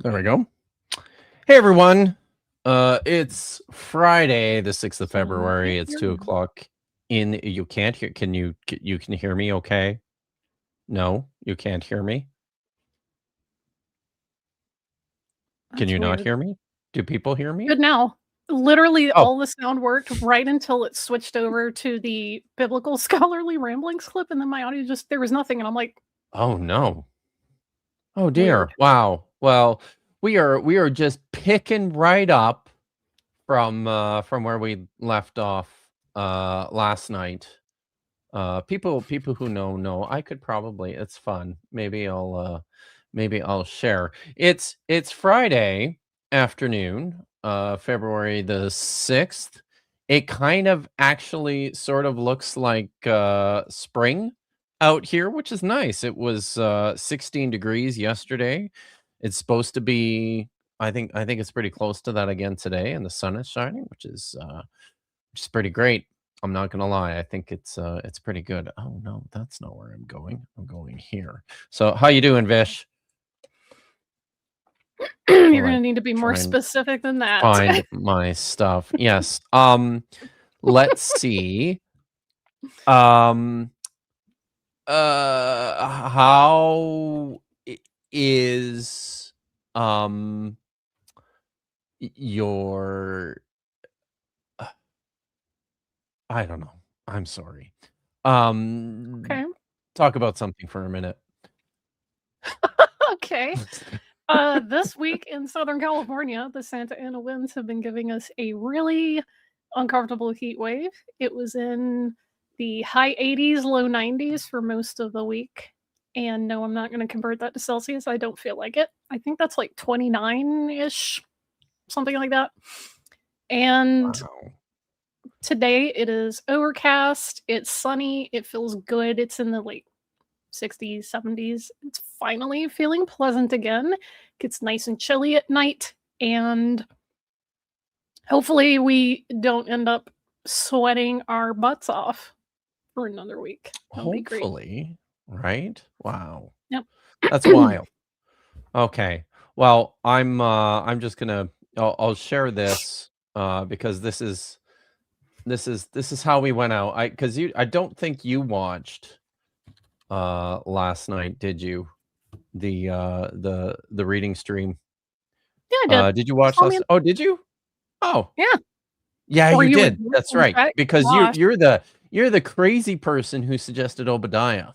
There we go. Hey everyone. It's Friday, the 6th of Someone February. can't It's hear 2 me. o'clock. You can't hear. You can hear me okay? No, you can't hear me. Can That's you not weird. hear me? Do people hear me? Good now. Literally, Oh, all the sound worked right until it switched over to the biblical scholarly ramblings clip, and then my audio just there was nothing, and I'm like, oh no. Oh weird. dear. Wow. Well, we are just picking right up from where we left off last night. People who know I could probably, it's fun. Maybe I'll share. It's Friday afternoon, February the 6th. It kind of actually sort of looks like spring out here, which is nice. It was 16 degrees yesterday. It's supposed to be, I think it's pretty close to that again today, and the sun is shining, which is pretty great. I'm not gonna lie. I think it's pretty good. Oh no, that's not where I'm going. I'm going here. So how you doing, Vish? You're While I gonna need to be more try and specific than that. find my stuff. Yes. Let's see. Um how is your I don't know. I'm sorry. Okay. Talk about something for a minute. Okay. This week in Southern California, the Santa Ana winds have been giving us a really uncomfortable heat wave. It was in the high 80s, low 90s for most of the week. And no, I'm not going to convert that to Celsius. I don't feel like it. I think that's like 29-ish, something like that. And Wow. today it is overcast, it's sunny, it feels good. It's in the like 60s, 70s. It's finally feeling pleasant again. Gets nice and chilly at night, and hopefully we don't end up sweating our butts off for another week. That'll be great. Hopefully, right? Wow. Yep. That's wild. Okay. Well, I'm just gonna I'll share this because this is how we went out. I don't think you watched last night, did you? The reading stream. Yeah, I did. Did you watch Saw me. last? Oh, did you? Oh, Yeah. yeah, Or you you were did. there. That's In right. fact, Because gosh. you're the crazy person who suggested Obadiah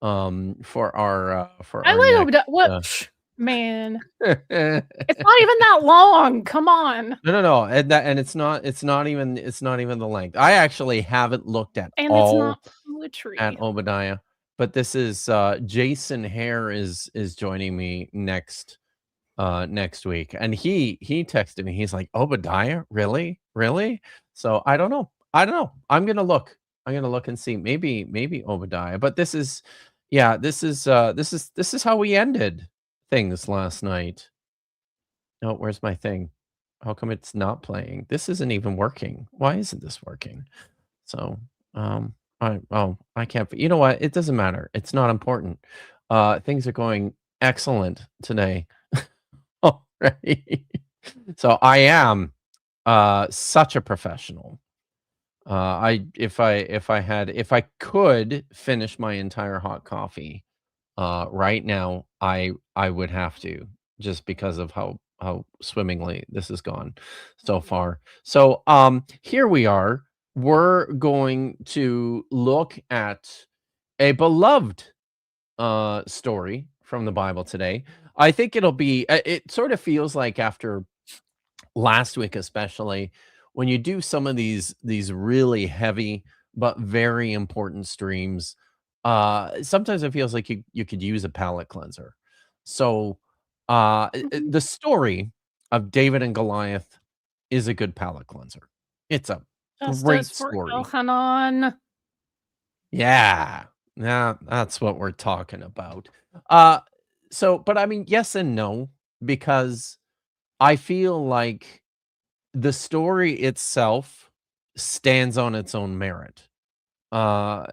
for I our like next what? Man, it's not even that long. Come on. No, and it's not even the length. I actually haven't looked at And it's all not at poetry. Obadiah, but this is Jason Hare is joining me next week, and he texted me. He's like, Obadiah, really, really? So I don't know. I'm gonna look. And see. Maybe Obadiah, but this is, yeah, this is how we ended things last night. Oh, where's my thing? How come it's not playing? This isn't even working. Why isn't this working? So, I can't. You know what? It doesn't matter. It's not important. Things are going excellent today. Alright. So I am such a professional. If I could finish my entire hot coffee right now, I would have to, just because of how swimmingly this has gone so far. So here we are. We're going to look at a beloved story from the Bible today. I think it'll be it sort of feels like, after last week especially, when you do some of these really heavy but very important streams, sometimes it feels like you could use a palate cleanser. So Mhm. the story of David and Goliath is a good palate cleanser. It's a Justice great for story. Elhanan. Yeah. Yeah, that's what we're talking about. Uh but I mean, yes and no, because I feel like the story itself stands on its own merit. Uh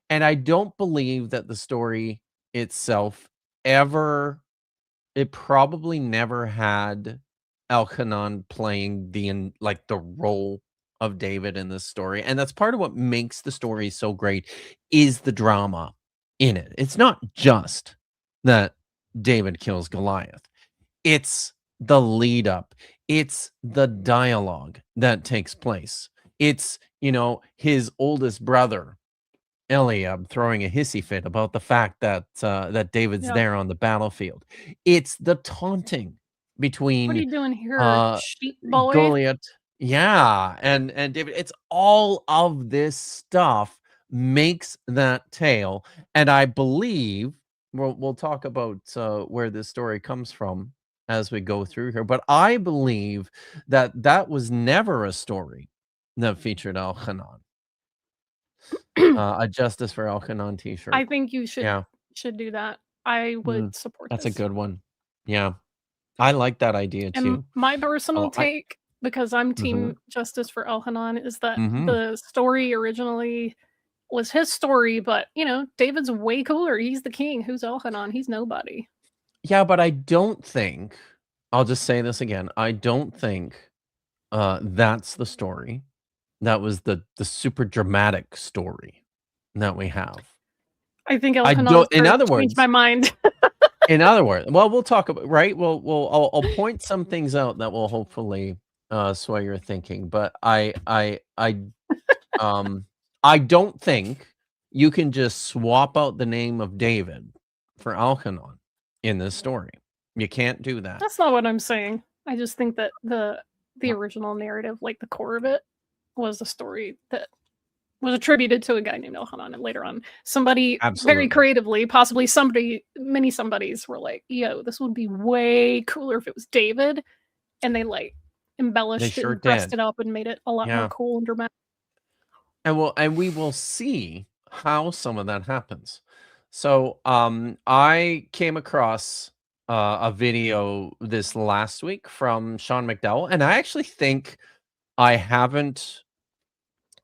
and I don't believe that the story itself ever it probably never had Elchanan playing the role of David in this story, and that's part of what makes the story so great is the drama in it. It's not just that David kills Goliath. It's the lead up. It's the dialogue that takes place. It's, his oldest brother Eliab throwing a hissy fit about the fact that that David's Yeah. there on the battlefield. It's the taunting What are between you doing here, uh sheep boy? Goliath, yeah, and David. It's all of this stuff makes that tale, and I believe we'll talk about where this story comes from as we go through here. But I believe that that was never a story that featured Elchanan. A Justice for Elchanan T-shirt. I think you should Yeah, do that. I would support that's a this. good one. Yeah, I like that idea And too. my personal Oh, take, because I'm mhm, team Justice for Elhanan, is that mhm. the story originally was his story, but David's way cooler. He's the king. Who's Elhanan? He's nobody. Yeah, but I don't think I'll just say this again. I don't think that's the story. That was the super dramatic story that we have. I think I Elhanan's don't. In there other changed my words, mind. well, we'll talk about right. I'll point some things out that will hopefully sway your thinking. But Um, I don't think you can just swap out the name of David for Elkanah in this story. You can't do that. That's not what I'm saying. I just think that the original narrative, like the core of it, was a story that was attributed to a guy named Elhanan, and later on, somebody very Absolutely. creatively, possibly many somebodies were like, "Yo, this would be way cooler if it was David," and they embellished sure it and dressed did. it up and made it a lot more Yeah. cool and dramatic. And we will see how some of that happens. So I came across a video this last week from Sean McDowell, and I actually think I haven't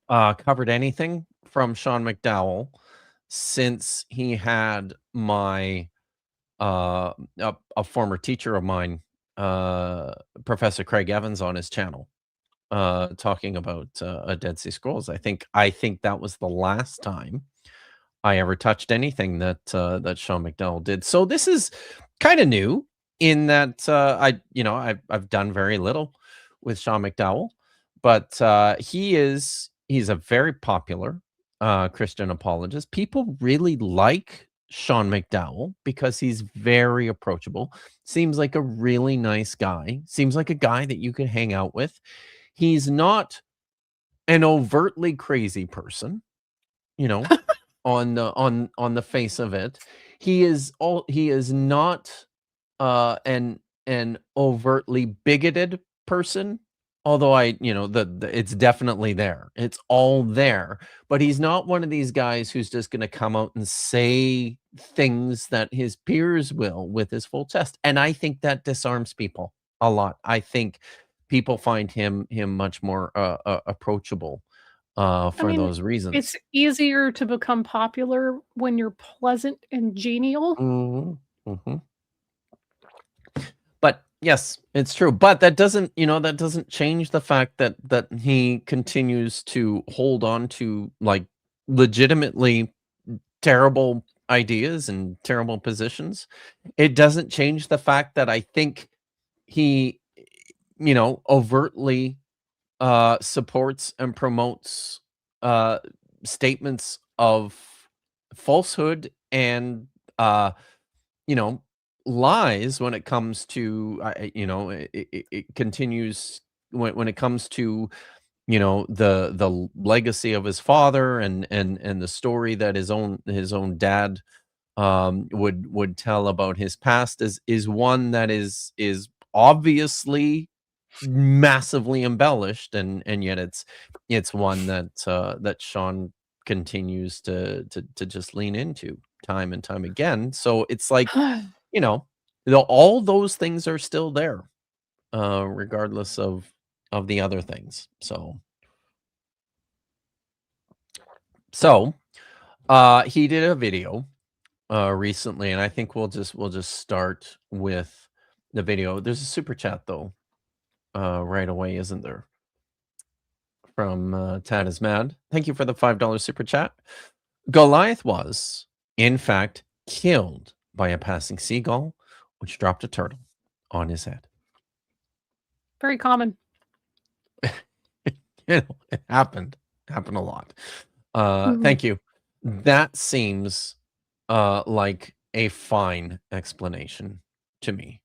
covered anything from Sean McDowell since he had my a former teacher of mine, Professor Craig Evans, on his channel, talking about a Dead Sea Scrolls. I think that was the last time I ever touched anything that Sean McDowell did. So this is kind of new in that I've done very little with Sean McDowell, but he's a very popular Christian apologist. People really like Sean McDowell because he's very approachable. Seems like a really nice guy. Seems like a guy that you could hang out with. He's not an overtly crazy person, you know, on the face of it. He is not an overtly bigoted person, although the it's definitely there. It's all there, but he's not one of these guys who's just going to come out and say things that his peers will with his full chest. And I think that disarms people a lot. I think people find him much more approachable I for mean, those reasons. it's easier to become popular when you're pleasant and genial. Mhm, mhm. But yes, it's true. But that doesn't change the fact that he continues to hold on to like legitimately terrible ideas and terrible positions. It doesn't change the fact that I think he, overtly supports and promotes statements of falsehood and you know lies when it comes to it continues when it comes to the legacy of his father and the story that his own dad would tell about his past is one that is obviously massively embellished, and yet it's one that Sean continues to just lean into time and time again. So it's like, you know, all those things are still there, regardless of the other things. So he did a video recently, and I think we'll just start with the video. There's a super chat though, right away, isn't there? From Tad is Mad. Thank you for the $5 super chat. Goliath was, in fact, killed by a passing seagull, which dropped a turtle on his head. Very common. It happened a lot. Mhm. Thank you. That seems like a fine explanation to me.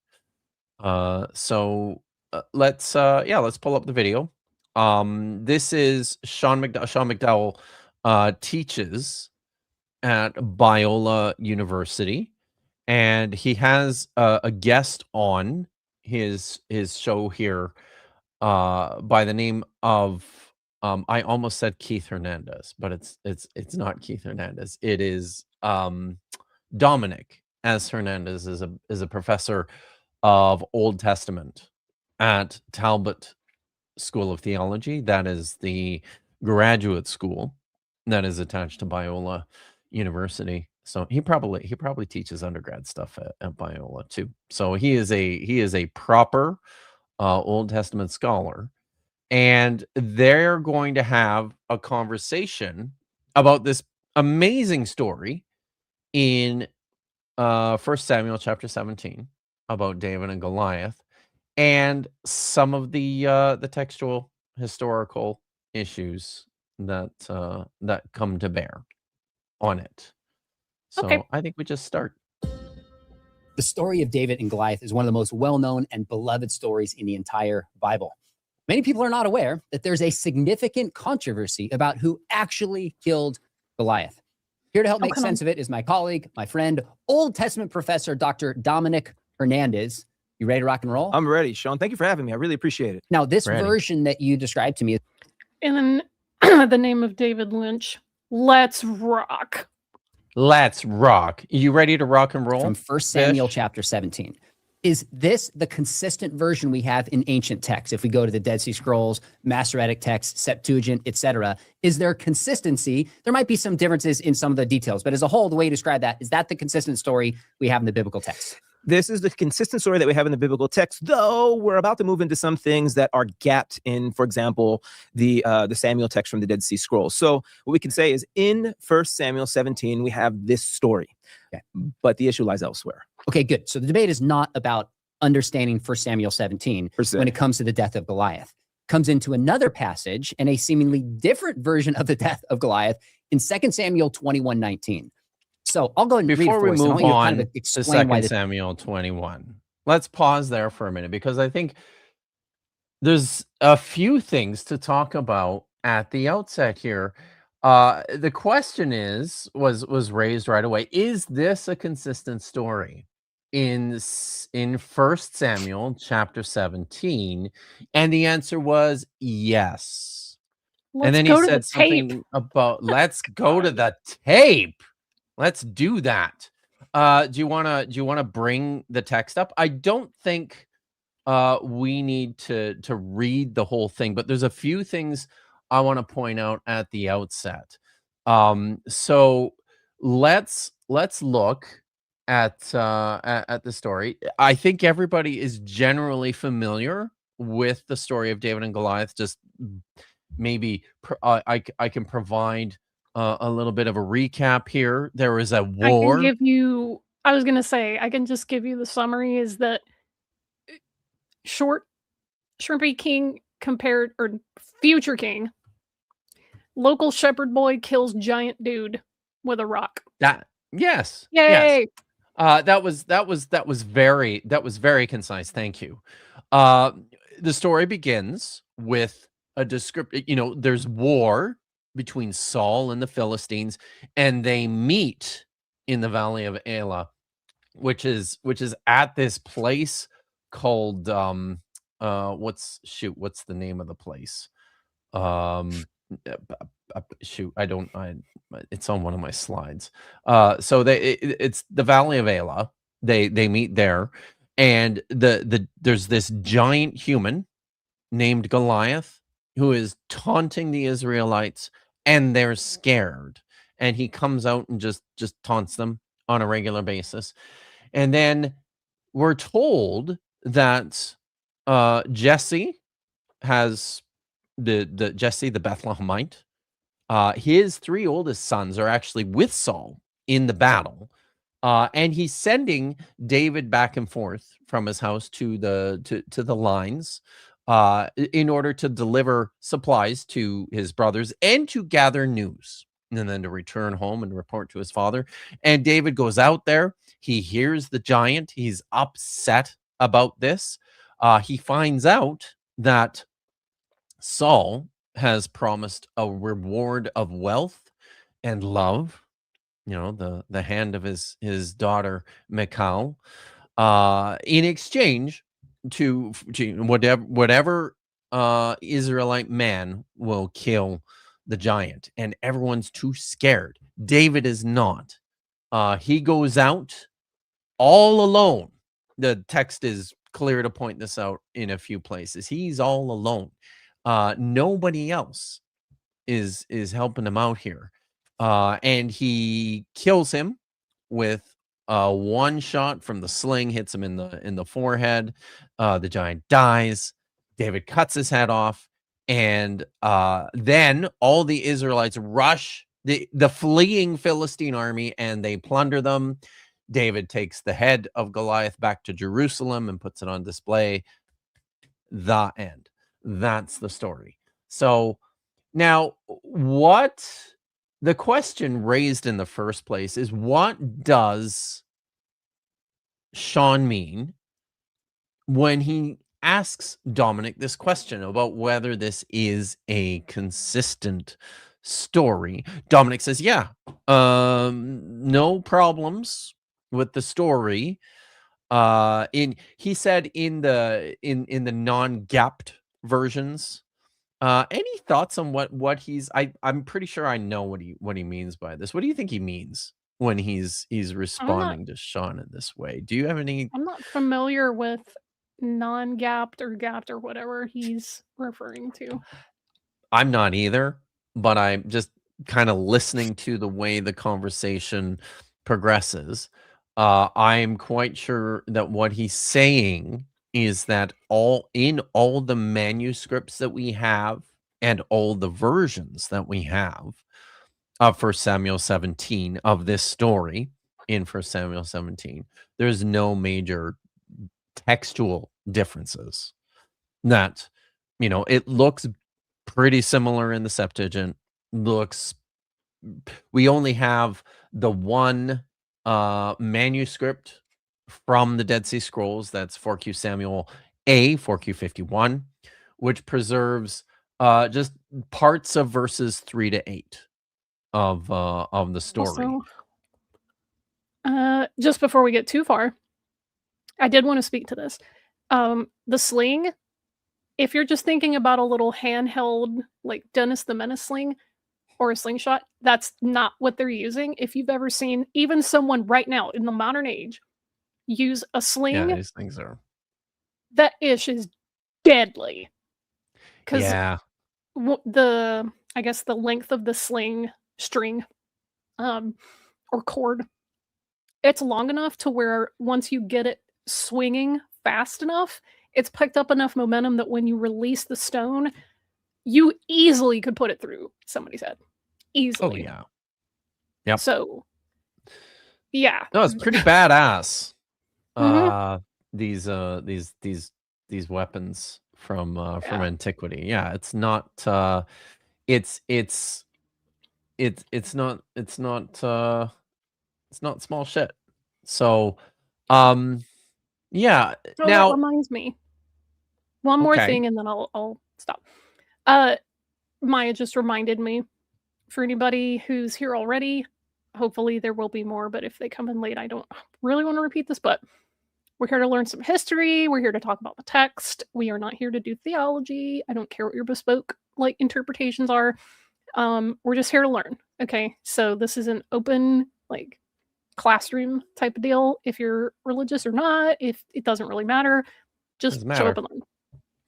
So let's pull up the video. This is Sean McDowell teaches at Biola University, and he has a guest on his show here by the name of I almost said Keith Hernandez, but it's not Keith Hernandez. It is Dominic S. Hernandez is a professor of Old Testament at Talbot School of Theology. That is the graduate school that is attached to Biola University. So he probably teaches undergrad stuff at Biola too. So he is a proper Old Testament scholar, and they're going to have a conversation about this amazing story in 1 Samuel chapter 17 about David and Goliath, and some of the textual historical issues that come to bear on it. So Okay. I think we just start. The story of David and Goliath is one of the most well-known and beloved stories in the entire Bible. Many people are not aware that there's a significant controversy about who actually killed Goliath. Here to help make sense of it is my colleague, my friend, Old Testament professor, Dr. Dominic Hernandez. You ready to rock and roll? I'm ready, Sean. Thank you for having me. I really appreciate it. Now, this version that you described to me. In the name of David Lynch, let's rock. Let's rock. You ready to rock and roll? From 1 Samuel chapter 17. Is this the consistent version we have in ancient texts? If we go to the Dead Sea Scrolls, Masoretic texts, Septuagint, etc., is there consistency? There might be some differences in some of the details, but as a whole, the way you describe that, is that the consistent story we have in the biblical text? This is the consistent story that we have in the biblical text, though we're about to move into some things that are gapped in, for example, the Samuel text from the Dead Sea Scrolls. So what we can say is in 1 Samuel 17, we have this story, but the issue lies elsewhere. Okay, good. So the debate is not about understanding 1 Samuel 17 when it comes to the death of Goliath. It comes into another passage and a seemingly different version of the death of Goliath in 2 Samuel 21:19. So I'll go ahead and Before read we for us. move I want on you to kind of to explain why 2 Samuel 21, let's pause there for a minute, because I think there's a few things to talk about at the outset here. The question was raised right away. Is this a consistent story in 1 Samuel chapter 17? And the answer was yes. Let's and then go he to said the tape. something about let's go to the tape. Let's do that. Do you wanna bring the text up? I don't think we need to read the whole thing, but there's a few things I want to point out at the outset. So let's look at the story. I think everybody is generally familiar with the story of David and Goliath. Just maybe I can provide a little bit of a recap here. There was a war. I was gonna say, I can just give you the summary, is that Shrimpy King future king, local shepherd boy kills giant dude with a rock. Yes. Yay! Yes. That was very concise. Thank you. The story begins with a description. There's war between Saul and the Philistines, and they meet in the valley of Elah, which is at this place called what's the name of the place? It's on one of my slides. So it's the valley of Elah. They meet there, and there's this giant human named Goliath who is taunting the Israelites, and they're scared, and he comes out and just taunts them on a regular basis. And then we're told that Jesse has Jesse the Bethlehemite. His 3 oldest sons are actually with Saul in the battle. And he's sending David back and forth from his house to the lines in order to deliver supplies to his brothers and to gather news, and then to return home and report to his father. And David goes out there. He hears the giant. He's upset about this. He finds out that Saul has promised a reward of wealth and love, the hand of his daughter Michal, in exchange to whatever Israelite man will kill the giant. And everyone's too scared. David is not. He goes out all alone. The text is clear to point this out in a few places. He's all alone. Nobody else is helping him out here. And he kills him with one shot from the sling, hits him in the forehead. The giant dies. David cuts his head off, and then all the Israelites rush the fleeing Philistine army, and they plunder them. David takes the head of Goliath back to Jerusalem and puts it on display. The end. That's the story. So now, what the question raised in the first place is, what does Sean mean when he asks Dominic this question about whether this is a consistent story? Dominic says, yeah, no problems with the story. He said in the non-gapped versions. Any thoughts on what he's? I'm pretty sure I know what he means by this. What do you think he means when he's responding to Sean in this way? Do you have any? I'm not familiar with non-gapped or gapped or whatever he's referring to. I'm not either, but I'm just kind of listening to the way the conversation progresses. I'm quite sure that what he's saying is that all the manuscripts that we have and all the versions that we have of 1 Samuel 17 of this story in 1 Samuel 17, there's no major textual differences. That, it looks pretty similar in the Septuagint. We only have the one manuscript from the Dead Sea Scrolls, that's 4Q Samuel A, 4Q 51, which preserves just parts of verses 3 to 8 of the story. Also, just before we get too far, I did want to speak to this. The sling, if you're just thinking about a little handheld, like Dennis the Menace sling or a slingshot, that's not what they're using. If you've ever seen even someone right now in the modern age use a sling, Yeah, these things are. that ish is deadly. Because Yeah, I guess the length of the sling string, or cord, it's long enough to where once you get it swinging fast enough, it's picked up enough momentum that when you release the stone, you easily could put it through somebody's head. Easily. oh yeah, yep. So, yeah. No, it's pretty badass. Mhm. These weapons from antiquity. Yeah, it's not it's not small shit. So yeah. So that Now, reminds me. One more okay. thing and then I'll stop. Maya just reminded me, for anybody who's here already, hopefully there will be more, but if they come in late, I don't really want to repeat this, but we're here to learn some history. We're here to talk about the text. We are not here to do theology. I don't care what your bespoke interpretations are. We're just here to learn. Okay, so this is an open classroom type of deal. If you're religious or not, if it doesn't really matter, just Doesn't show up matter. and learn.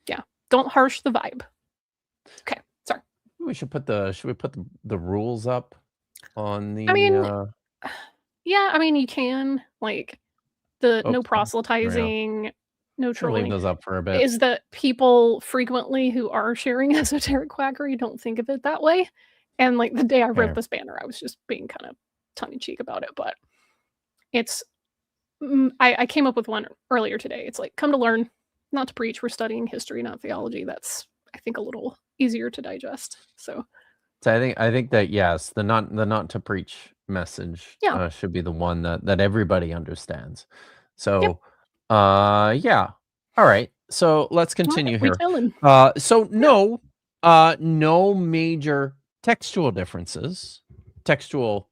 Yeah, don't harsh the vibe. Okay, sorry. Should we put the rules up on the? I mean, Yeah, I mean, you can, like, the no Oops, proselytizing, no I'll leave trolling, those up for a bit. is that people frequently who are sharing esoteric quackery don't think of it that way. And, like, the day I Fair. wrote this banner, I was just being kind of tongue-in-cheek about it, but it's I came up with one earlier today. It's like, come to learn, not to preach. We're studying history, not theology. That's, I think, a little easier to digest. So So I think that yes, the not to preach message Yeah. should be the one that everybody understands. So Yep. yeah. All right. So let's continue here. Retelling. So no major textual differences, textual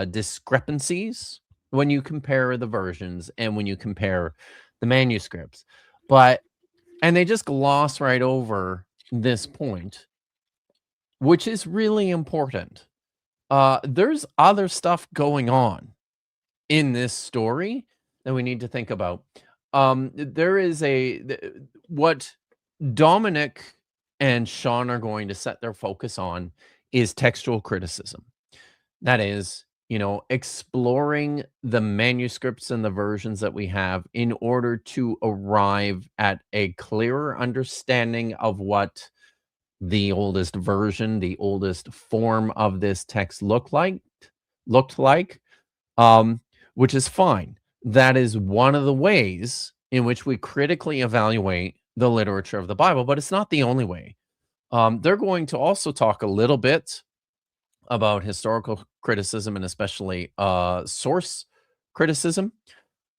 discrepancies when you compare the versions and when you compare the manuscripts. And they just gloss right over this point, which is really important. There's other stuff going on in this story that we need to think about. There is what Dominic and Sean are going to set their focus on is textual criticism. That is, exploring the manuscripts and the versions that we have in order to arrive at a clearer understanding of what the oldest version, the oldest form of this text looked like, which is fine. That is one of the ways in which we critically evaluate the literature of the Bible, but it's not the only way. They're going to also talk a little bit about historical criticism and especially source criticism,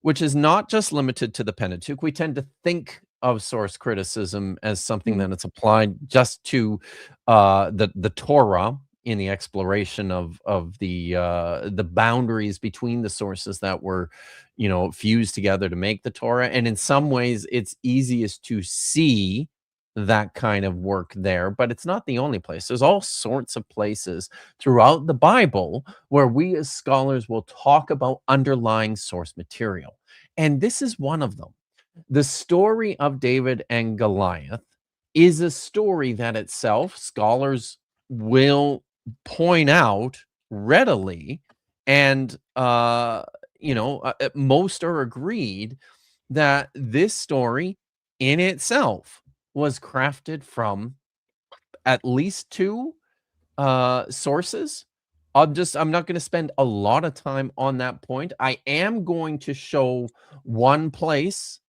which is not just limited to the Pentateuch. We tend to think of source criticism as something that it's applied just to the Torah in the exploration of the boundaries between the sources that were fused together to make the Torah. And in some ways, it's easiest to see that kind of work there, but it's not the only place. There's all sorts of places throughout the Bible where we as scholars will talk about underlying source material. And this is one of them. The story of David and Goliath is a story that itself scholars will point out readily, and most are agreed that this story in itself was crafted from at least two sources. I'm not going to spend a lot of time on that point. I am going to show one place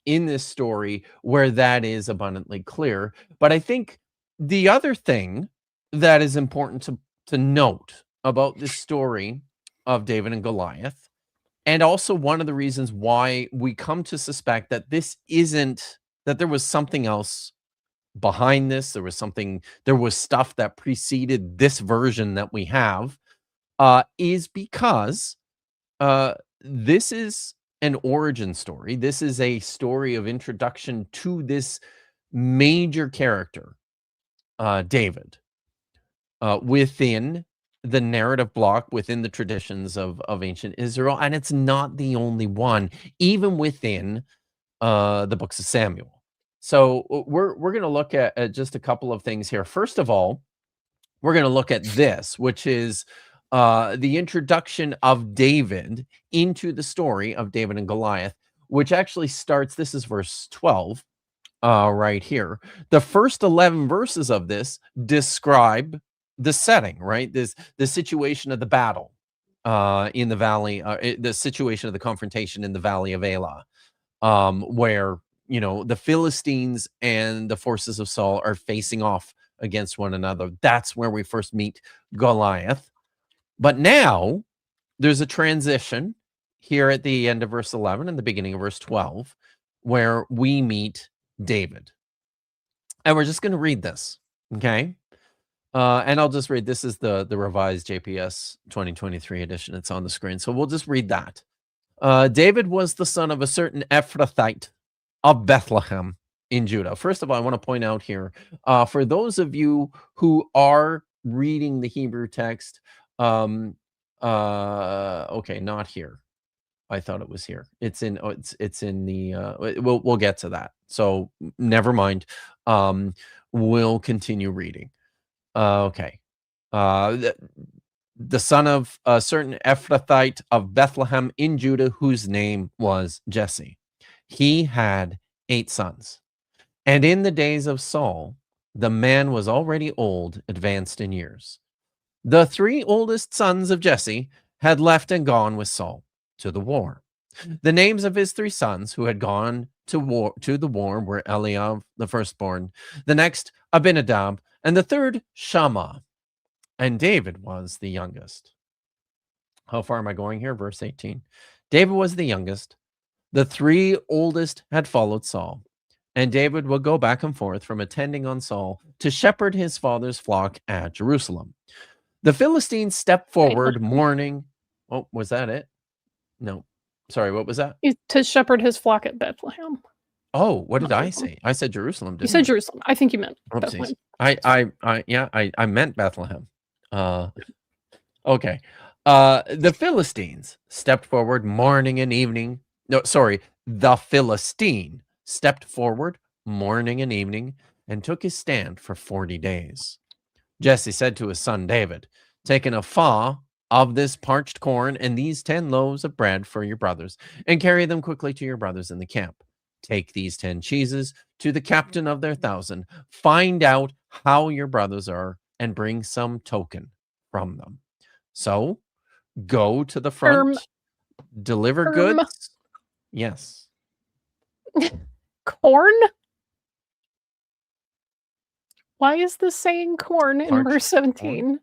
in this story where that is abundantly clear. But I think the other thing that is important to note about this story of David and Goliath, and also one of the reasons why we come to suspect that that there was something else behind this, there was stuff that preceded this version that we have, is because this is an origin story. This is a story of introduction to this major character, David, within the narrative block, within the traditions of ancient Israel. And it's not the only one, even within the books of Samuel. So we're going to look at just a couple of things here. First of all, we're going to look at this, which is the introduction of David into the story of David and Goliath, which actually starts, this is verse 12 right here. The first 11 verses of this describe the setting, right? The situation of the battle in the valley, the situation of the confrontation in the valley of Elah, where the Philistines and the forces of Saul are facing off against one another. That's where we first meet Goliath. But now there's a transition here at the end of verse 11 and the beginning of verse 12 where we meet David. And we're just going to read this, okay? And I'll just read, this is the revised JPS 2023 edition. It's on the screen. So we'll just read that. David was the son of a certain Ephrathite of Bethlehem in Judah. First of all, I want to point out here, for those of you who are reading the Hebrew text, okay, not here. I thought it was here. It's in the we'll get to that. So never mind. We'll continue reading. Okay. the son of a certain Ephrathite of Bethlehem in Judah, whose name was Jesse. He had 8 sons. And in the days of Saul, the man was already old, advanced in years. The 3 oldest sons of Jesse had left and gone with Saul to the war. The names of his 3 sons who had gone to the war were Eliab, the firstborn, the next Abinadab, and the third Shammah. And David was the youngest. How far am I going here? Verse 18. David was the youngest. The 3 oldest had followed Saul. And David would go back and forth from attending on Saul to shepherd his father's flock at Jerusalem. The Philistines stepped forward, mourning. Oh, was that it? No. Sorry, what was that? To shepherd his flock at Bethlehem. Oh, what did I say? I said Jerusalem. You said Jerusalem. I think you meant Bethlehem. Bethlehem. I meant Bethlehem. Okay. The Philistines stepped forward morning and evening. No, sorry. The Philistine stepped forward morning and evening and took his stand for 40 days. Jesse said to his son David, "Take an ephah of this parched corn and these 10 loaves of bread for your brothers, and carry them quickly to your brothers in the camp. Take these 10 cheeses to the captain of their 1,000. Find out how your brothers are and bring some token from them." So go to the front, deliver goods. Yes. Corn? Why is this saying corn in Parched verse 17?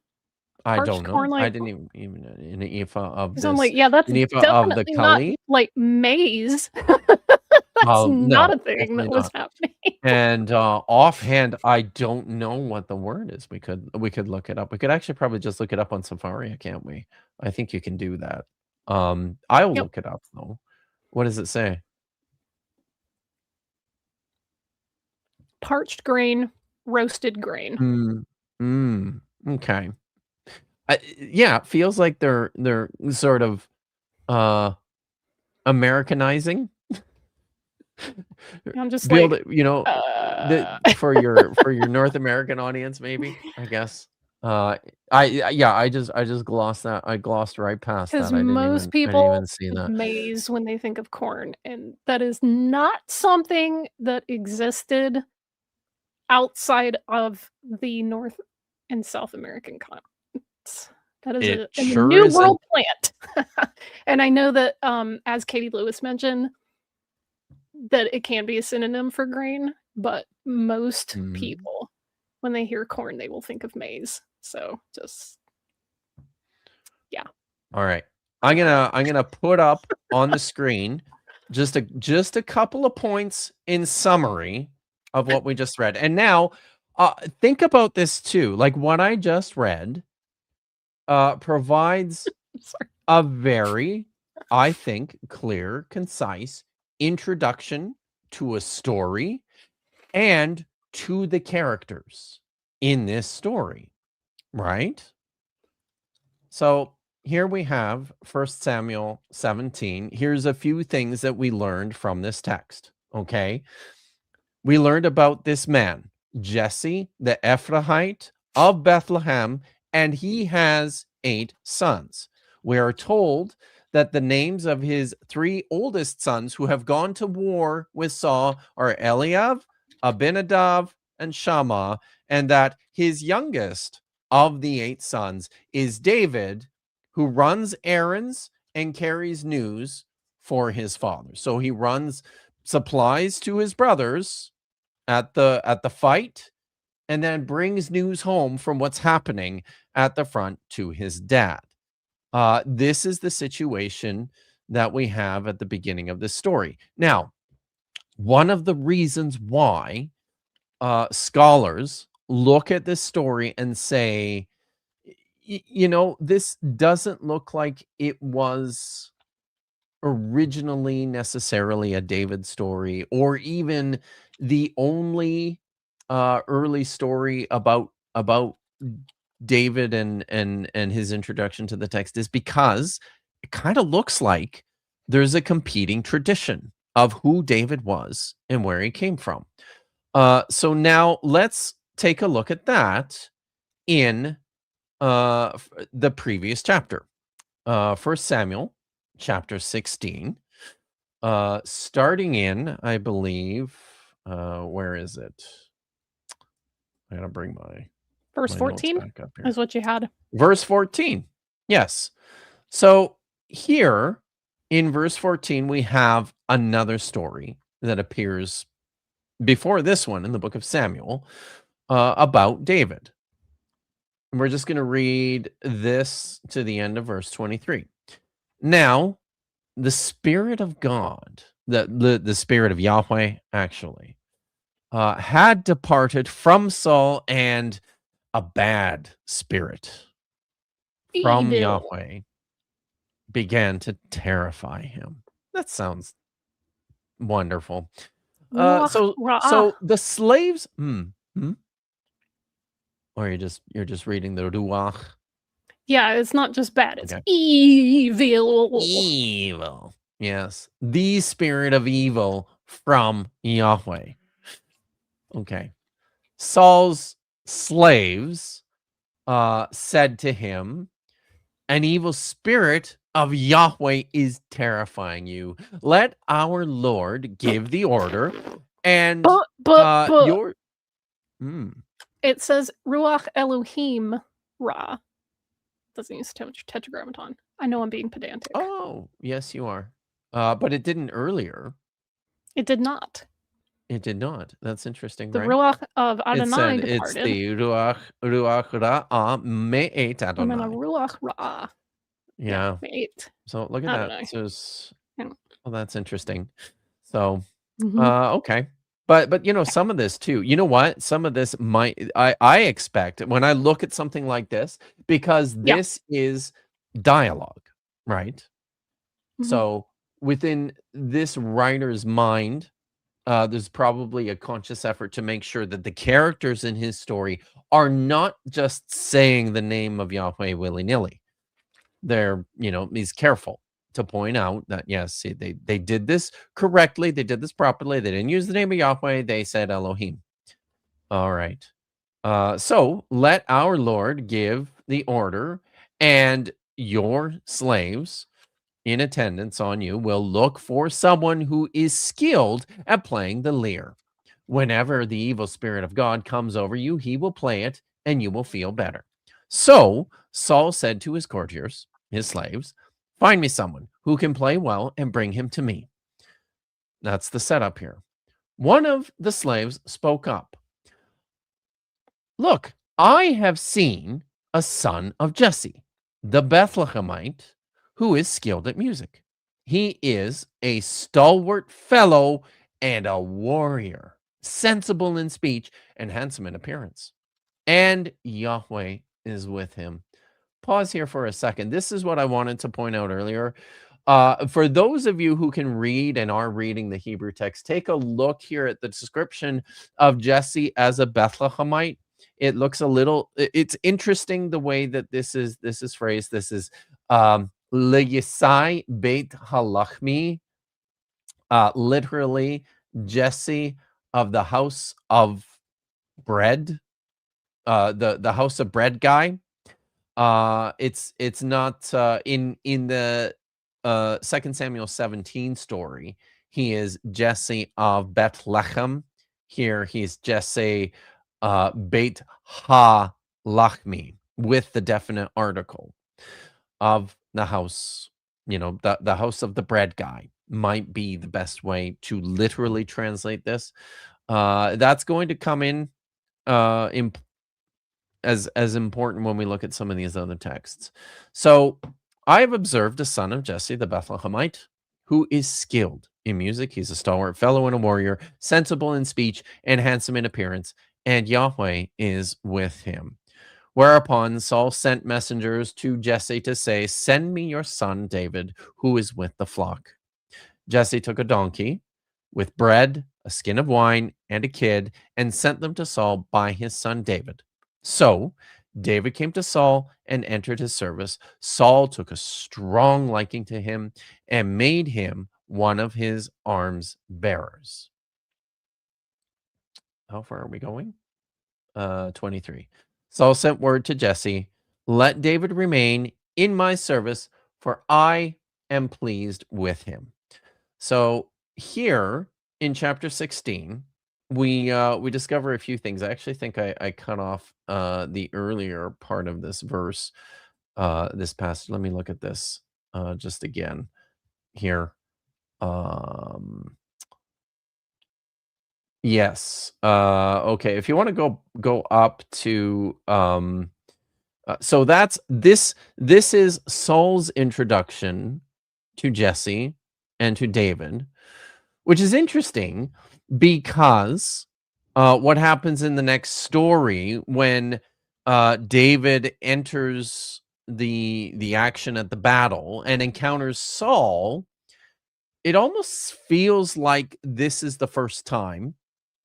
I Parched don't know. corn, I like- didn't even in an ephah of Because this. I'm like, yeah, that's an ephah of the definitely not kali. like maize. That's No, not a thing definitely that was not. happening. And offhand, I don't know what the word is. We could look it up. We could actually probably just look it up on Safari, can't we? I think you can do that. I'll Yep. look it up though. What does it say? Parched grain, roasted grain. Okay. Yeah, it feels like they're sort of Americanizing. I'm just Build like, it, you know, for your North American audience, maybe, I guess. I just glossed that. I glossed right past that. because I didn't most even, I people didn't even see think that. maize when they think of corn, and that is not something that existed outside of the North and South American continents. That is It a sure new isn't. world plant. And I know that, as Katie Lewis mentioned, that it can be a synonym for grain, but most people, when they hear corn, they will think of maize. So just, yeah. All right. I'm gonna put up on the screen just a couple of points in summary of what we just read. And now think about this too. Like what I just read provides Sorry. a very, I think, clear, concise introduction to a story and to the characters in this story, right? So here we have 1 Samuel 17. Here's a few things that we learned from this text, okay? We learned about this man, Jesse, the Ephrathite of Bethlehem, and he has 8 sons. We are told that the names of his 3 oldest sons who have gone to war with Saul are Eliab, Abinadab, and Shammah, and that his youngest of the 8 sons is David, who runs errands and carries news for his father. So he runs supplies to his brothers at the fight, and then brings news home from what's happening at the front to his dad. This is the situation that we have at the beginning of this story. Now, one of the reasons why scholars look at this story and say, you know, this doesn't look like it was originally necessarily a David story, or even the only early story about David and his introduction to the text, is because it kind of looks like there's a competing tradition of who David was and where he came from. So now let's take a look at that in the previous chapter. 1 Samuel chapter 16. Starting in, I believe, where is it? I gotta bring my Verse notes 14 back up here. is what you had. Verse 14. Yes. So here in verse 14, we have another story that appears before this one in the book of Samuel about David. And we're just going to read this to the end of verse 23. Now, the Spirit of God, the Spirit of Yahweh, actually, had departed from Saul, and a bad spirit from Evil. Yahweh began to terrify him. That sounds wonderful. So the slaves, or you're just reading the ruach. Yeah, it's not just bad; it's Okay. evil. Evil. Yes, the spirit of evil from Yahweh. Okay. Saul's slaves said to him, "An evil spirit of Yahweh is terrifying you. Let our Lord give the order, and But your." It says Ruach Elohim Ra. Doesn't use tetragrammaton. I know I'm being pedantic. Oh, yes, you are. But it didn't earlier. It did not. It did not. That's interesting, The right? Ruach of It Adonai said it's departed. the Ruach Ra'ah Me'et And then a Adonai. Ruach Ra. Yeah. Me'et. So look at Adonai. that. So it's, Yeah. well, that's interesting. So, Mhm. okay. But you know, some of this too, you know what? Some of this I expect when I look at something like this, because Yeah. this is dialogue, right? Mhm. So within this writer's mind, there's probably a conscious effort to make sure that the characters in his story are not just saying the name of Yahweh willy-nilly. They're, he's careful to point out that, yes, see, they did this correctly. They did this properly. They didn't use the name of Yahweh. They said Elohim. All right. So let our Lord give the order, and your slaves in attendance on you will look for someone who is skilled at playing the lyre. Whenever the evil spirit of God comes over you, he will play it, and you will feel better. So Saul said to his courtiers, his slaves, "Find me someone who can play well and bring him to me." That's the setup here. One of the slaves spoke up. "Look, I have seen a son of Jesse, the Bethlehemite, who is skilled at music. He is a stalwart fellow and a warrior, sensible in speech and handsome in appearance. And Yahweh is with him." Pause here for a second. This is what I wanted to point out earlier. For those of you who can read and are reading the Hebrew text, take a look here at the description of Jesse as a Bethlehemite. It looks a little, it's interesting the way that this is phrased. This is Leyisai Beit Halachmi, literally Jesse of the house of bread, the house of bread guy. It's not in the 2 Samuel 17 story. He is Jesse of Bethlehem. Here he's Jesse Beit Ha Lachmi, with the definite article of the house. The house of the bread guy might be the best way to literally translate this. That's going to come in as important when we look at some of these other texts. So I have observed a son of Jesse the Bethlehemite who is skilled in music. He's a stalwart fellow and a warrior, sensible in speech and handsome in appearance, and Yahweh is with him. Whereupon Saul sent messengers to Jesse to say, "Send me your son David, who is with the flock." Jesse took a donkey with bread, a skin of wine, and a kid, and sent them to Saul by his son David. So David came to Saul and entered his service. Saul took a strong liking to him and made him one of his arms bearers. How far are we going? 23. Saul sent word to Jesse, let David remain in my service, for I am pleased with him. So here in chapter 16, we discover a few things. I actually think I cut off the earlier part of this verse, this passage. Let me look at this just again here. Yes. Okay. If you want to go up to so that's this is Saul's introduction to Jesse and to David, which is interesting because what happens in the next story when David enters the action at the battle and encounters Saul, it almost feels like this is the first time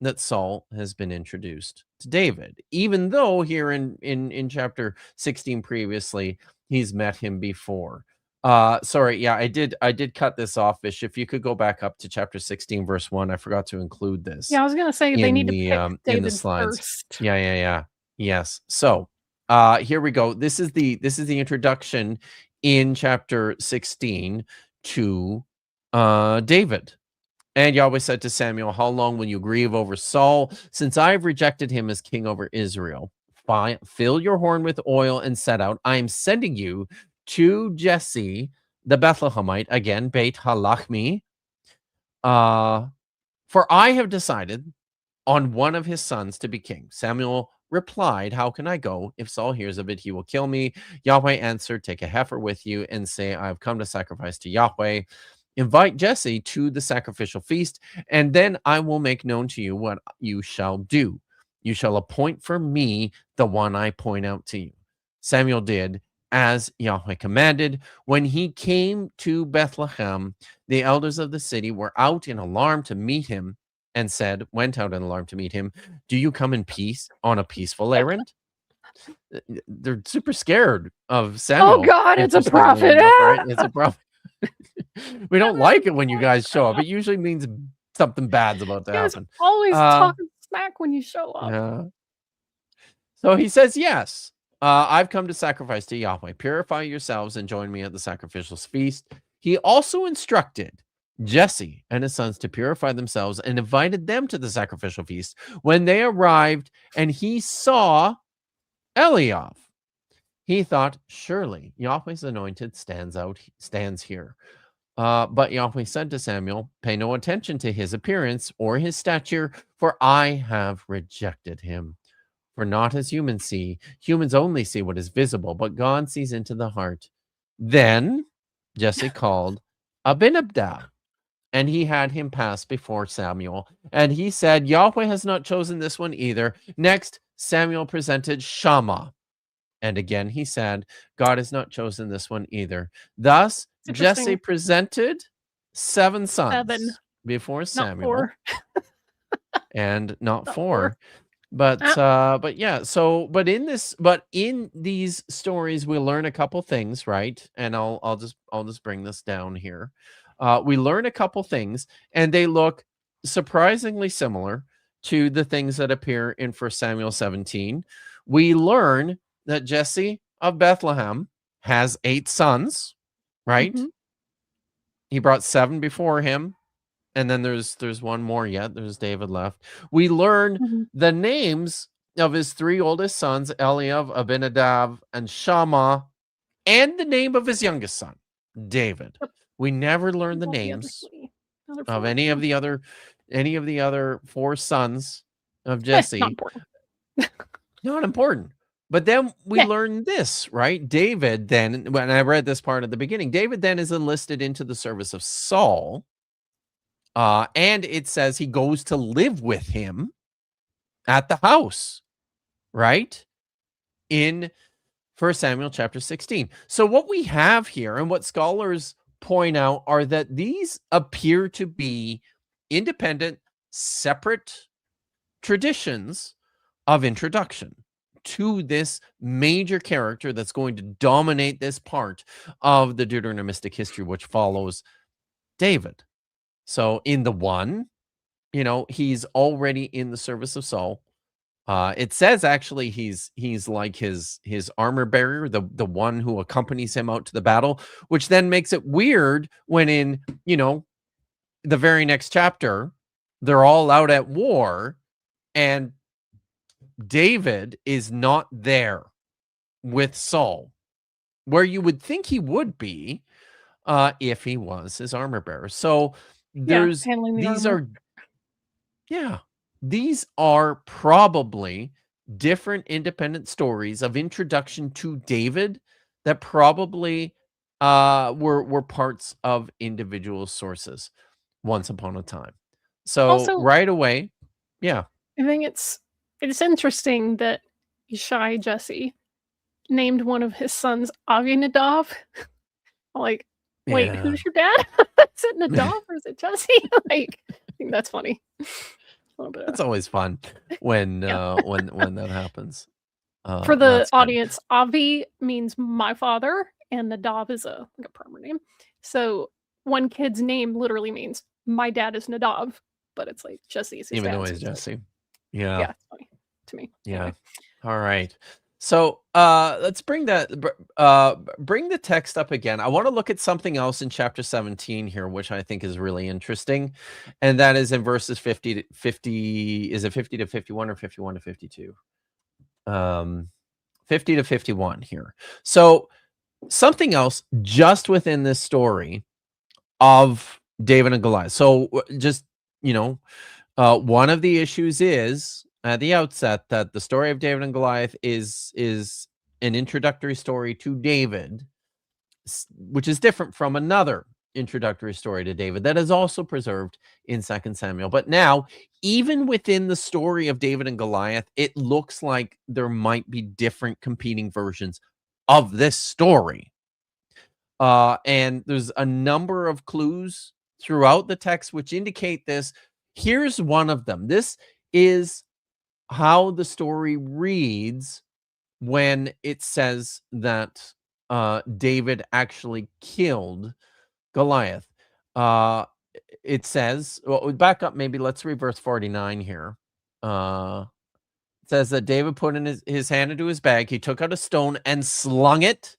that Saul has been introduced to David, even though here in chapter 16 previously he's met him before. Sorry, yeah, I did cut this off, Vish. If you could go back up to chapter 16, verse 1, I forgot to include this. Yeah, I was gonna say they need to pick in the David slides. first. Yeah. Yes. So here we go. This is the introduction in chapter 16 to David. And Yahweh said to Samuel, how long will you grieve over Saul, since I have rejected him as king over Israel? Fill your horn with oil and set out. I am sending you to Jesse the Bethlehemite, again, Beit Halachmi, for I have decided on one of his sons to be king. Samuel replied, how can I go? If Saul hears of it, he will kill me. Yahweh answered, take a heifer with you and say, I have come to sacrifice to Yahweh. Invite Jesse to the sacrificial feast, and then I will make known to you what you shall do. You shall appoint for me the one I point out to you. Samuel did as Yahweh commanded. When he came to Bethlehem, the elders of the city were out in alarm to meet him and went out in alarm to meet him. Do you come in peace on a peaceful errand? They're super scared of Samuel. Oh God, it's a prophet. Right? It's a prophet. We don't like it when you guys show up. It usually means something bad's about to happen. Always talking smack when you show up. Yeah. So he says, yes, I've come to sacrifice to Yahweh. Purify yourselves and join me at the sacrificial feast. He also instructed Jesse and his sons to purify themselves and invited them to the sacrificial feast. When they arrived and he saw Eliav, he thought, surely Yahweh's anointed stands here. But Yahweh said to Samuel, pay no attention to his appearance or his stature, for I have rejected him. For not as humans see, humans only see what is visible, but God sees into the heart. Then Jesse called Abinadab, and he had him pass before Samuel. And he said, Yahweh has not chosen this one either. Next, Samuel presented Shammah. And again, he said, God has not chosen this one either. Thus, Jesse presented 7 sons before Samuel, and not 4. But yeah. So, but in these stories, we learn a couple things, right? And I'll just bring this down here. We learn a couple things, and they look surprisingly similar to the things that appear in 1 Samuel 17. We learn that Jesse of Bethlehem has 8 sons, right? Mm-hmm. He brought 7 before him, and then there's one more yet. There's David left. We learn the names of his 3 oldest sons, Eliav, Abinadab, and Shammah, and the name of his youngest son, David. We never learn the names of any of the other 4 sons of Jesse. Not important. Not important. But then we learn this, right? David then, when I read this part at the beginning, David then is enlisted into the service of Saul. And it says he goes to live with him at the house, right? In 1 Samuel chapter 16. So what we have here, and what scholars point out, are that these appear to be independent, separate traditions of introduction to this major character that's going to dominate this part of the Deuteronomistic history, which follows David. So in the one, he's already in the service of Saul. It says actually he's like his armor bearer, the one who accompanies him out to the battle, which then makes it weird when in, the very next chapter, they're all out at war and David is not there with Saul, where you would think he would be if he was his armor bearer. So there's handling the these armor. these are probably different independent stories of introduction to David that probably were parts of individual sources once upon a time. So Also- right away, yeah. I think it's interesting that Yishai Jesse named one of his sons Avinadav. Like, wait, Yeah. who's your dad? Is it Nadav or is it Jesse? Like, I think that's funny. A little bit. It's always fun when Yeah. when that happens. For the That's good. audience, Avi means my father, and Nadav is a proper name. So one kid's name literally means my dad is Nadav, but it's like Jesse is his Even dad. though so he's it's like, Jesse. Yeah. yeah, it's funny to me. Yeah. Anyway. All right. So let's bring the text up again. I want to look at something else in chapter 17 here, which I think is really interesting. And that is in verses 50 to 50. Is it 50 to 51 or 51 to 52? 50 to 51 here. So something else just within this story of David and Goliath. So just, one of the issues is at the outset that the story of David and Goliath is an introductory story to David, which is different from another introductory story to David that is also preserved in 2 Samuel. But now, even within the story of David and Goliath, it looks like there might be different competing versions of this story. And there's a number of clues throughout the text which indicate this. Here's one of them. This is how the story reads when it says that David actually killed Goliath. It says, well, back up, maybe let's read verse 49 here. It says that David put in his hand into his bag. He took out a stone and slung it.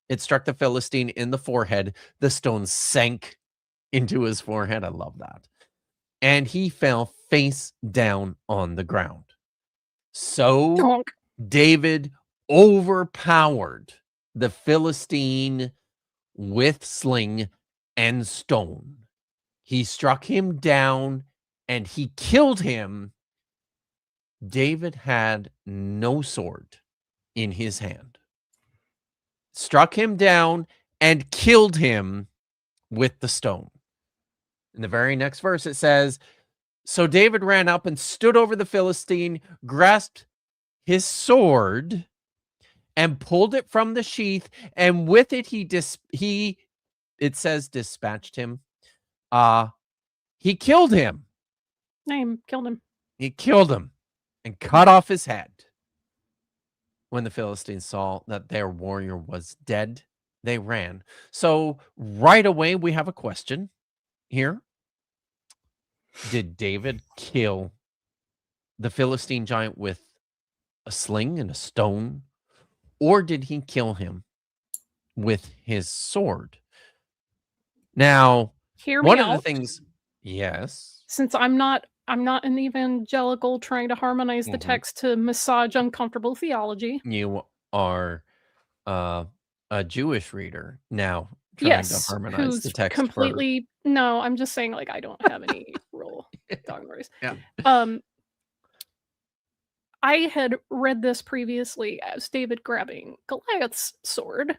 It struck the Philistine in the forehead. The stone sank into his forehead. I love that. And he fell face down on the ground. So Donk. David overpowered the Philistine with sling and stone. He struck him down and he killed him. David had no sword in his hand. Struck him down and killed him with the stone. In the very next verse, it says, so David ran up and stood over the Philistine, grasped his sword and pulled it from the sheath, and with it it says dispatched him. He killed him. Killed him. He killed him and cut off his head. When the Philistines saw that their warrior was dead, they ran. So right away, we have a question here. Did David kill the Philistine giant with a sling and a stone, or did he kill him with his sword? Now, Hear me one out. of the things, yes. Since I'm not an evangelical trying to harmonize the text to massage uncomfortable theology. You are a Jewish reader now trying to harmonize the text. Completely. No, I'm just saying, like, I don't have any real dogmas. Yeah. I had read this previously as David grabbing Goliath's sword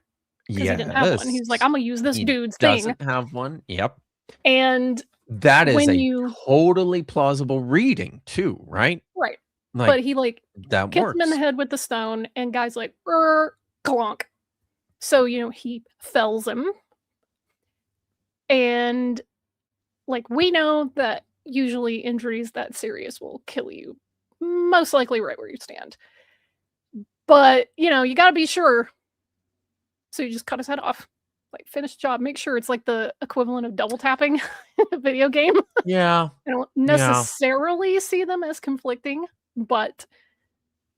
because he didn't have one. He's like, I'm gonna use this dude's thing. Doesn't have one. Yep. And that is totally plausible reading too, right? Right. Like, but he that gets works. him in the head with the stone, and guy's like, clonk. So he fells him, and we know that usually injuries that serious will kill you, most likely right where you stand. But you got to be sure. So you just cut his head off. Finish job. Make sure it's like the equivalent of double tapping in a video game. Yeah. I don't necessarily see them as conflicting, but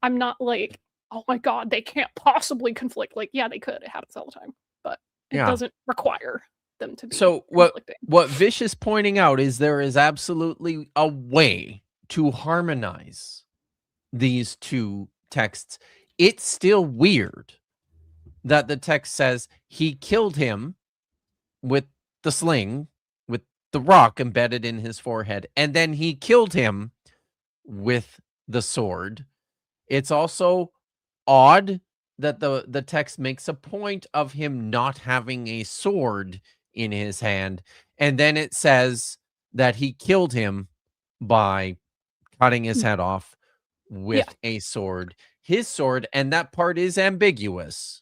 I'm not like, oh my God, they can't possibly conflict. Like, yeah, they could. It happens all the time, but it Yeah. doesn't require them to be So conflicting. what Vish is pointing out is there is absolutely a way to harmonize these two texts. It's still weird that the text says he killed him with the sling, with the rock embedded in his forehead, and then he killed him with the sword. It's also odd that the text makes a point of him not having a sword in his hand, and then it says that he killed him by cutting his head off with a sword. His sword, and that part is ambiguous.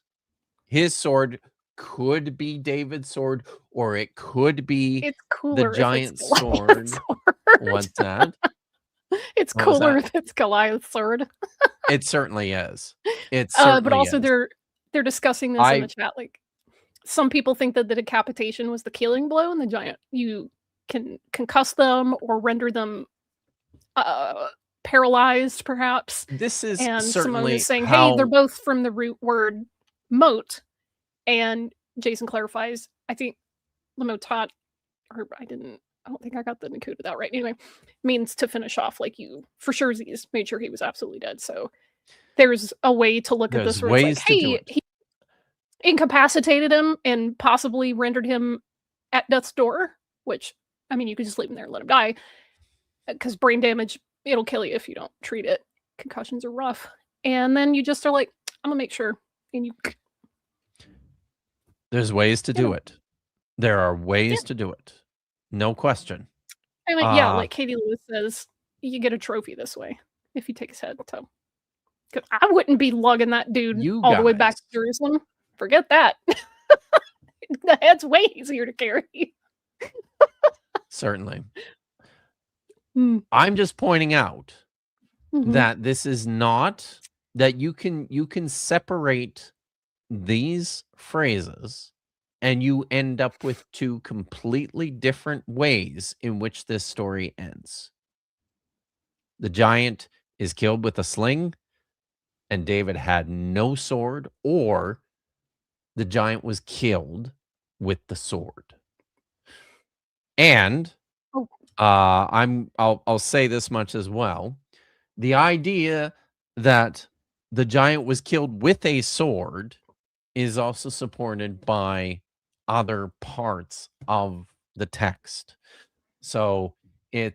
His sword could be David's sword, or it could be It's cooler the giant if it's sword. Goliath's sword. What's that? It's What was cooler that? if it's Goliath's sword. It certainly is. It certainly But also is. they're discussing this in the chat. Like, some people think that the decapitation was the killing blow, and the giant, you can concuss them or render them paralyzed, perhaps. This is And someone certainly is saying, how hey, they're both from the root word mote. And Jason clarifies, I think Lamotat, or I don't think I got the Nakuda that right. Anyway, means to finish off, like you for sure made sure he was absolutely dead. So there's a way to look at there's this where it's ways like, to do hey, it. he incapacitated him and possibly rendered him at death's door, which, I mean, you could just leave him there and let him die, because brain damage, it'll kill you if you don't treat it. Concussions are rough. And then you just are like, I'm gonna make sure. And you There's ways to do know. it. There are ways to do it. No question. I mean, yeah, like Katie Lewis says, you get a trophy this way if you take his head. So, 'cause I wouldn't be lugging that dude all the way back to Jerusalem. Forget that. The head's way easier to carry. Certainly. Mm. I'm just pointing out Mhm. that this is not that you can separate these phrases and you end up with two completely different ways in which this story ends. The giant is killed with a sling and David had no sword, or the giant was killed with the sword. And I'll say this much as well. The idea that the giant was killed with a sword is also supported by other parts of the text. So it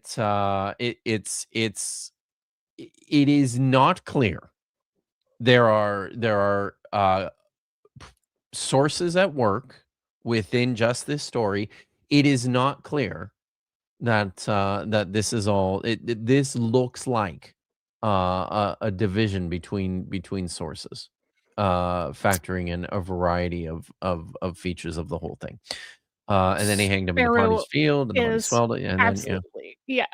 is not clear. There are sources at work within just this story. It is not clear that that this is all. This looks like a division between sources, factoring in a variety of features of the whole thing. And then he hanged him in the Sparrow potter's field, and the body is swelled it, and then absolutely, yeah.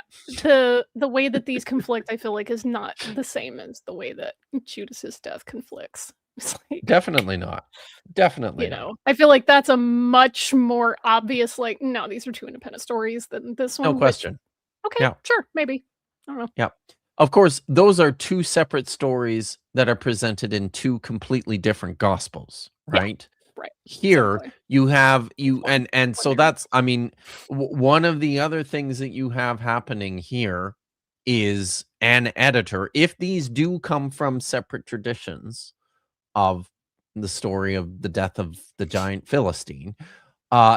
The way that these conflict, I feel like, is not the same as the way that Judas's death conflicts. It's like, definitely not. Definitely you not. know, I feel like that's a much more obvious, like, no, these are two independent stories than this one. No which- question. okay, Yeah. sure, maybe. I don't know. Yeah. Of course, those are two separate stories that are presented in two completely different gospels, Yeah. right? Right. Here Exactly. you have and so Whatever. that's, I mean, one of the other things that you have happening here is an editor. If these do come from separate traditions of the story of the death of the giant Philistine,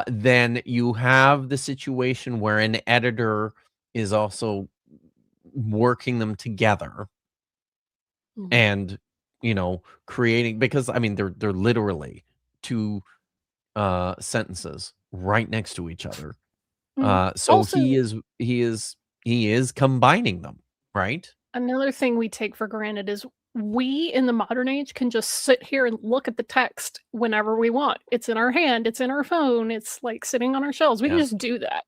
then you have the situation where an editor is also working them together Mhm. and, you know, creating, because I mean they're literally two sentences right next to each other. So Also, he is combining them, right? another thing we take for granted is we in the modern age can just sit here and look at the text whenever we want. It's in our hand, it's in our phone, it's like sitting on our shelves. We can Yeah. just do that.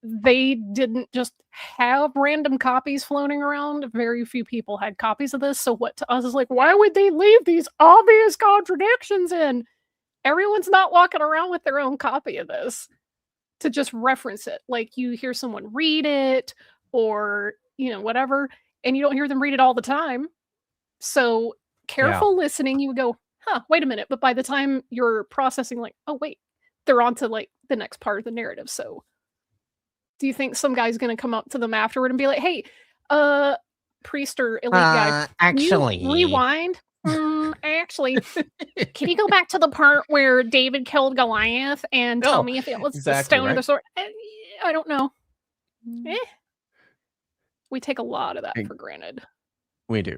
They didn't just have random copies floating around. Very few people had copies of this. So what to us is like, why would they leave these obvious contradictions in? Everyone's not walking around with their own copy of this to just reference it. Like, you hear someone read it or, you know, whatever, and you don't hear them read it all the time. So careful listening, you would go, huh, wait a minute. But by the time you're processing, like, oh, wait, they're on to like the next part of the narrative. So do you think some guy's going to come up to them afterward and be like, hey, priest or elite guy, can you rewind? Actually, can you go back to the part where David killed Goliath and tell me if it was the stone or the sword? I don't know. We take a lot of that for granted. We do.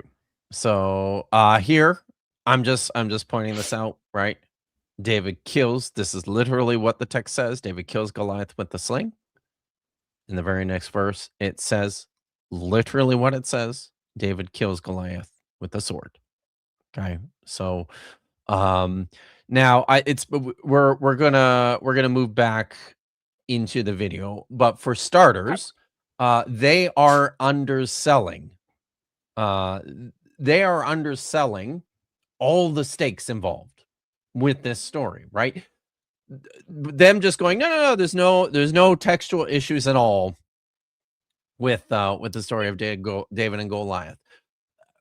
So here, I'm just pointing this out, right? David kills, this is literally what the text says. David kills Goliath with the sling. In the very next verse, it says literally what it says. David kills Goliath with the sword. Okay. So now we're gonna move back into the video, but for starters, they are underselling. They are underselling all the stakes involved with this story, right? Them just going, no, there's no textual issues at all with the story of David and Goliath.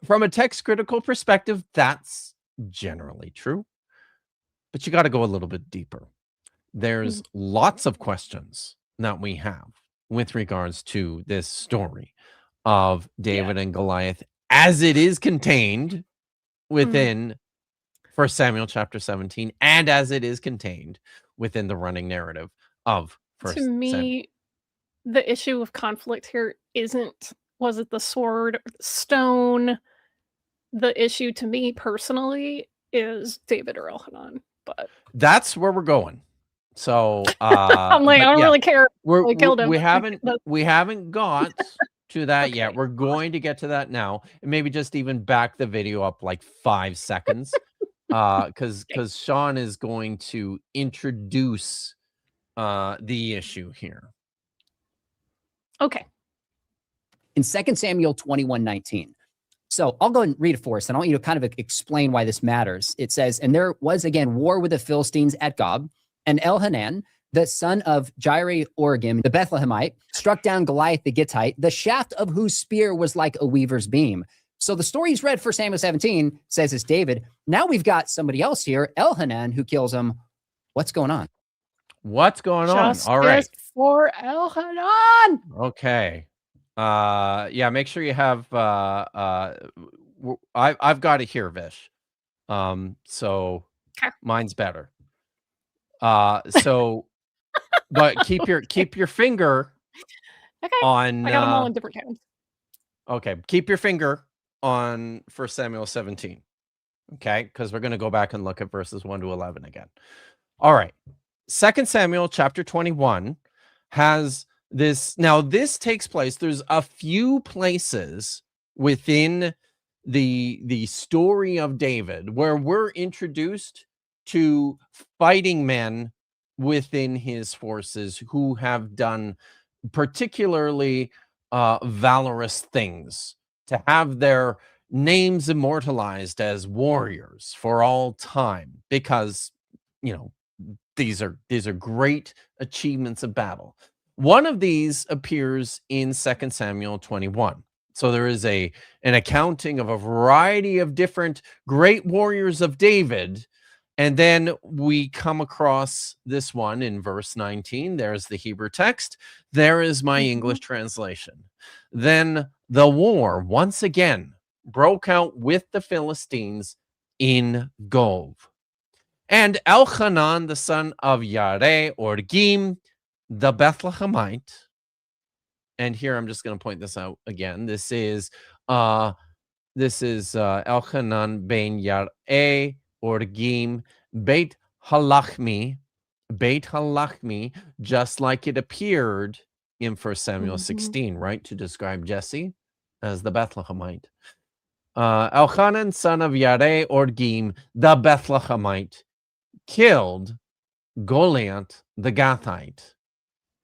From a text critical perspective, that's generally true, but you got to go a little bit deeper. There's lots of questions that we have with regards to this story of David and Goliath as it is contained within 1 Samuel chapter 17 and as it is contained within the running narrative of 1 Samuel. To me, the issue of conflict here isn't, was it the sword or the stone? The issue to me personally is David or Elhanan, but that's where we're going. So I'm like, I don't really care. We killed him. We haven't got to that yet. We're going to get to that now, and maybe just even back the video up like 5 seconds, because Sean is going to introduce the issue here. Okay. In 2 Samuel 21:19. So I'll go and read it for us, and I want you to kind of explain why this matters. It says, and there was again war with the Philistines at Gob, and Elhanan, the son of Jaireh-Oregim, the Bethlehemite, struck down Goliath the Gittite, the shaft of whose spear was like a weaver's beam. So the story he's read for Samuel 17 says it's David. Now we've got somebody else here, Elhanan, who kills him. What's going on? What's going on? All right. For Elhanan. Okay. Yeah, make sure you have I've got it here, Vish. So mine's better. So but keep your finger on I got them all in different tabs. Okay, keep your finger on 1 Samuel 17. Okay, because we're gonna go back and look at verses 1 to 11 again. All right. 2 Samuel chapter 21 has this. Now, this takes place. There's a few places within the story of David where we're introduced to fighting men within his forces who have done particularly valorous things to have their names immortalized as warriors for all time, because these are great achievements of battle. One of these appears in 2 Samuel 21. So there is an accounting of a variety of different great warriors of David. And then we come across this one in verse 19. There's the Hebrew text. There is my English translation. Then the war once again broke out with the Philistines in Gov. And Elhanan, the son of Jaireh-Oregim, the Bethlehemite, and here I'm just going to point this out again. This is Elhanan ben Jaireh-Oregim, Beit Halachmi, just like it appeared in 1 Samuel 16, right, to describe Jesse as the Bethlehemite. Elhanan, son of Jaireh-Oregim, the Bethlehemite, killed Goliath the Gathite,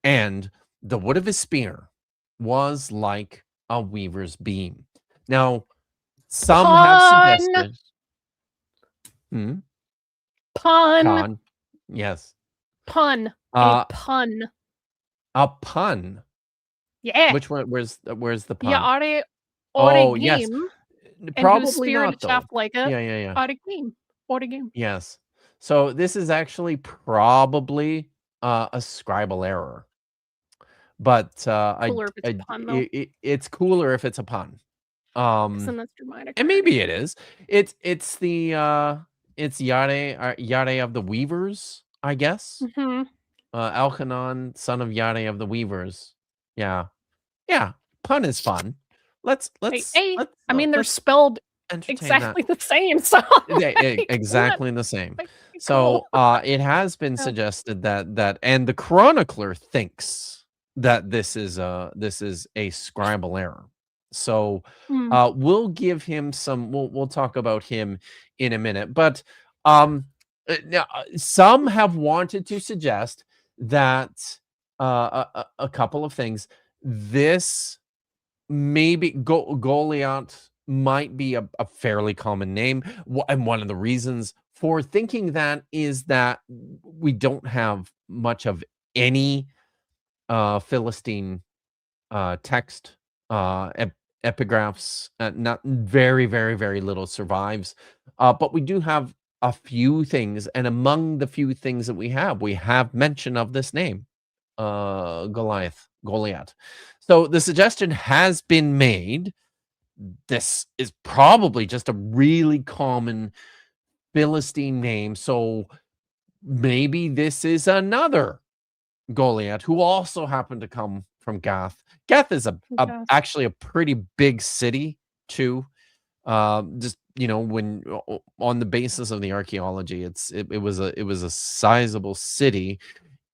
and the wood of his spear was like a weaver's beam. Now, some have suggested... Pun. Yes. Pun. A pun. A pun. Yeah. Which one? Where's the pun? Yeah, oh, yes. and Probably whose spirit not, it though. shaft like it. Yeah. Origame. Yes. So this is actually probably a scribal error, but Cooler if it's a pun, though. it's cooler if it's a pun. Then that's dramatic. And maybe it is. It's Yare of the Weavers, I guess. Hmm. Elchanan, son of Yare of the Weavers. Yeah. Pun is fun. Let's I mean, they're spelled entertain exactly the same. So exactly the same. Like, So cool. it has been Yeah. suggested that and the chronicler thinks that this is a scribal error. So we'll give him some we'll talk about him in a minute. But now, some have wanted to suggest that a couple of things. This maybe Goliath might be a fairly common name. And one of the reasons for thinking that is that we don't have much of any Philistine text, epigraphs. Not very, very, very little survives. But we do have a few things. And among the few things that we have mention of this name, Goliath. So the suggestion has been made. This is probably just a really common Philistine name. So maybe this is another Goliath who also happened to come from Gath. Gath is actually a pretty big city too. Just when on the basis of the archaeology, it was a sizable city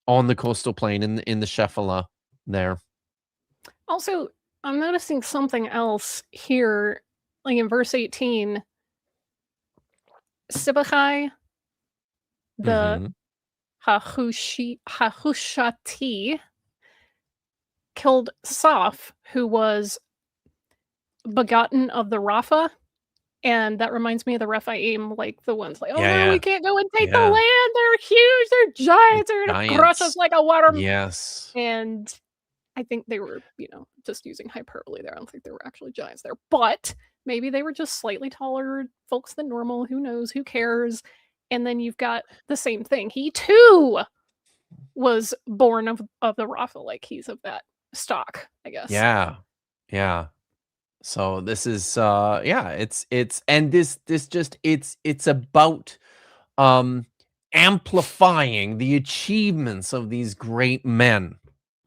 on the coastal plain in the Shephelah there. Also, I'm noticing something else here, like in verse 18. Sibbachai, the Hahushati, killed Soph, who was begotten of the Rapha. And that reminds me of the Rephaim, like the ones like, no, we can't go and take the land. They're huge. They're giants. They're going to crush us like a worm. Yes. And I think they were, just using hyperbole there. I don't think they were actually giants there. But maybe they were just slightly taller folks than normal. Who knows? Who cares? And then you've got the same thing. He, too, was born of the Rapha. Like, he's of that stock, I guess. Yeah. So this is it's about amplifying the achievements of these great men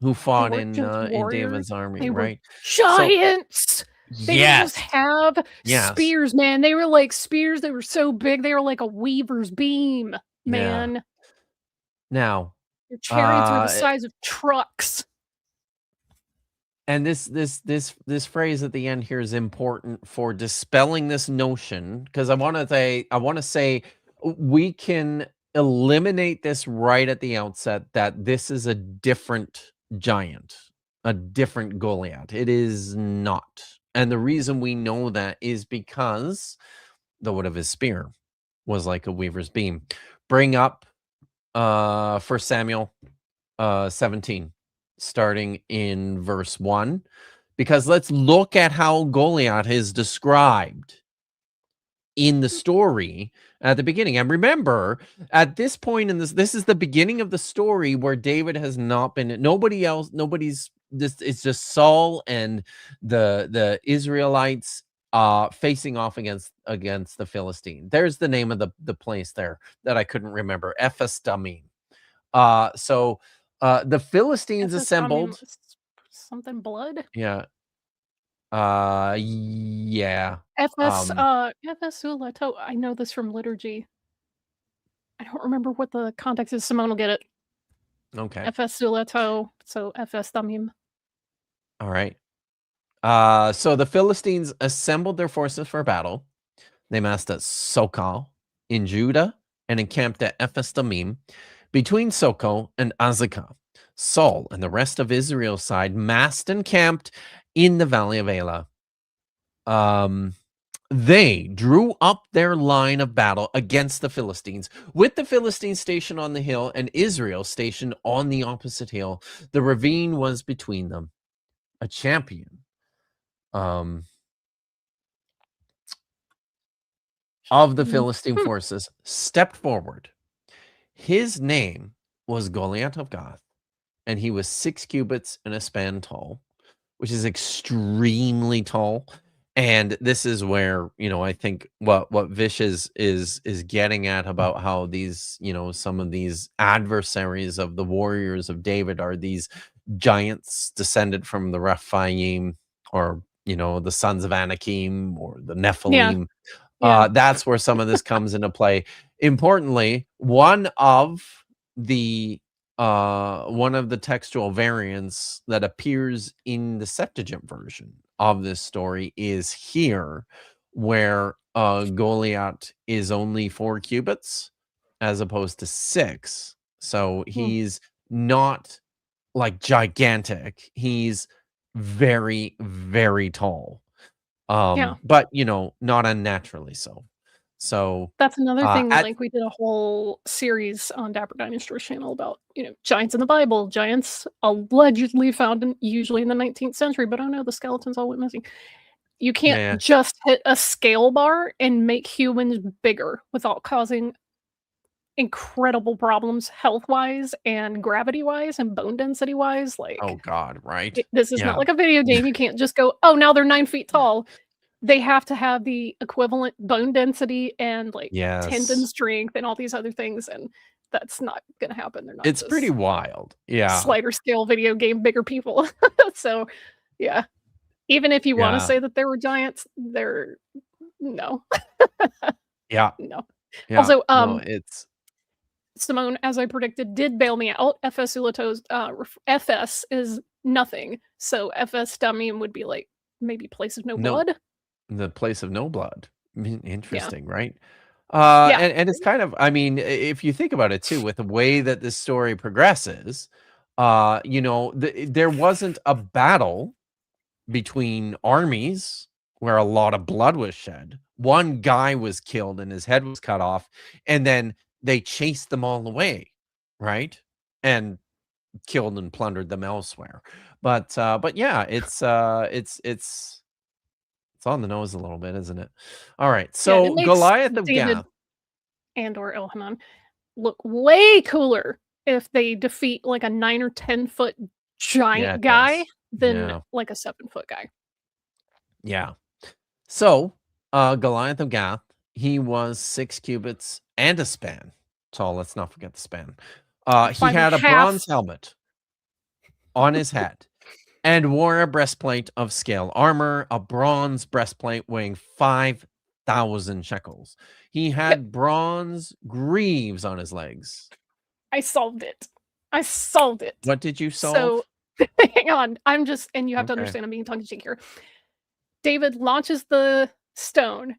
who fought in David's army, they right? Giants. They didn't just have Yes. spears, man. They were like spears. They were so big. They were like a weaver's beam, man. Yeah. Now, your chariots were the size of trucks. And this phrase at the end here is important for dispelling this notion, because I want to say we can eliminate this right at the outset that this is a different giant, a different Goliath. It is not. And the reason we know that is because the wood of his spear was like a weaver's beam. Bring up 1 Samuel 17. Starting in verse 1, because let's look at how Goliath is described in the story at the beginning. And remember, at this point in this is the beginning of the story where David has not been, it's just Saul and the Israelites facing off against the Philistine. There's the name of the place there that I couldn't remember. Ephes Damim. The Philistines assembled. Something blood? Yeah. Ephes Ulato. I know this from liturgy. I don't remember what the context is. Simone will get it. Okay. Ephes Ulato. So Ephes Damim. All right. So the Philistines assembled their forces for battle. They massed at Sokal in Judah and encamped at Ephes Damim. Between Soko and Azekah, Saul and the rest of Israel's side massed and camped in the valley of Elah. They drew up their line of battle against the Philistines, with the Philistines stationed on the hill and Israel stationed on the opposite hill. The ravine was between them. A champion of the Mhm. Philistine forces stepped forward. His name was Goliath of Gath, and he was 6 cubits and a span tall, which is extremely tall. And this is where, I think what Vish is getting at about how these, some of these adversaries of the warriors of David are these giants descended from the Rephaim, or, the sons of Anakim, or the Yeah. Nephilim. Yeah. That's where some of this comes into play. Importantly, one of the textual variants that appears in the Septuagint version of this story is here, where Goliath is only 4 cubits as opposed to 6. So he's not like gigantic. He's very, very tall. Yeah. But not unnaturally so. So That's another thing that, at like, we did a whole series on Dapper Dinosaur's channel about, giants in the Bible, giants allegedly found usually in the 19th century, but I don't know, the skeletons all went missing. You can't Yeah. just hit a scale bar and make humans bigger without causing incredible problems health-wise and gravity-wise and bone density-wise. Like, Oh God, right? this is Yeah. not like a video game. You can't just go, oh, now they're 9 feet tall. They have to have the equivalent bone density and like tendon Yes. strength and all these other things, and that's not gonna happen. They're not It's just pretty wild. Yeah. slider scale video game bigger people. So yeah. Even if you want to Yeah. say that there were giants, they're no. Yeah. No. Yeah. Also, No, it's Simone, as I predicted, did bail me out. FS Ulato's FS is nothing. So FS Damim would be like maybe place of no blood. the place of no blood. Interesting, right? Yeah. And it's kind of, if you think about it too, with the way that this story progresses, there wasn't a battle between armies where a lot of blood was shed. One guy was killed and his head was cut off, and then they chased them all away, right? And killed and plundered them elsewhere. But yeah, it's on the nose a little bit, isn't it? All right. Yeah, So it makes Goliath of David Gath. and or Elhanan look way cooler if they defeat like a 9 or 10 foot giant it guy does. than Yeah. like a 7-foot guy. Yeah. So Goliath of Gath, he was 6 cubits and a span tall. Let's not forget the span. He 5 had a and a half. bronze helmet on his head and wore a breastplate of scale armor, a bronze breastplate weighing 5,000 shekels. He had bronze greaves on his legs. I solved it. I solved it. What did you solve? So hang on. I'm just, and you have to Okay. understand I'm being tongue in cheek here. David launches the stone.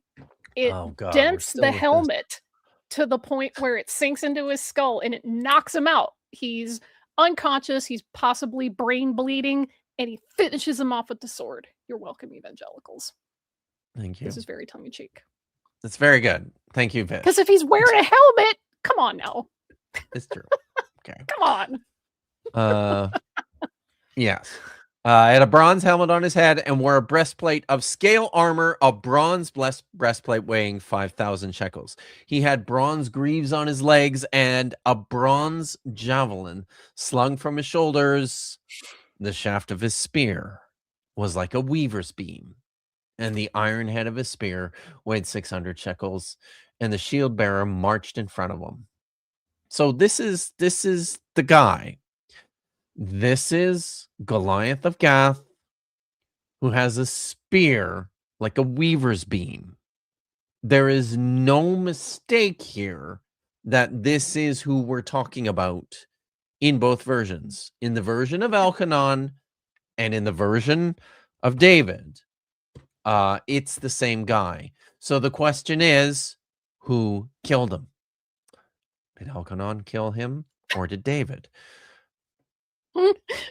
It Oh, God, we're dents still the with this. helmet to the point where it sinks into his skull and it knocks him out. He's unconscious. He's possibly brain bleeding, and he finishes him off with the sword. You're welcome, evangelicals. Thank you. This is very tongue in cheek. That's very good. Thank you, Vish. Because if he's wearing a helmet, come on now. It's true. Okay. Come on. Yes. Had a bronze helmet on his head and wore a breastplate of scale armor, a bronze breastplate weighing 5,000 shekels. He had bronze greaves on his legs and a bronze javelin slung from his shoulders. The shaft of his spear was like a weaver's beam, and the iron head of his spear weighed 600 shekels, and the shield bearer marched in front of him. So this is the guy. This is Goliath of Gath, who has a spear like a weaver's beam. There is no mistake here that this is who we're talking about in both versions. In the version of Elchanan and in the version of David, it's the same guy. So the question is, who killed him? Did Elchanan kill him, or did David?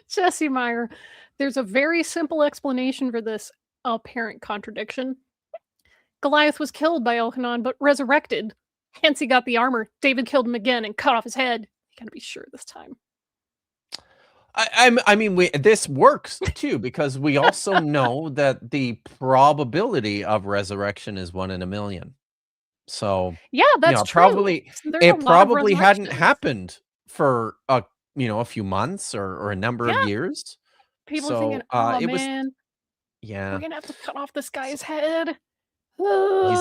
Jesse Meyer, there's a very simple explanation for this apparent contradiction. Goliath was killed by Elchanan, but resurrected. Hence, he got the armor. David killed him again and cut off his head. You gotta be sure this time. This works too, because we also know that the probability of resurrection is 1 in a million. So Yeah, that's true. probably There's a it lot of probably hadn't resurrections. happened for a few months or a number of Yeah. years. People are thinking, So oh it was man, we're yeah, gonna have to cut off this guy's head. he's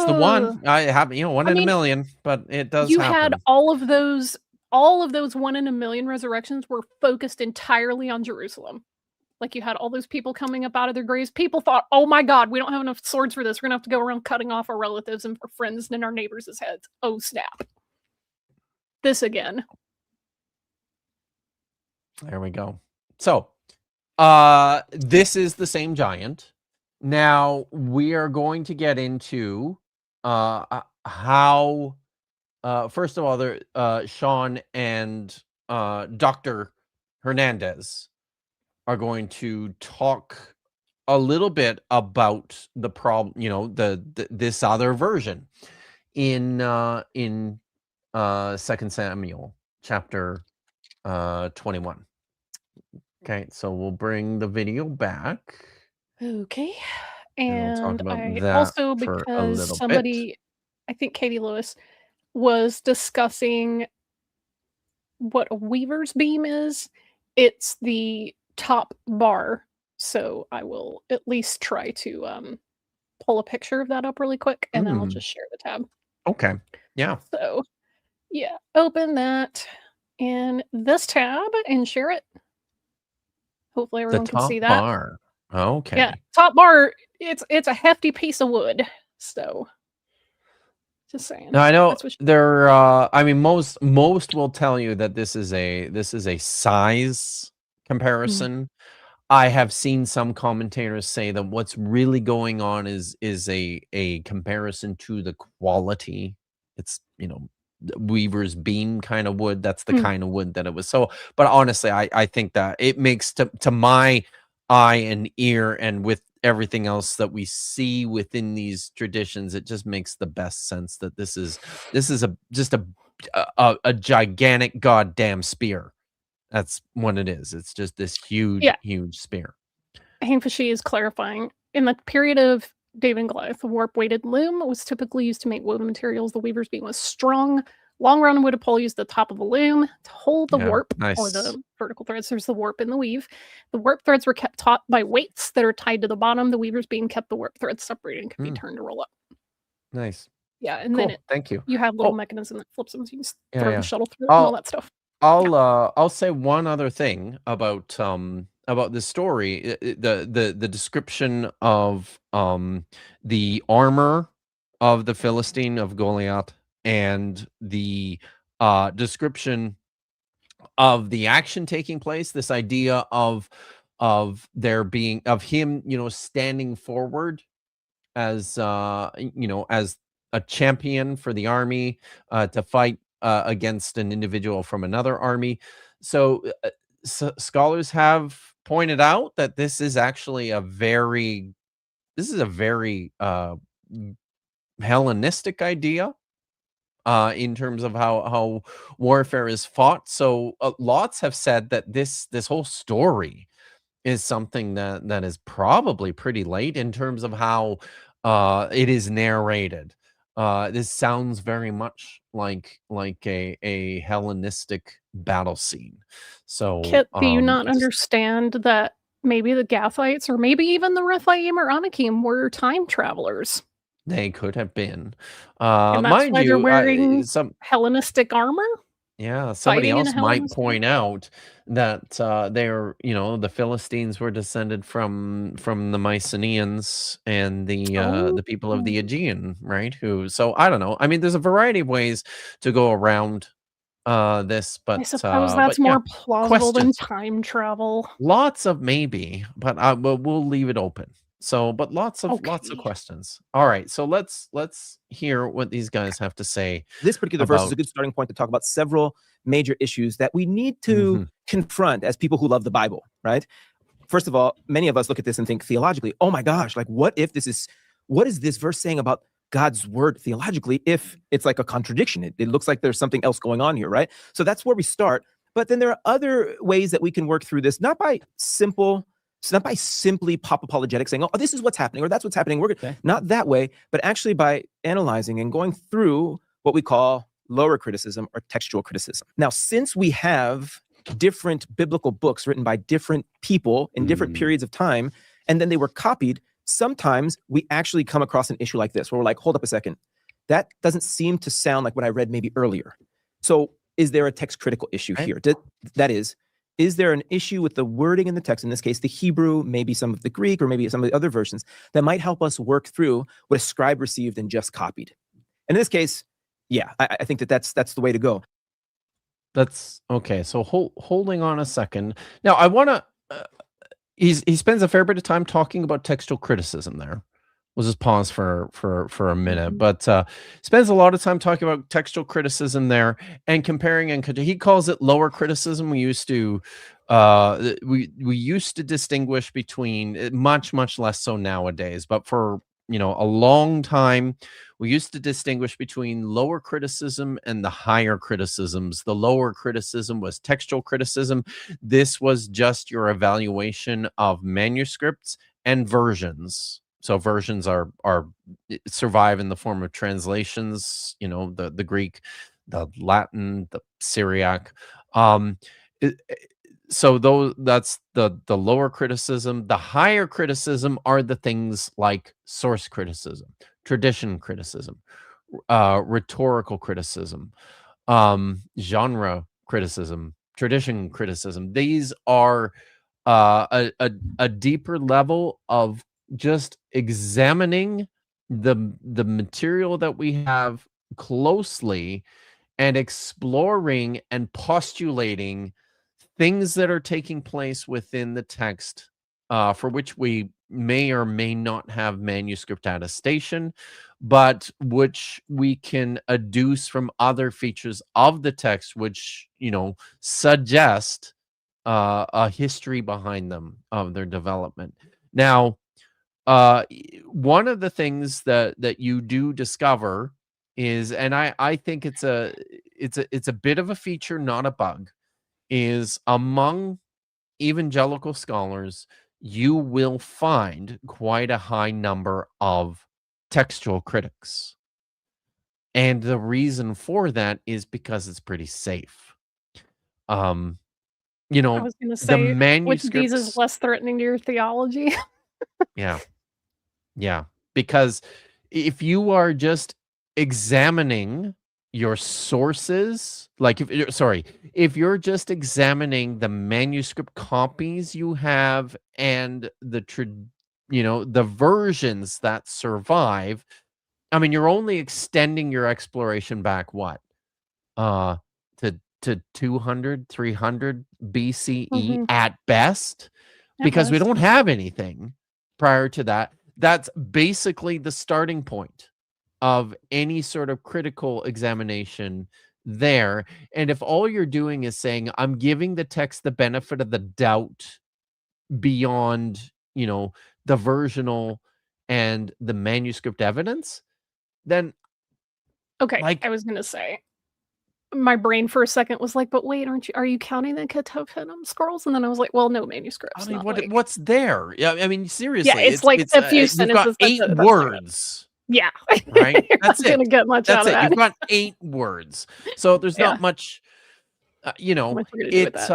the Ugh. one. I have one I in a mean, million, but it does you had happen. all of those 1 in a million resurrections were focused entirely on Jerusalem. Like you had all those people coming up out of their graves. People thought, oh my God, we don't have enough swords for this. We're gonna have to go around cutting off our relatives and our friends and our neighbors' heads. Oh snap. This again. There we go. So, this is the same giant. Now we are going to get into how first of all, there Sean and Dr. Hernandez are going to talk a little bit about the problem, this other version in 2 Samuel chapter 21. Okay, so we'll bring the video back. Okay. And we'll talk And about I that also, for a because little bit. somebody, I think Katie Lewis, was discussing what a weaver's beam is. It's the top bar. So I will at least try to pull a picture of that up really quick, and then I'll just share the tab. Okay. Yeah. So yeah, open that in this tab and share it. Hopefully The everyone can top see that. bar. Okay. Yeah, top bar. It's a hefty piece of wood. So just saying. Now I know That's what there. I mean, most will tell you that this is a size comparison. I have seen some commentators say that what's really going on is a comparison to the quality. It's weaver's beam kind of wood. That's the kind of wood that it was. So, but honestly, I think that it makes to my eye and ear, and with everything else that we see within these traditions, it just makes the best sense that this is just a gigantic goddamn spear. That's what it is. It's just this huge, huge spear. Hainfashi is clarifying. In the period of David and Goliath, the warp-weighted loom was typically used to make woven materials. The weaver's beam was strong. Long round wooden pole used the top of the loom to hold the warp or the vertical threads. There's the warp in the weave. The warp threads were kept taut by weights that are tied to the bottom. The weaver's beam kept the warp threads separated and could be turned to roll up. Nice. Yeah, and then thank you. You have little mechanism that flips them, so you can throw the shuttle through and all that stuff. I'll say one other thing about this story. The description of the armor of the Philistine of Goliath, and the description of the action taking place. This idea of there being of him, standing forward as as a champion for the army to fight against an individual from another army. So, scholars have pointed out that this is actually a very Hellenistic idea in terms of how warfare is fought. So lots have said that this whole story is something that is probably pretty late in terms of how it is narrated. This sounds very much like a Hellenistic battle scene. So, Kit, do you not understand that maybe the Gathites or maybe even the Rephaim or Anakim were time travelers? They could have been. And that's Mind why they're you, wearing some Hellenistic armor? yeah, somebody fighting in else a might Hellenistic point out that they're the Philistines were descended from the Mycenaeans and the people of the Aegean, right? So I don't know. I mean, there's a variety of ways to go around this, but I suppose that's more plausible than questions. time travel. Lots of maybe, but we'll leave it open. So, but lots of questions. All right, so let's hear what these guys have to say. This particular verse is a good starting point to talk about several major issues that we need to confront as people who love the Bible, right? First of all, many of us look at this and think theologically, oh my gosh, like what is this verse saying about God's word theologically if it's like a contradiction? It looks like there's something else going on here, right? So that's where we start. But then there are other ways that we can work through this, not by simple So not by simply pop apologetics saying, oh, this is what's happening, or that's what's happening. We're Okay. not that way, but actually by analyzing and going through what we call lower criticism or textual criticism. Now, since we have different biblical books written by different people in different periods of time, and then they were copied, sometimes we actually come across an issue like this, where we're like, hold up a second. That doesn't seem to sound like what I read maybe earlier. So is there a text critical issue here? That is there an issue with the wording in the text, in this case, the Hebrew, maybe some of the Greek, or maybe some of the other versions, that might help us work through what a scribe received and just copied? And in this case, yeah, I think that's the way to go. That's okay. So holding on a second. Now I want to. He spends a fair bit of time talking about textual criticism there. We'll just pause for a minute, but spends a lot of time talking about textual criticism there and comparing, and he calls it lower criticism. We used to distinguish between, much less so nowadays, but for a long time we used to distinguish between lower criticism and the higher criticisms. The lower criticism was textual criticism. This was just your evaluation of manuscripts and versions. So versions are survive in the form of translations, the Greek, the Latin, the Syriac. So that's the lower criticism. The higher criticism are the things like source criticism, tradition criticism, rhetorical criticism, genre criticism, tradition criticism. These are a deeper level of just examining the material that we have closely and exploring and postulating things that are taking place within the text, for which we may or may not have manuscript attestation, but which we can adduce from other features of the text, which suggest a history behind them, of their development. Now, one of the things that you do discover is, and I think it's a bit of a feature, not a bug, is among evangelical scholars, you will find quite a high number of textual critics. And the reason for that is because it's pretty safe. I was going to the say, which of manuscripts. these is less threatening to your theology? Yeah. Because if you are just examining your sources, like if you're just examining the manuscript copies you have and the versions that survive, I mean, you're only extending your exploration back to 200, 300 BCE at best, because we don't have anything prior to that. That's basically the starting point of any sort of critical examination there. And if all you're doing is saying, I'm giving the text the benefit of the doubt beyond, the versional and the manuscript evidence, then Okay, I was going to say, my brain for a second was like, but wait, are you counting the Ketophenum scrolls? And then I was like, well, no manuscripts. I mean, what's there? Yeah, I mean, seriously. Yeah, it's like a few sentences. You've got 8 words. Yeah. Right? That's it. Gonna get much out of that. You've got 8 words. So there's not much, it's,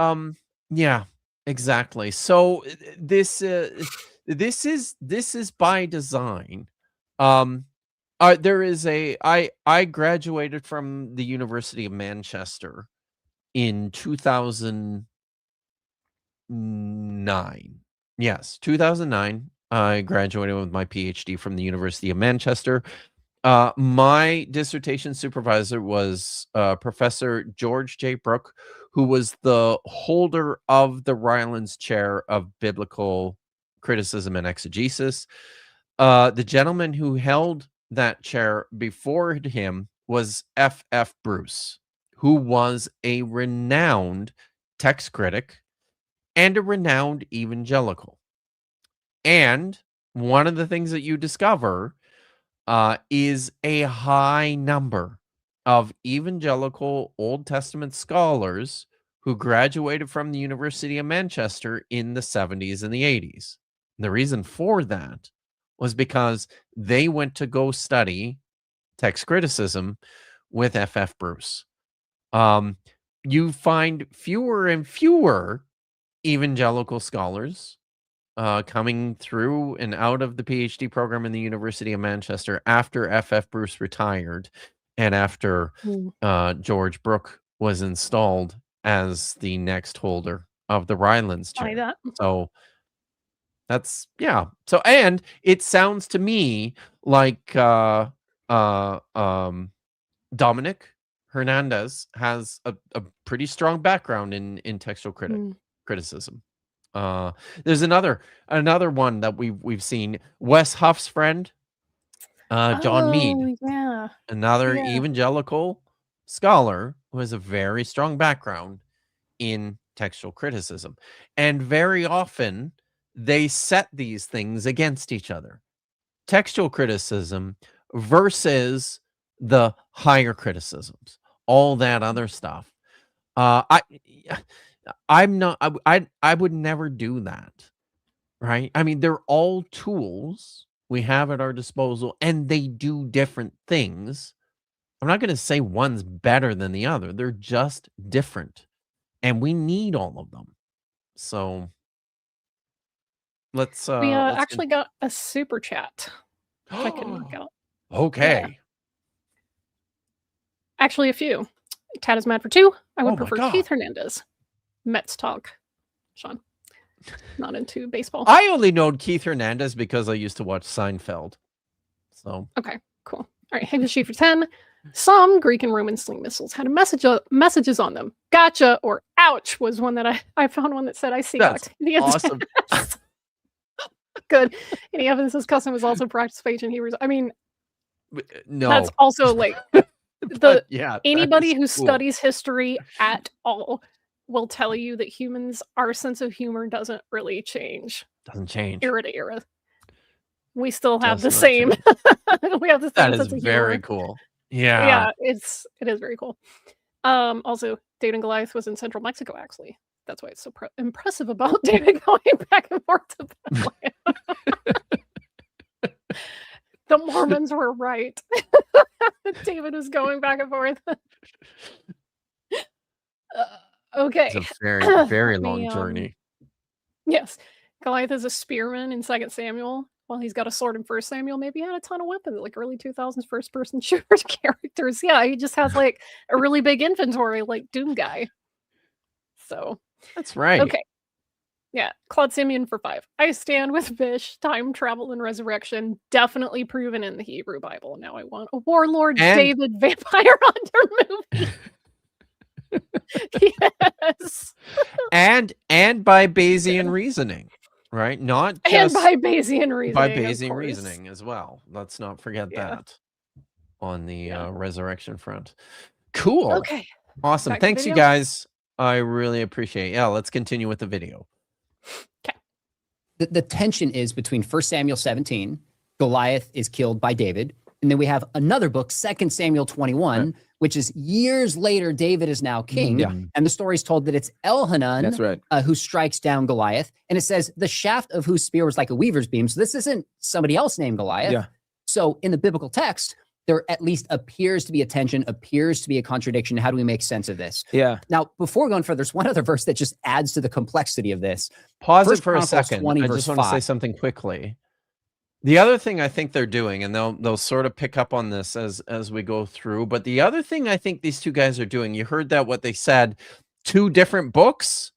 yeah, exactly. So this is by design. There is I graduated from the University of Manchester in 2009. Yes, 2009. I graduated with my PhD from the University of Manchester. My dissertation supervisor was Professor George J. Brooke, who was the holder of the Rylands Chair of Biblical Criticism and Exegesis. The gentleman who held that chair before him was F.F. Bruce, who was a renowned text critic and a renowned evangelical. And one of the things that you discover is a high number of evangelical Old Testament scholars who graduated from the University of Manchester in the 70s and the 80s. And the reason for that was because they went to go study text criticism with F.F. Bruce. You find fewer and fewer evangelical scholars coming through and out of the PhD program in the University of Manchester after F.F. Bruce retired and after George Brooke was installed as the next holder of the Rylands chair. That. So that's, yeah. So, and it sounds to me like Dominic Hernandez has a pretty strong background in textual criticism. There's another one that we've seen. Wes Huff's friend, John Mead, another evangelical scholar who has a very strong background in textual criticism, and very often they set these things against each other. Textual criticism versus the higher criticisms, all that other stuff. I would never do that, right? I mean, they're all tools we have at our disposal, and they do different things. I'm not going to say one's better than the other. They're just different, and we need all of them. So let's we actually got a super chat. If I can work out. Okay. Yeah. Actually, a few. Tad is mad for 2. I would prefer Keith Hernandez. Mets talk. Sean. Not into baseball. I only know Keith Hernandez because I used to watch Seinfeld. So okay, cool. All right, Higgs Sheet for 10. Some Greek and Roman sling missiles had messages on them. Gotcha or ouch was one that I found one that said I see. That's awesome. Good. Any evidence this custom was also practiced speech in Hebrews? I mean, no. That's also like anybody who studies history at all will tell you that our sense of humor doesn't really change. Doesn't change. Era to era. We still have the same. We have the same sense of humor. That is very cool. Yeah. Yeah, it is very cool. Also, David and Goliath was in central Mexico, actually. That's why it's so impressive about David going back and forth to Bethlehem. The Mormons were right. David was going back and forth. Okay. It's a very, very long journey. Yes. Goliath is a spearman in 2 Samuel. While he's got a sword in 1 Samuel, maybe he had a ton of weapons, like early 2000s first-person shooter characters. Yeah, he just has like a really big inventory, like Doom guy. So that's right. Okay. Yeah, Claude Simeon for 5. I stand with Vish. Time travel and resurrection definitely proven in the Hebrew Bible. Now I want a Warlord David Vampire Hunter movie. Yes. And by Bayesian reasoning, right? Not just and by Bayesian reasoning. By Bayesian reasoning as well. Let's not forget that on the resurrection front. Cool. Okay. Awesome. Thanks, you guys. I really appreciate it. Yeah, let's continue with the video. Okay. The tension is between 1 Samuel 17, Goliath is killed by David, and then we have another book, 2 Samuel 21, which is years later, David is now king, and the story is told that it's Elhanan who strikes down Goliath, and it says the shaft of whose spear was like a weaver's beam, so this isn't somebody else named Goliath. Yeah. So in the biblical text, there at least appears to be a tension, appears to be a contradiction. How do we make sense of this? Yeah. Now, before going further, there's one other verse that just adds to the complexity of this. Pause it for a second. I just want to say something quickly. The other thing I think they're doing, and they'll sort of pick up on this as we go through, but the other thing I think these two guys are doing, you heard that what they said, 2 different books?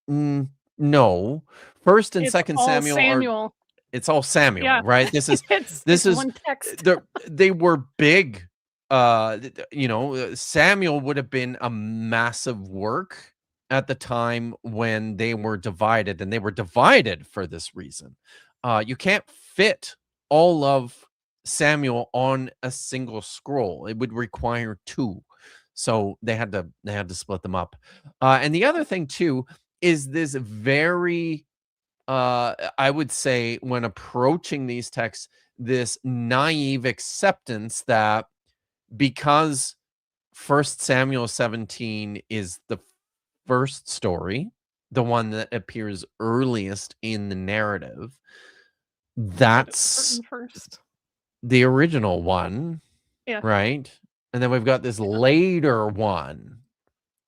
No. 1st and 2nd Samuel it's all Samuel, right? This is this is one text. They were big. Samuel would have been a massive work at the time when they were divided, and they were divided for this reason. You can't fit all of Samuel on a single scroll. It would require 2. So they had to split them up. And the other thing too is this very I would say when approaching these texts, this naive acceptance that because First Samuel 17 is the first story, the one that appears earliest in the narrative. That's first. the original one, Yeah. right? And then we've got this later one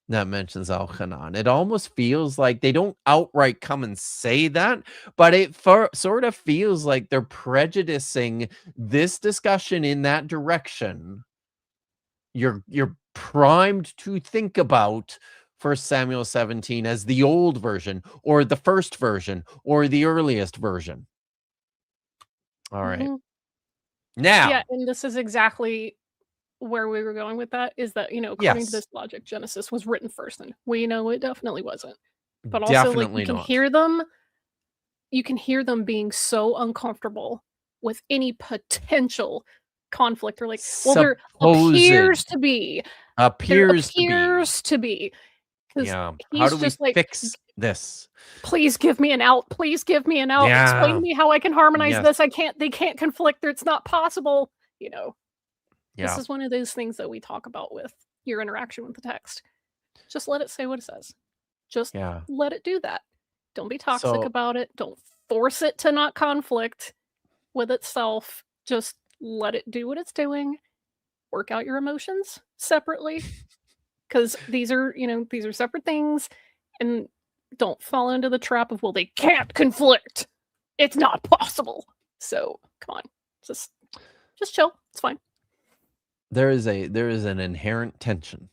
that mentions Elchanan. It almost feels like they don't outright come and say that, but it sort of feels like they're prejudicing this discussion in that direction. You're primed to think about First Samuel 17 as the old version, or the first version, or the earliest version. All right. Mhm. Now, Yeah, and this is exactly where we were going with that, is that, according to this logic, Genesis was written first, and we know it definitely wasn't. But also, definitely you can not. hear them being so uncomfortable with any potential conflict, or there appears to be. Appears to be. Because Yeah. he's How do we just like, fix this? please give me an out. Please give me an out. Explain Yeah. to me how I can harmonize Yes. this. They can't conflict. It's not possible. This Yeah. is one of those things that we talk about with your interaction with the text. Just let it say what it says. Just Yeah. let it do that. Don't be toxic So- about it. Don't force it to not conflict with itself. Just let it do what it's doing. Work out your emotions separately. Because these are separate things, and don't fall into the trap of, well, they can't conflict. It's not possible. So come on, just chill. It's fine. There is an inherent tension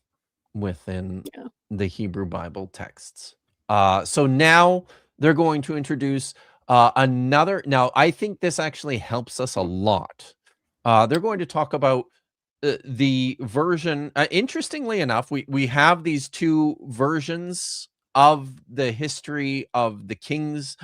within Yeah. the Hebrew Bible texts. So now they're going to introduce another. Now, I think this actually helps us a lot. They're going to talk about the version. Interestingly enough, we have these two versions of the history of the kings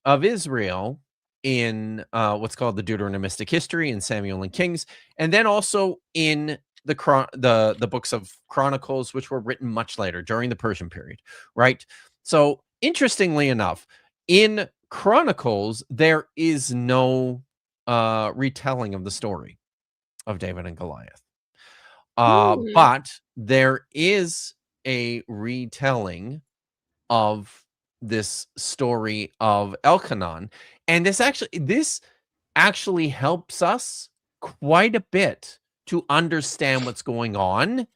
of Israel in what's called the Deuteronomistic history in Samuel and Kings, and then also in the books of Chronicles, which were written much later during the Persian period, right? So interestingly enough, in Chronicles there is no retelling of the story of David and Goliath, but there is a retelling of this story of Elchanan, and this actually helps us quite a bit to understand what's going on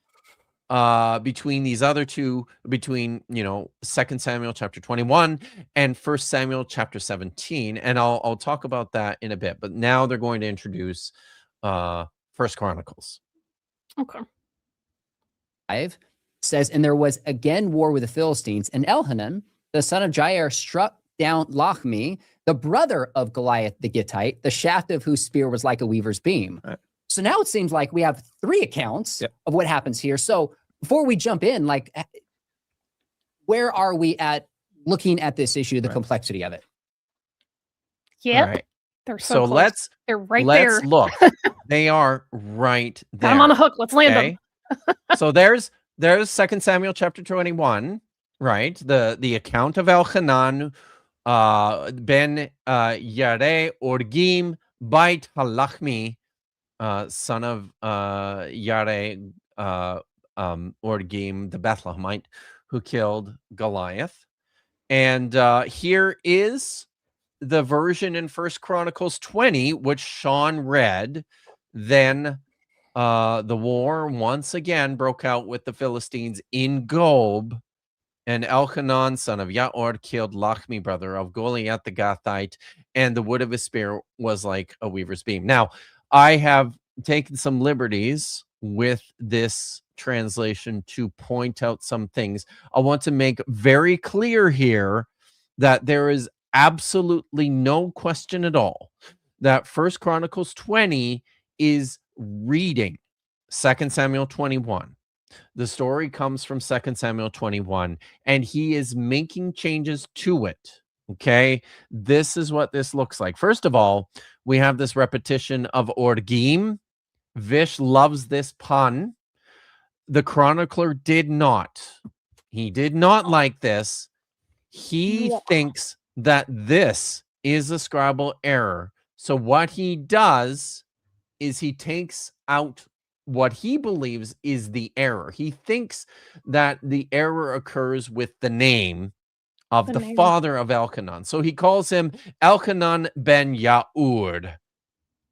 between these other two, between 2 Samuel chapter 21 and 1 Samuel chapter 17, and I'll talk about that in a bit. But now they're going to introduce First Chronicles. Okay. 5 says, and there was again war with the Philistines, and Elhanan, the son of Jair, struck down Lachmi, the brother of Goliath the Gittite, the shaft of whose spear was like a weaver's beam. Right. So now it seems like we have 3 accounts of what happens here. So before we jump in, where are we at looking at this issue, the complexity of it? Yep. Right. They're so close. They're right there. Let's look. They are right there. Got them on the hook. Let's land them. So there's 2 Samuel chapter 21, right? The account of Elchanan ben Yareh Orgim Bait Halachmi, son of Yareh Orgim, the Bethlehemite, who killed Goliath. And here is the version in First Chronicles 20, which Sean read. Then the war once again broke out with the Philistines in Gob, and Elchanan, son of Yaor, killed Lachmi, brother of Goliath the Gathite, and the wood of his spear was like a weaver's beam. Now, I have taken some liberties with this translation to point out some things. I want to make very clear here that there is absolutely no question at all that First Chronicles 20 is reading 2 Samuel 21. The story comes from 2 Samuel 21, and he is making changes to it. Okay, this is what this looks like. First of all, we have this repetition of Orgim. Vish loves this pun. The chronicler did not. He did not like this. He thinks that this is a scribal error. So what he does is he takes out what he believes is the error. He thinks that the error occurs with the name of the name. father of Elkanah. So he calls him Elkanah ben Yaur.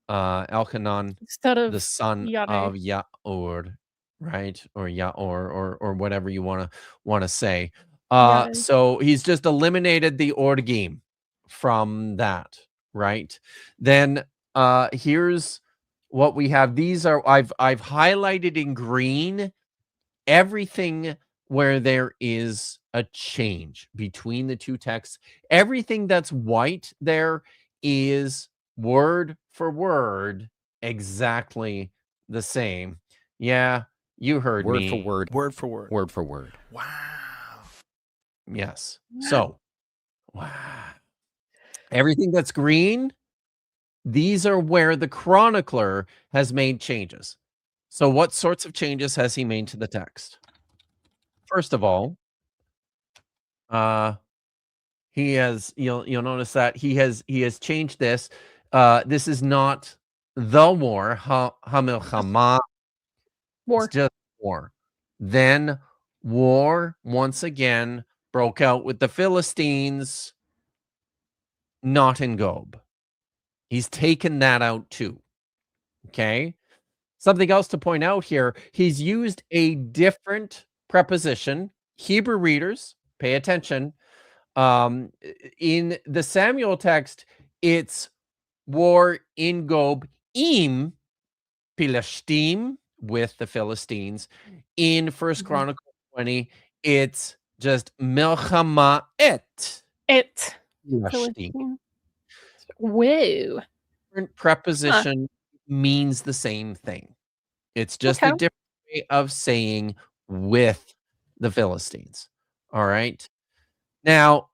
Elkanah, Instead of the son Yade. of Yaur, right? Or Yaor, or whatever you want to say. Yade. So he's just eliminated the Orgim from that, right? Then here's what we have. These are I've highlighted in green everything where there is a change between the two texts. Everything that's white there is word for word exactly the same. Yeah, you heard Word me. for word. Word for word. Word for word. Wow. Yes. Wow. So, wow. Everything that's green, these are where the chronicler has made changes. So what sorts of changes has he made to the text? First of all, he has you'll notice that he has changed this. This is not the war, hamilchama. War. It's just war. Then war once again broke out with the Philistines, not in Gob. He's taken that out too. Okay. Something else to point out here, he's used a different preposition. Hebrew readers, pay attention. In the Samuel text, it's war in Gob im Philistine, with the Philistines. In First Chronicles 20, it's just milchama et Philistine. Philistine. Whoa. Different preposition means the same thing. It's just a Okay. different way of saying with the Philistines. All right. Now,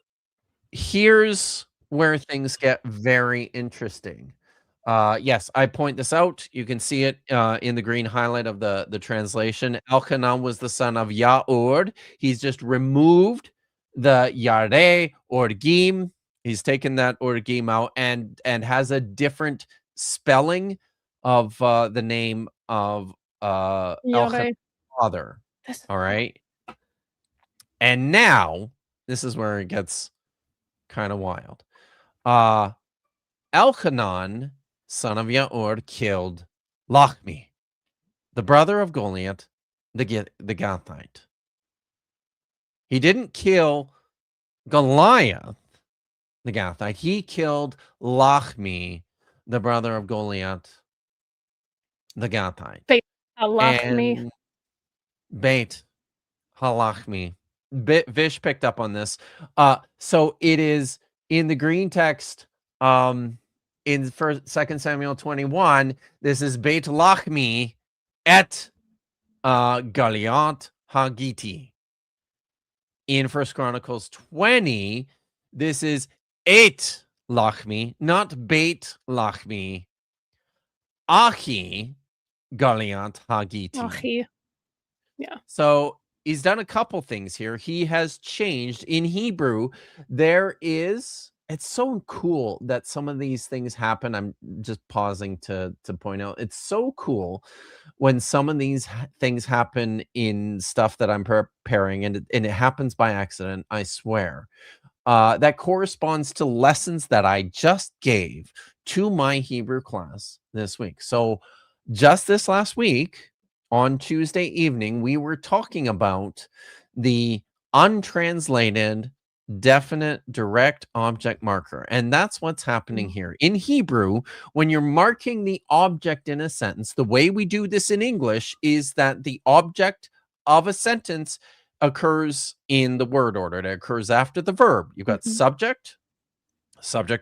here's where things get very interesting. Yes, I point this out. You can see it in the green highlight of the translation. Elkanah was the son of Yaur. He's just removed the Yare or Gim. He's taken that Orgim out and has a different spelling of the name of Elkanah's father. All right. And now this is where it gets kind of wild. Elkanah, son of Yaur, killed Lachmi, the brother of Goliath, the Gathite. He didn't kill Goliath, the Gathite. He killed Lachmi, the brother of Goliath, the Gathite. Lachmi. And Beit Halachmi. Vish picked up on this. So it is in the green text. In 2 Samuel 21, this is Beit Lachmi et Goliath Hagiti. In 1 Chronicles 20, this is Et Lachmi, not Beit Lachmi, Achi Goliath Hagiti. Achi. Yeah. So he's done a couple things here. He has changed in Hebrew. It's so cool that some of these things happen. I'm just pausing to point out. It's so cool when some of these things happen in stuff that I'm preparing, and it happens by accident, I swear. That corresponds to lessons that I just gave to my Hebrew class this week. So just this last week, on Tuesday evening, we were talking about the untranslated definite direct object marker. And that's what's happening here. In Hebrew, when you're marking the object in a sentence, the way we do this in English is that the object of a sentence occurs in the word order. It occurs after the verb. You've got subject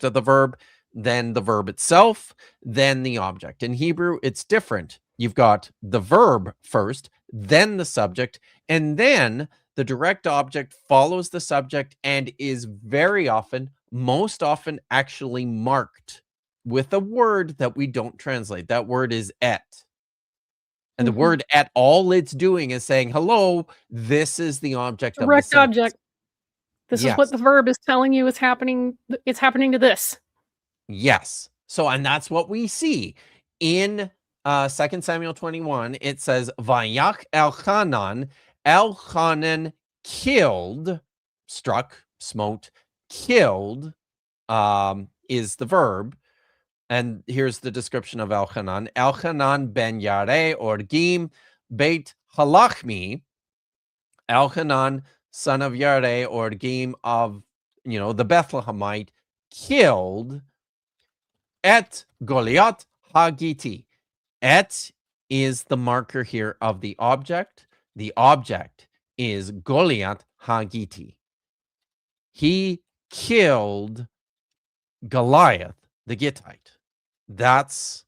of the verb, then the verb itself, then the object. In Hebrew, it's different. You've got the verb first, then the subject, and then the direct object follows the subject and is very often, most often, actually marked with a word that we don't translate. That word is et. And the word et, all it's doing is saying, hello, this is the object of the Direct sentence. object. This is what the verb is telling you is happening. It's happening to this. Yes. So, and that's what we see in 2 Samuel 21, it says, Vayak Elchanan, Elchanan killed, struck, smote, killed, is the verb. And here's the description of Elchanan. Elchanan ben Yareh Orgim Beit Halachmi. Elchanan, son of Yareh Orgim of, the Bethlehemite, killed Et Goliath Hagiti. Et is the marker here of the object. The object is Goliath Hagiti. He killed Goliath, the Gittite. That's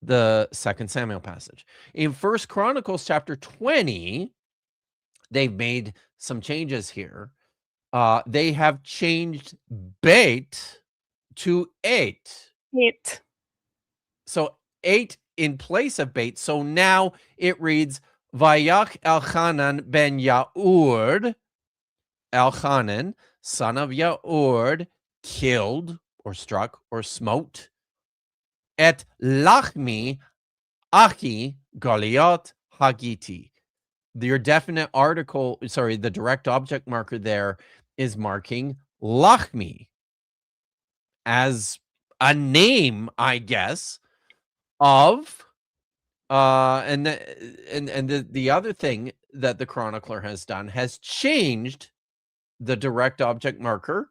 the 2 Samuel passage. In 1 Chronicles chapter 20, they've made some changes here. They have changed bait to 8. 8. So 8 in place of bait. So now it reads, Vayak Elchanan ben Yaur, Elchanan, son of Yaur, killed or struck or smote, et Lachmi Achi Goliath Hagiti. Your definite article, the direct object marker there is marking Lachmi as a name, I guess, of and the other thing that the chronicler has done has changed the direct object marker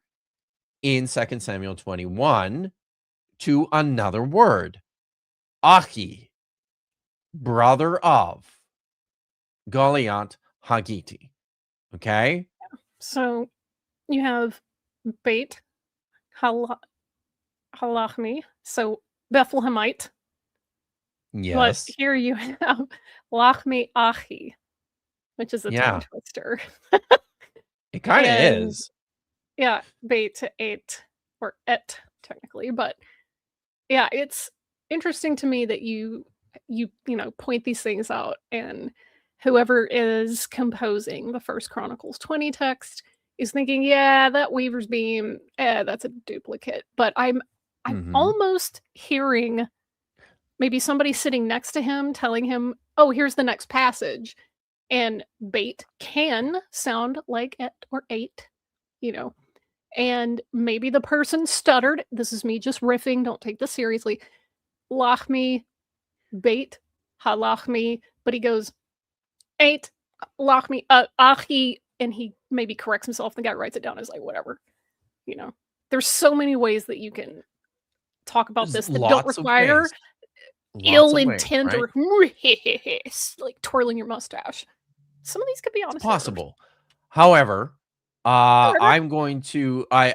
in 2 Samuel 21 to another word, Achi, brother of Goliath Hagiti. Okay? So you have Beit Halachmi, so Bethlehemite. Yes. But here you have Lachmi Achi, which is a tongue twister. It kind of is. Yeah, Beit to 8 or et technically, but yeah, it's interesting to me that you point these things out, and whoever is composing the 1 Chronicles 20 text is thinking, yeah, that Weaver's Beam, that's a duplicate. But I'm almost hearing maybe somebody sitting next to him telling him, oh, here's the next passage. And bait can sound like et or 8, and maybe the person stuttered. This is me just riffing. Don't take this seriously. Lachmi, bait, halachmi, but he goes, 8, lachmi, achi, and he maybe corrects himself. The guy writes it down as like, whatever. There's so many ways that you can talk about this that don't require ill intent or like twirling your mustache. Some of these could be honest. It's possible. However, I'm going to, I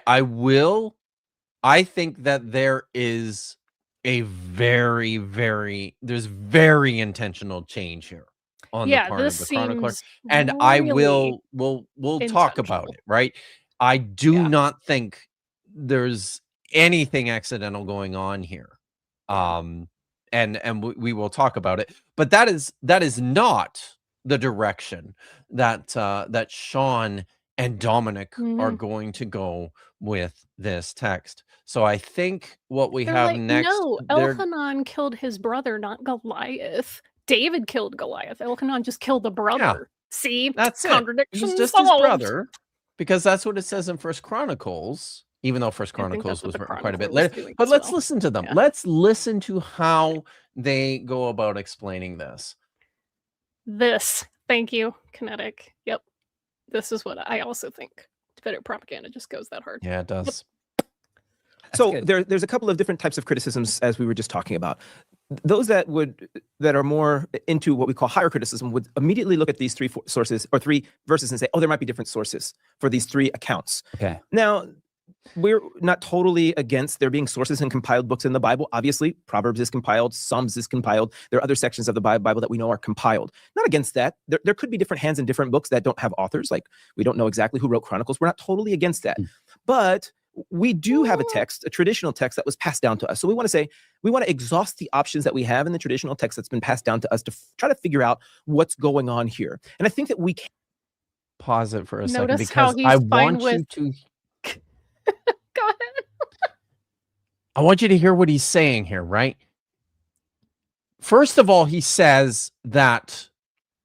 think that there is a very, there's very intentional change here on the part of the chronicler. And really we'll talk about it, right? I do not think there's anything accidental going on here. And we will talk about it, but that is not the direction that that Sean and Dominic are going to go with this text. So I think what we have next. No, Elchanan killed his brother, not Goliath. David killed Goliath. Elchanan just killed the brother. Yeah. See, that's contradiction. It's just his brother, because that's what it says in 1 Chronicles. Even though 1 Chronicles was written quite a bit later. But let's listen to them. Yeah. Let's listen to how they go about explaining this. Thank you, Kinetic. Yep. This is what I also think. Twitter propaganda just goes that hard. Yeah, it does. Yep. So there's a couple of different types of criticisms, as we were just talking about. Those that are more into what we call higher criticism would immediately look at these 3 sources or 3 verses and say, oh, there might be different sources for these 3 accounts. Okay. Now, we're not totally against there being sources in compiled books in the Bible. Obviously, Proverbs is compiled, Psalms is compiled. There are other sections of the Bible that we know are compiled. Not against that. There could be different hands in different books that don't have authors. Like, we don't know exactly who wrote Chronicles. We're not totally against that. But we do have a text, a traditional text that was passed down to us. So we want to exhaust the options that we have in the traditional text that's been passed down to us to try to figure out what's going on here. And I think that we can pause it for a second, because I want you to go ahead. I want you to hear what he's saying here, right? first of all, he says that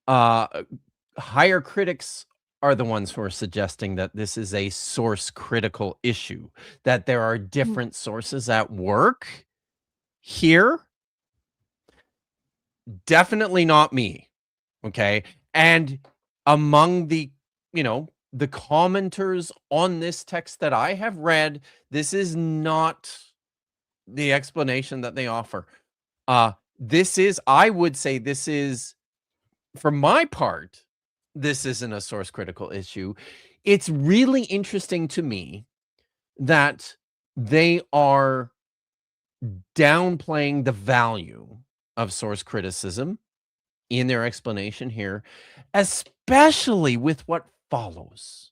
higher critics are the ones who are suggesting that this is a source critical issue, that there are different sources at work here. Definitely not me. Okay. And among the, the commenters on this text that I have read, this is not the explanation that they offer. I would say this is, for my part, this isn't a source critical issue. It's really interesting to me that they are downplaying the value of source criticism in their explanation here, especially with what follows.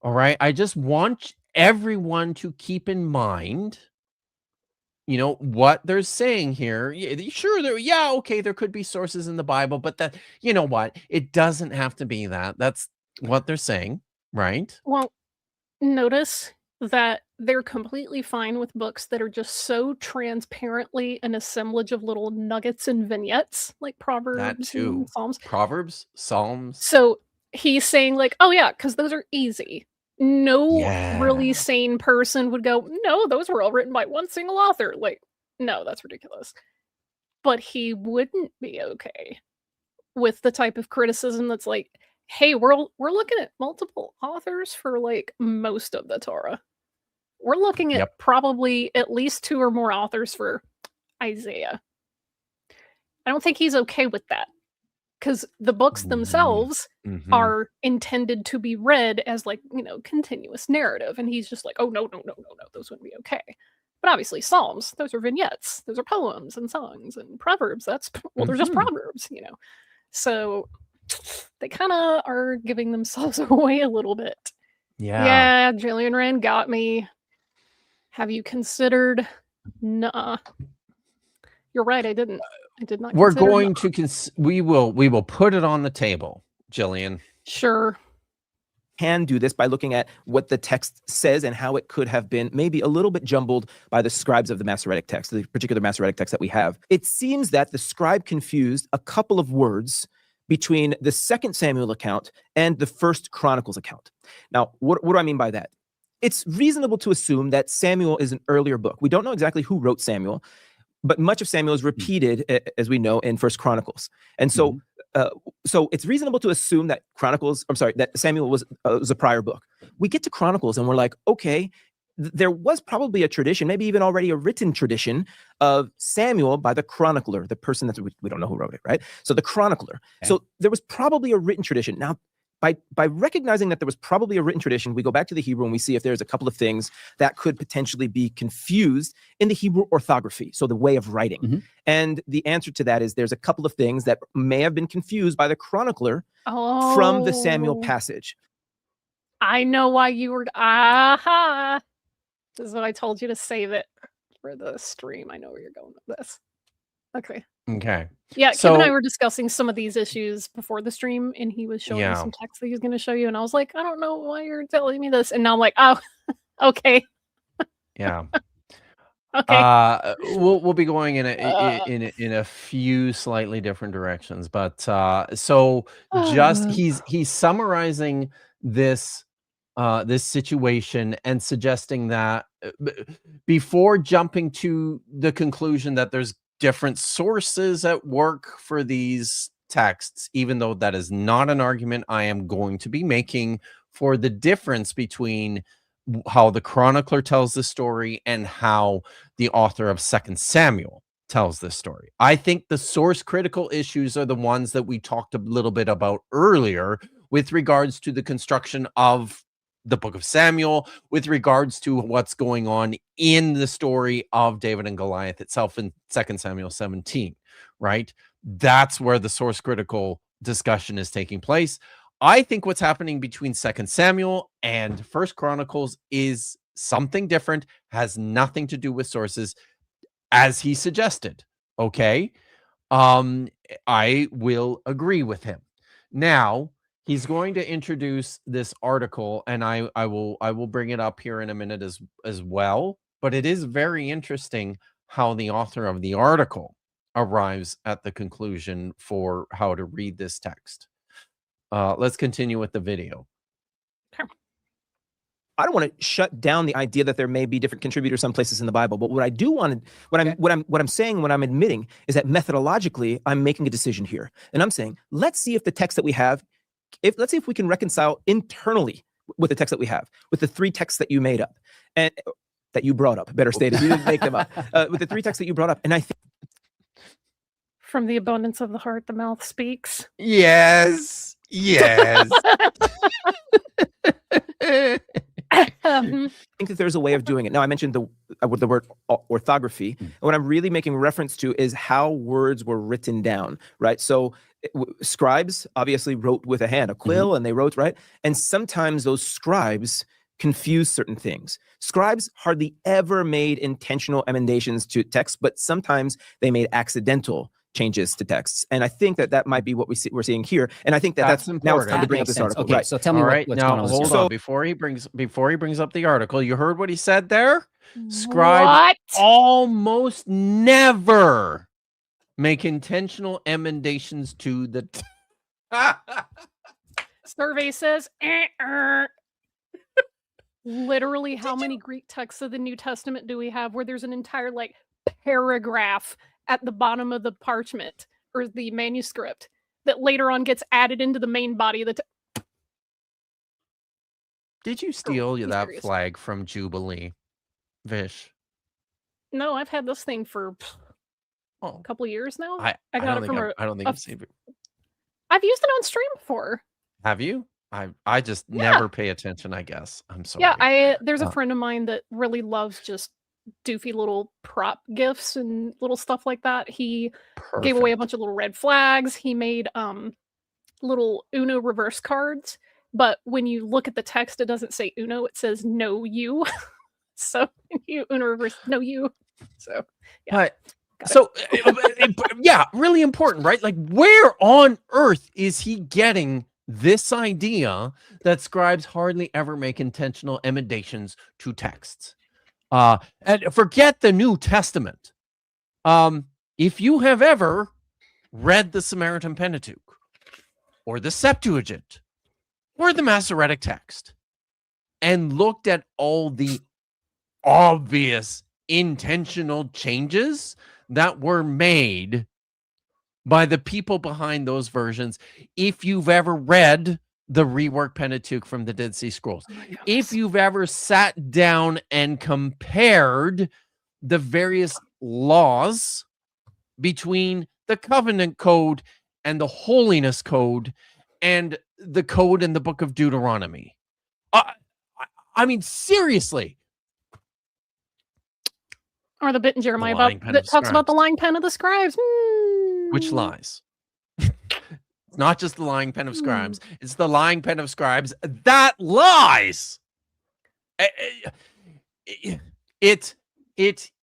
All right. I just want everyone to keep in mind, what they're saying here. Sure, there could be sources in the Bible, but that, you know what? It doesn't have to be that. That's what they're saying, right? Well, notice that they're completely fine with books that are just so transparently an assemblage of little nuggets and vignettes, like Proverbs That too. and Psalms. Proverbs, Psalms. So he's saying, like, oh yeah, because those are easy. No really Yeah. sane person would go, no, those were all written by one single author. Like, no, that's ridiculous. But he wouldn't be okay with the type of criticism that's like, hey, we're looking at multiple authors for like most of the Torah. We're looking at Yep. probably at least 2 or more authors for Isaiah. I don't think he's okay with that, because the books themselves Mhm. are intended to be read as like, continuous narrative. And he's just like, oh, no, those wouldn't be okay. But obviously Psalms, those are vignettes. Those are poems and songs. And Proverbs, they're just Mhm. Proverbs, So they kind of are giving themselves away a little bit. Yeah, Jillian Rand got me. Have you considered? Nuh-uh. You're right, I didn't. I did not We're consider going nuh-uh. to we will put it on the table, Jillian. Sure. Can do this by looking at what the text says and how it could have been maybe a little bit jumbled by the scribes of the Masoretic text, the particular Masoretic text that we have. It seems that the scribe confused a couple of words between the 2nd Samuel account and the 1st Chronicles account. Now, what do I mean by that? It's reasonable to assume that Samuel is an earlier book. We don't know exactly who wrote Samuel, but much of Samuel is repeated, as we know, in 1st Chronicles. And so so it's reasonable to assume that that Samuel was a prior book. We get to Chronicles and we're like, okay, there was probably a tradition, maybe even already a written tradition of Samuel by the chronicler, the person that we don't know who wrote it, right? So the chronicler. Okay. So there was probably a written tradition. Now, by recognizing that there was probably a written tradition, we go back to the Hebrew and we see if there's a couple of things that could potentially be confused in the Hebrew orthography, so the way of writing. And the answer to that is there's a couple of things that may have been confused by the chronicler from the Samuel passage. I know why you were. Aha! This is what I told you to save it for the stream. I know where you're going with this. Okay. Yeah, Kipp and I were discussing some of these issues before the stream, and he was showing me some text that he was going to show you, and I was like, I don't know why you're telling me this, and now I'm like, oh, okay. Yeah. Okay. We'll be going in a few slightly different directions, but so just he's summarizing this this situation and suggesting that before jumping to the conclusion that there's different sources at work for these texts, even though that is not an argument I am going to be making for the difference between how the chronicler tells the story and how the author of 2 Samuel tells this story. I think the source critical issues are the ones that we talked a little bit about earlier with regards to the construction of the book of Samuel, with regards to what's going on in the story of David and Goliath itself in 2 Samuel 17, right? That's where the source critical discussion is taking place. I think what's happening between 2 Samuel and 1 Chronicles is something different, has nothing to do with sources, as he suggested. Okay. I will agree with him. Now, he's going to introduce this article, and I will bring it up here in a minute as well. But it is very interesting how the author of the article arrives at the conclusion for how to read this text. Let's continue with the video. I don't want to shut down the idea that there may be different contributors some places in the Bible, but what I do want to, what I'm saying, what I'm admitting is that methodologically, I'm making a decision here, and I'm saying, let's see if the text that we have, let's see if we can reconcile internally with the text that we have, with the 3 texts that you made up, and that you brought up. Better stated, you didn't make them up. With the 3 texts that you brought up, and I think From the abundance of the heart, the mouth speaks. Yes. Yes. I think that there's a way of doing it. Now, I mentioned the word orthography. And what I'm really making reference to is how words were written down, right? So scribes obviously wrote with a hand, a quill, and they wrote, right? And sometimes those scribes confuse certain things. Scribes hardly ever made intentional emendations to text, but sometimes they made accidental changes to texts, and I think that that might be what we're seeing here. And I think that that's now it's time to bring up this article. Okay, right. so tell me what's now going on. hold So, on before he brings up the article. You heard what he said there? Scribes What? almost never make intentional emendations to the. Survey says, literally, how many Greek texts of the New Testament do we have where there's an entire like paragraph at the bottom of the parchment or the manuscript that later on gets added into the main body of the Did you steal Be that serious. flag from Jubilee, Vish? No, I've had this thing for Oh, a couple of years now. I got don't it from think I don't think a I've seen it. I've used it on stream before. Have you? I just never pay attention. I guess I'm sorry. Yeah, there's a friend of mine that really loves just doofy little prop gifts and little stuff like that. He gave away a bunch of little red flags. He made little Uno reverse cards, but when you look at the text, it doesn't say Uno, it says no you. So you Uno reverse no you. So yeah. But so yeah, really important, right? Like, where on earth is he getting this idea that scribes hardly ever make intentional emendations to texts? And forget the New Testament. If you have ever read the Samaritan Pentateuch or the Septuagint or the Masoretic text and looked at all the obvious intentional changes that were made by the people behind those versions, if you've ever read the reworked Pentateuch from the Dead Sea Scrolls, if you've ever sat down and compared the various laws between the covenant code and the holiness code and the code in the book of Deuteronomy. I mean, seriously. Or the bit in Jeremiah lying pen that of talks about the scribes. lying pen of the scribes. Which lies? It's not just the lying pen of scribes. It's the lying pen of scribes that lies. It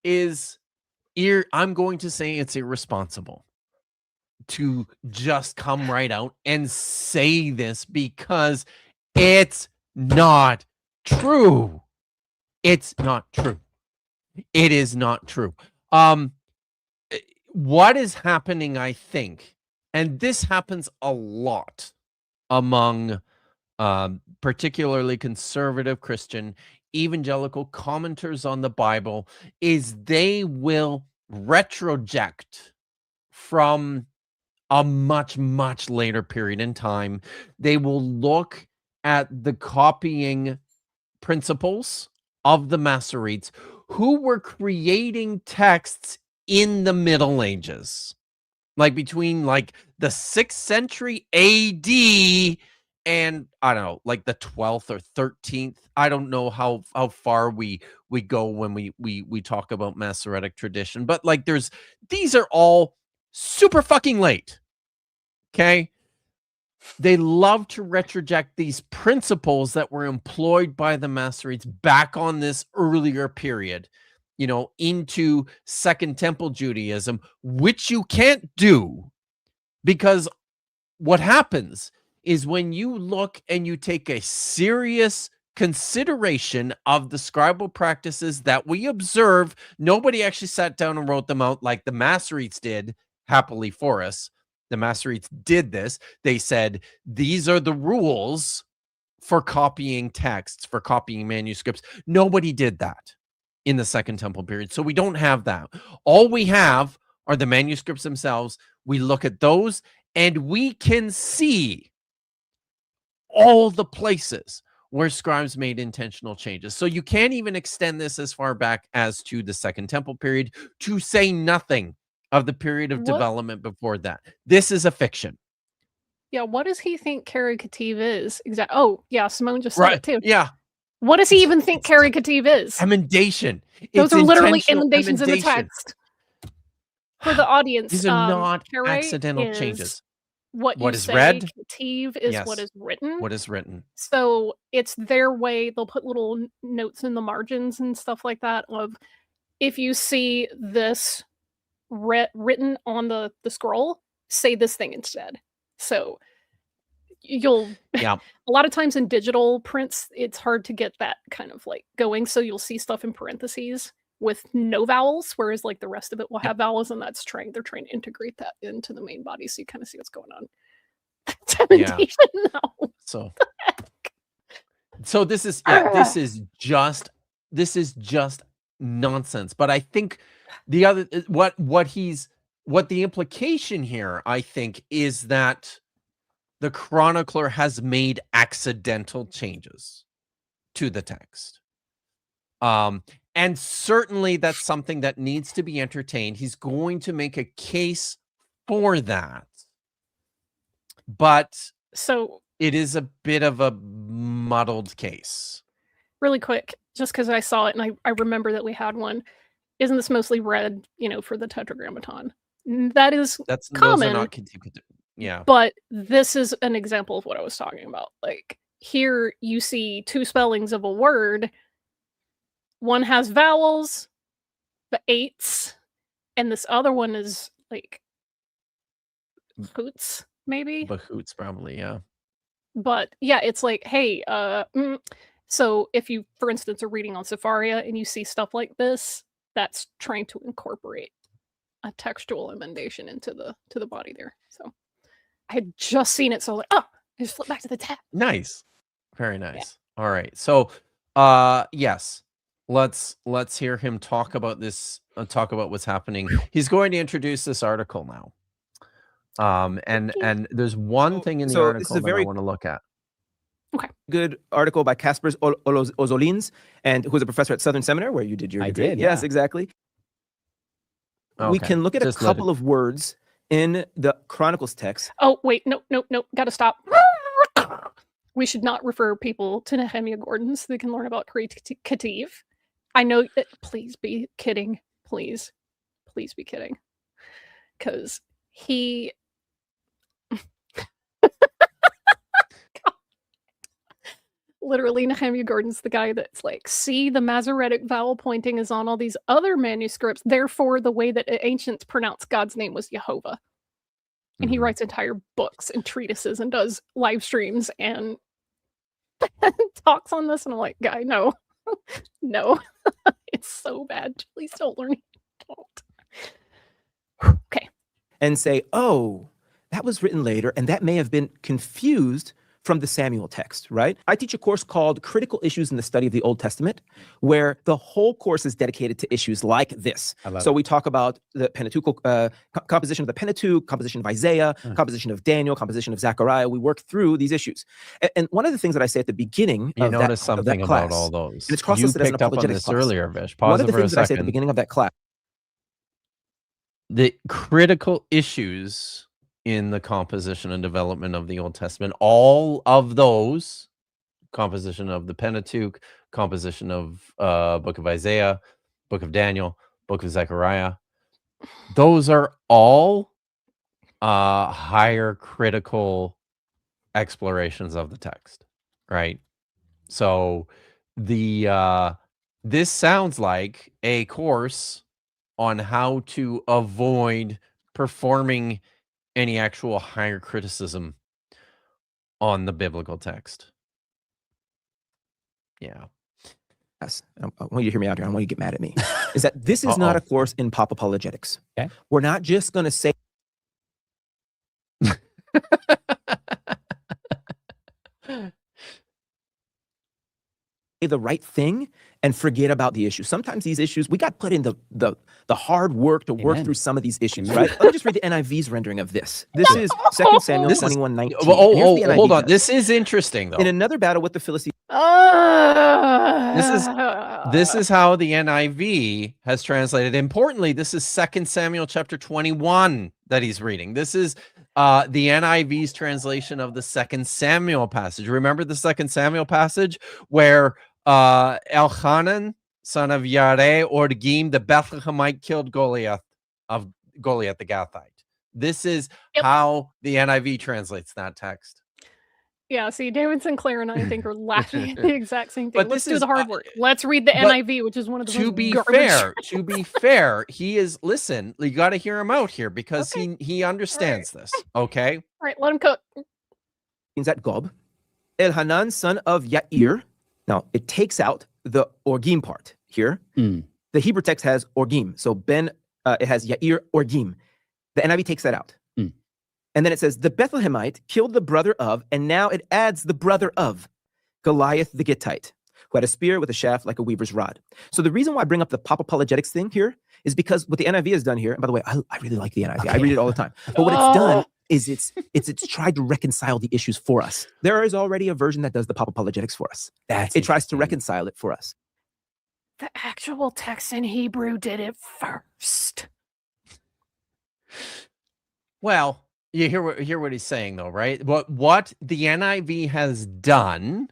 is. I'm going to say it's irresponsible to just come right out and say this because it's not true. It's not true. It is not true. What is happening, I think, and this happens a lot among particularly conservative Christian evangelical commenters on the Bible, is they will retroject from a much, much later period in time. They will look at the copying principles of the Masoretes, who were creating texts in the Middle Ages, like between like the 6th century AD and I don't know, like the 12th or 13th. I don't know how far we go when we talk about Masoretic tradition, but like these are all super fucking late. Okay. They love to retroject these principles that were employed by the Masoretes back on this earlier period, you know, into Second Temple Judaism, which you can't do, because what happens is when you look and you take a serious consideration of the scribal practices that we observe. Nobody actually sat down and wrote them out like the Masoretes did, happily for us. The Masoretes did this. They said, these are the rules for copying texts, for copying manuscripts. Nobody did that in the Second Temple period. So we don't have that. All we have are the manuscripts themselves. We look at those and we can see all the places where scribes made intentional changes. So you can't even extend this as far back as to the Second Temple period, to say nothing of the period of development before that. This is a fiction. Yeah, what does he think caricative is? Oh, yeah, Simone just said it too. Yeah. What does he even think caricative is? Emendation. Those are literally emendations in the text. For the audience, these are not carré accidental is changes. What What you is say, read? cative is Yes. what is written. What is written? So it's their way. They'll put little notes in the margins and stuff like that of, if you see this written on the scroll, say this thing instead. So you'll Yeah. a lot of times in digital prints, it's hard to get that kind of like going. So you'll see stuff in parentheses with no vowels, whereas like the rest of it will have vowels, and that's they're trying to integrate that into the main body, so you kind of see what's going on. Temendation, no. So this is just nonsense. But I think the other what the implication here, I think, is that the chronicler has made accidental changes to the text. And certainly that's something that needs to be entertained. He's going to make a case for that. But so it is a bit of a muddled case. Really quick, just because I saw it and I remember that we had one. Isn't this mostly read, for the Tetragrammaton? That's common. Those are not yeah. But this is an example of what I was talking about. Like, here you see two spellings of a word. One has vowels, the eights, and this other one is like hoots, maybe. Bahoots, probably, yeah. But yeah, it's like, hey, so if you, for instance, are reading on Sepharia and you see stuff like this, that's trying to incorporate a textual emendation into the body there. So I had just seen it, so I was like, I just flip back to the tab. Nice. Very nice. Yeah. All right. So yes. Let's hear him talk about this, talk about what's happening. He's going to introduce this article now. And there's one thing in the article that I want to look at. Okay. Good article by Kaspers Ozolins, and who's a professor at Southern Seminary, where you did your degree. Yes, exactly. Okay. We can look at a couple of words in the Chronicles text. Oh, wait, no, gotta stop. We should not refer people to Nehemiah Gordon so they can learn about Kativ. I know that, please be kidding. Please be kidding. Because he... Literally, Nehemiah Gordon's the guy that's like, see, the Masoretic vowel pointing is on all these other manuscripts. Therefore, the way that ancients pronounced God's name was Jehovah. And he writes entire books and treatises and does live streams and talks on this. And I'm like, guy, no. No. It's so bad. Please don't learn. Don't. Okay. And say, oh, that was written later, and that may have been confused from the Samuel text, right? I teach a course called Critical Issues in the Study of the Old Testament, where the whole course is dedicated to issues like this. So we talk about the Pentateuch, composition of the Pentateuch, composition of Isaiah, composition of Daniel, composition of Zechariah. We work through these issues. And one of the things that I say at the beginning of that class, about all those. And it's cross-listed as an apologetics class. Earlier, Vish. One of the things that I say at the beginning of that class. The critical issues in the composition and development of the Old Testament, all of those, composition of the Pentateuch, composition of book of Isaiah, book of Daniel, book of Zechariah, those are all higher critical explorations of the text, right? So this sounds like a course on how to avoid performing any actual higher criticism on the biblical text. Yeah. Yes, I want you to hear me out here. I don't want you to get mad at me. Is that this is not a course in pop apologetics. Okay. We're not just going to say the right thing and forget about the issue. Sometimes these issues, we got put in the hard work to work through some of these issues, right? Let me just read the NIV's rendering of this. This is 2 Samuel 21:19. Hold on. This is interesting, though. In another battle with the Philistines. This is how the NIV has translated. Importantly, this is 2 Samuel chapter 21 that he's reading. This is the NIV's translation of the 2 Samuel passage. Remember the 2 Samuel passage where Elchanan, son of Yareh Ordgim, the Bethlehemite, killed Goliath the Gathite. This is how the NIV translates that text. Yeah, see, David Sinclair and I think are laughing at the exact same thing. But Let's this do is, the hard work. Let's read the NIV, which is one of the to most be garbage. fair, he is, listen, you got to hear him out here because he understands this. Okay. All right, let him cook. Means at Gob, Elhanan, son of Yair. Now it takes out the Orgim part here. The Hebrew text has Orgim, so it has Yair Orgim. The NIV takes that out. And then it says, the Bethlehemite killed the brother of, and now it adds the brother of Goliath the Gittite, who had a spear with a shaft like a weaver's rod. So the reason why I bring up the pop apologetics thing here is because what the NIV has done here, and by the way, I really like the NIV. Okay. I read it all the time. But what it's done is it's tried to reconcile the issues for us. There is already a version that does the pop apologetics for us. It tries to reconcile it for us. The actual text in Hebrew did it first. Well, you hear what he's saying, though, right? What the NIV has done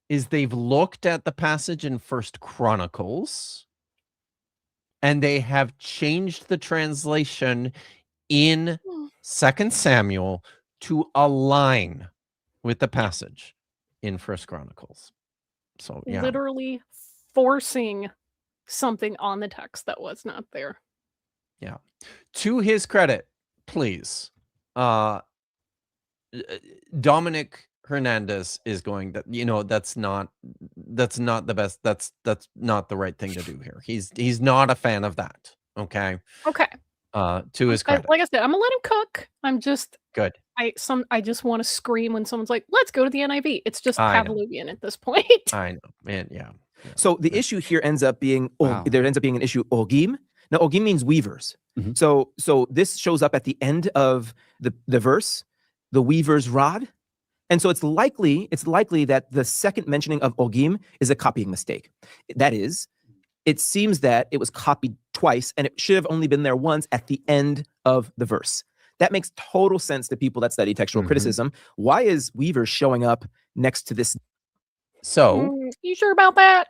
is they've looked at the passage in 1 Chronicles, and they have changed the translation in 2 Samuel to align with the passage in 1 Chronicles. So, yeah. Literally forcing something on the text that was not there. Yeah. To his credit, please. Dominic Hernandez is going that, that's not the best. That's not the right thing to do here. He's not a fan of that. Okay. To his credit. Like I said, I'm gonna let him cook. I'm just good. I just want to scream when someone's like, let's go to the NIV. It's just Pavlovian at this point. I know, man. Yeah. So the issue here ends up being there ends up being an issue Ogim. Now Ogim means weavers. So this shows up at the end of the verse, the weaver's rod. And so it's likely that the second mentioning of Ogim is a copying mistake. That is, it seems that it was copied twice and it should have only been there once at the end of the verse. That makes total sense to people that study textual criticism. Why is weaver showing up next to this? So you sure about that?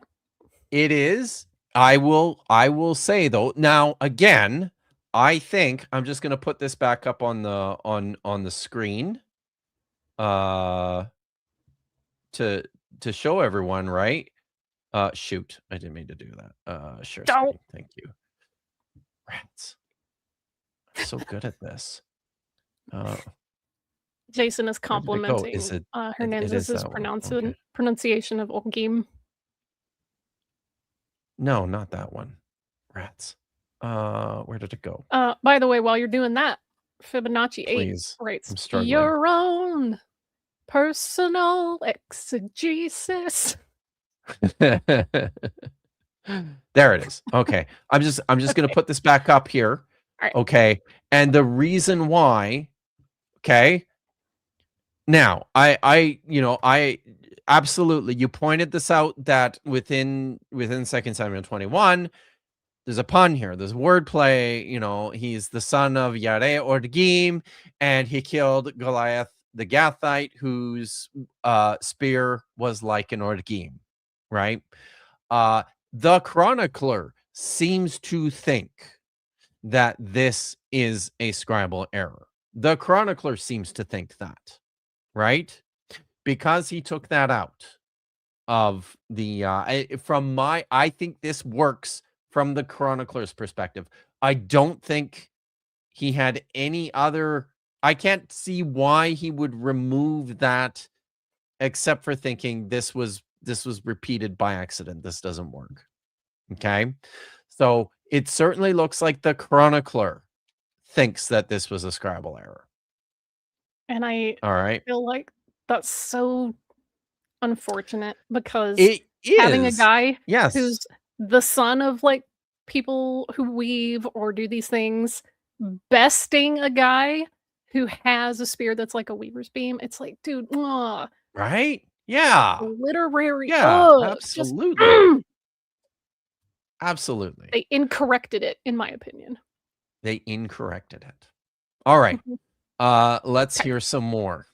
It is. I will say, though, now again, I think I'm just gonna put this back up on the screen to show everyone, right? Shoot, I didn't mean to do that. Share screen. Thank you. Rats. I'm so good at this. Jason is complimenting Hernandez's pronunciation of Ogim. No, not that one. Rats. Where did it go? By the way, while you're doing that, Fibonacci 8 writes your own personal exegesis. There it is. Okay. I'm just gonna put this back up here. Right. Okay. And the reason why, okay. Now, I absolutely, you pointed this out that within 2 Samuel 21, there's a pun here. There's wordplay. He's the son of Yareh Ordgim, and he killed Goliath the Gathite, whose spear was like an Ordgim, right? The chronicler seems to think that this is a scribal error. The chronicler seems to think that, right? Because he took that out of the I think this works from the chronicler's perspective. I don't think he had any other. I can't see why he would remove that, except for thinking this was was repeated by accident. This doesn't work. Okay. So it certainly looks like the chronicler thinks that this was a scribal error. And I All right. feel like that's so unfortunate because It is having a guy yes. who's the son of like people who weave or do these things, besting a guy who has a spear that's like a weaver's beam. It's like, dude, Right? Yeah. literary. Yeah, Just, absolutely. Absolutely. they incorrected it, in my opinion. They incorrected it. All right. Mhm. Let's Okay. hear some more.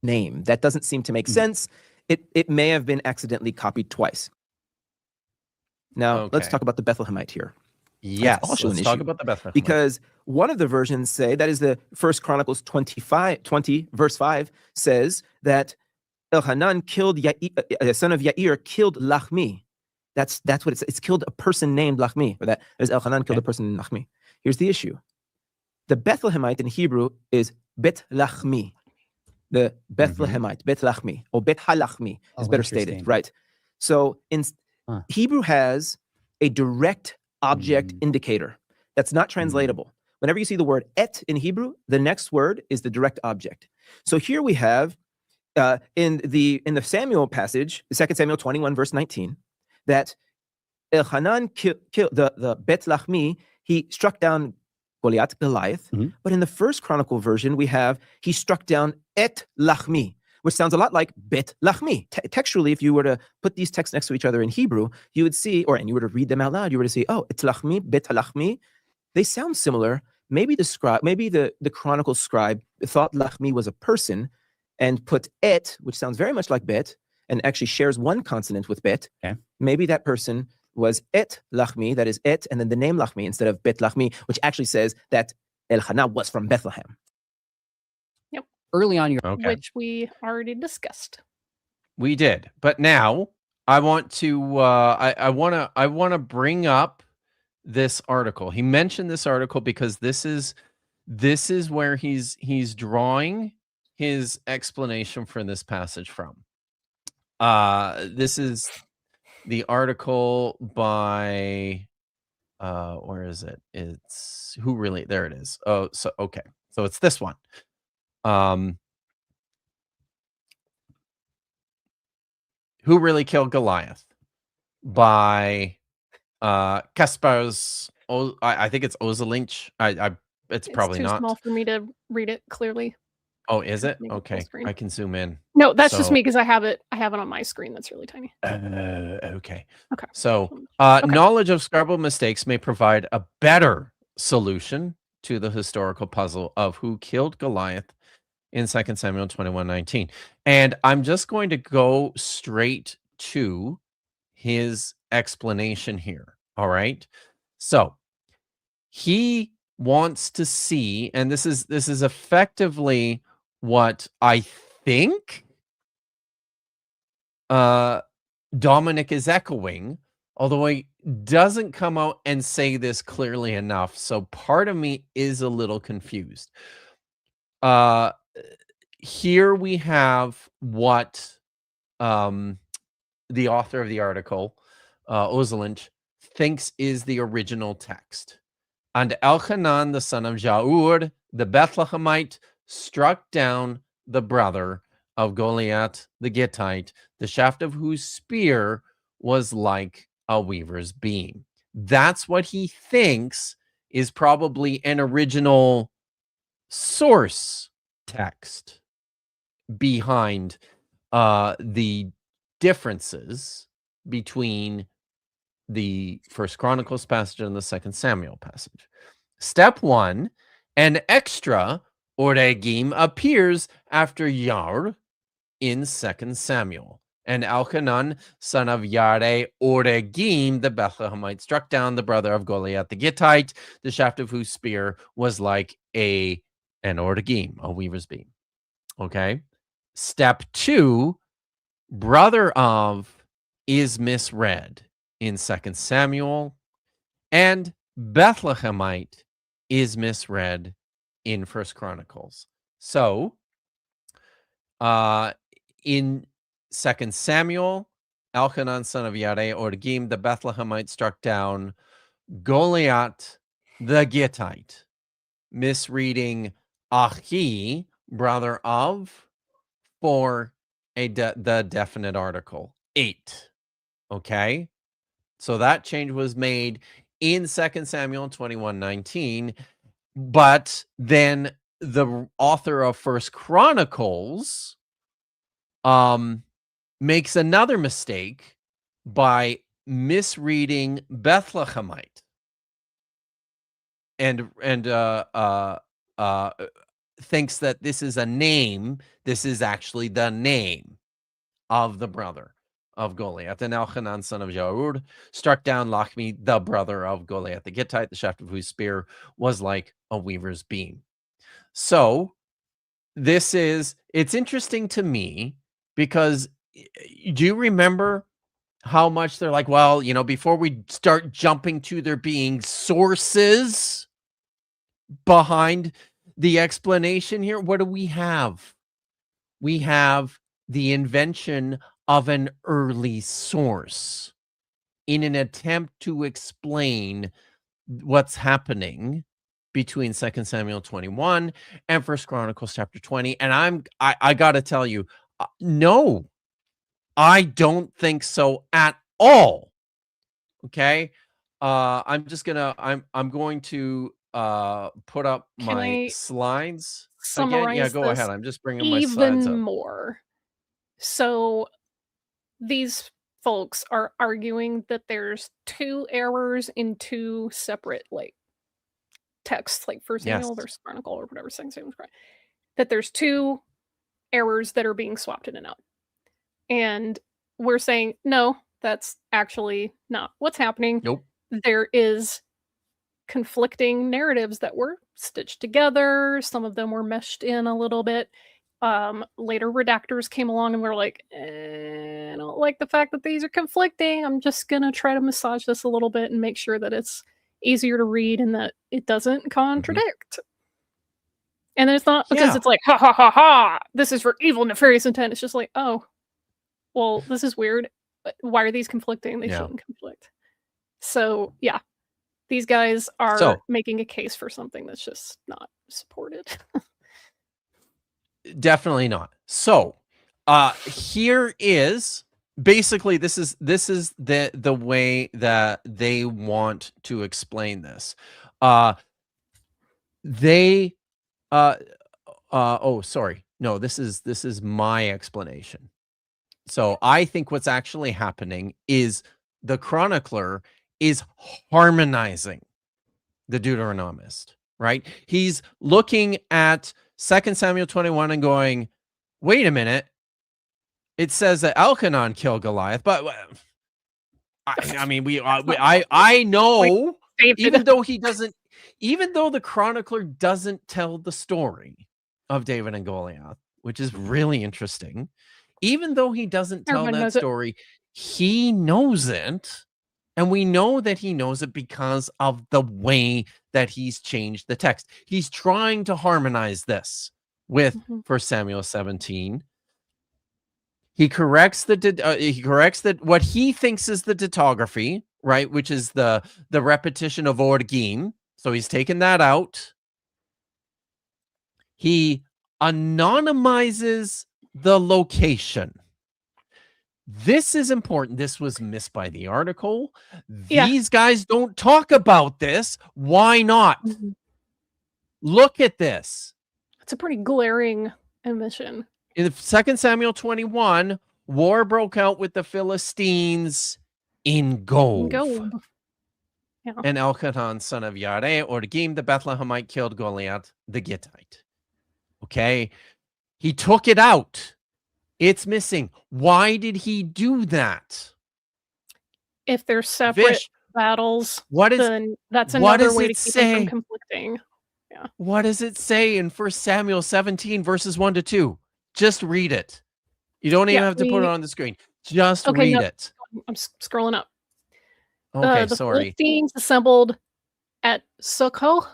Name. That doesn't seem to make sense. It may have been accidentally copied twice. Now, let's Okay. talk about the Bethlehemite here. Yes. also Let's an talk issue, about the Bethlehem. Because one of the versions say, that is the First Chronicles 20, verse 5, says that Elhanan killed the son of Yair, killed Lachmi. That's what it's killed a person named Lachmi. Or that is Elhanan killed a person named Lachmi. Here's the issue. The Bethlehemite in Hebrew is Bet Lachmi. The Bethlehemite, Bet Lachmi, or Bet Halachmi is better stated, right? So in Hebrew has a direct object indicator that's not translatable. Whenever you see the word et in Hebrew, the next word is the direct object. So here we have in the Samuel passage, 2 Samuel 21 verse 19, that Elhanan killed the Bet Lachmi. He struck down Goliath. But in the First Chronicle version, we have he struck down Et Lachmi, which sounds a lot like Bet Lachmi. Textually, if you were to put these texts next to each other in Hebrew, you would see, and you were to read them out loud, you were to see, oh, it's Lachmi, Bet Lachmi. They sound similar. Maybe the Chronicle scribe thought Lachmi was a person and put Et, which sounds very much like Bet, and actually shares one consonant with Bet. Okay. Maybe that person was Et Lachmi, that is Et, and then the name Lachmi instead of Bet Lachmi, which actually says that Elhanan was from Bethlehem. Yep. Early on, Which we already discussed. We did, but now I want to I want to bring up this article. He mentioned this article because this is where he's drawing his explanation for this passage from. This is the article by where is it? It's Who Really, there it is. Oh, so okay. So it's this one. Who Really Killed Goliath by Kaspar's I think it's Ozelinch. It's probably too not small for me to read it clearly. Oh, is it? Make it full Okay. screen. I can zoom in. No, that's just So- me because I have it on my screen that's really tiny. Okay. Okay. So, Okay. knowledge of scribal mistakes may provide a better solution to the historical puzzle of who killed Goliath in 2 Samuel 21:19. And I'm just going to go straight to his explanation here. All right. So, he wants to see, and this is effectively what I think Dominic is echoing, although he doesn't come out and say this clearly enough. So part of me is a little confused. Here we have what the author of the article, Ozelinch, thinks is the original text. And Elchanan, the son of Jaur, the Bethlehemite, struck down the brother of Goliath the Gittite, the shaft of whose spear was like a weaver's beam. That's what he thinks is probably an original source text behind the differences between the First Chronicles passage and the Second Samuel passage. Step 1, an extra Oregim appears after Yar in 2 Samuel. And Elchanan, son of Yare Oregim, the Bethlehemite, struck down the brother of Goliath the Gittite, the shaft of whose spear was like an Oregim, a weaver's beam. Okay. Step 2, brother of is misread in 2 Samuel, and Bethlehemite is misread in 1 Chronicles. So, in 2 Samuel, Elchanan son of Yareh Orgim the Bethlehemite struck down Goliath the Gittite, misreading Achi, brother of, for the definite article 8. Okay, so that change was made in 2 Samuel 21:19, but then the author of First Chronicles makes another mistake by misreading Bethlehemite and thinks that this is a name. This is actually the name of the brother of Goliath. And Elchanan, son of Jared, struck down Lachmi, the brother of Goliath the Gittite, the shaft of whose spear was like a weaver's beam. So it's interesting to me because do you remember how much they're like, well, before we start jumping to there being sources behind the explanation here, what do we have? We have the invention of an early source in an attempt to explain what's happening between 2 Samuel 21 and 1 Chronicles chapter 20. And I got to tell you, no, I don't think so at all. Okay. I'm going to put up my slides again. Yeah, go ahead. I'm just bringing my slides up. Even more. So these folks are arguing that there's 2 errors in 2 separate texts, like First Samuel versus Chronicle or whatever. That there's 2 errors that are being swapped in and out. And we're saying, no, that's actually not what's happening. Nope. There is conflicting narratives that were stitched together. Some of them were meshed in a little bit. Later redactors came along and were like, I don't like the fact that these are conflicting. I'm just going to try to massage this a little bit and make sure that it's easier to read and that it doesn't contradict. And it's not because it's like, ha ha ha ha, this is for evil, nefarious intent. It's just like, oh, well, this is weird. Why are these conflicting? They shouldn't conflict. So, yeah, these guys are making a case for something that's just not supported. Definitely not. So, here is basically this is the way that they want to explain this. This is my explanation. So I think what's actually happening is the chronicler is harmonizing the Deuteronomist, right? He's looking at 2 Samuel 21 and going, wait a minute. It says that Elchanan killed Goliath, but I know, even though the chronicler doesn't tell the story of David and Goliath, which is really interesting. Even though he doesn't tell that story, he knows it. And we know that he knows it because of the way that he's changed the text. He's trying to harmonize this with 1 Samuel 17. He corrects what he thinks is the tautography, right? Which is the repetition of orgim. So he's taken that out. He anonymizes the location. This is important. This was missed by the article. These guys don't talk about this. Why not? Look at this. It's a pretty glaring omission. In 2 Samuel 21, war broke out with the Philistines in Gob. Yeah. And Elchanan, son of Yareh, or the Bethlehemite, killed Goliath the Gittite. Okay? He took it out. It's missing. Why did he do that? If they're separate battles, then that's another way to keep them from conflicting. Yeah. What does it say in 1 Samuel 17, verses 1 to 2? Just read it. You don't even have to put it on the screen. Just read it. I'm scrolling up. Okay, the sorry. Philistines assembled at Succoth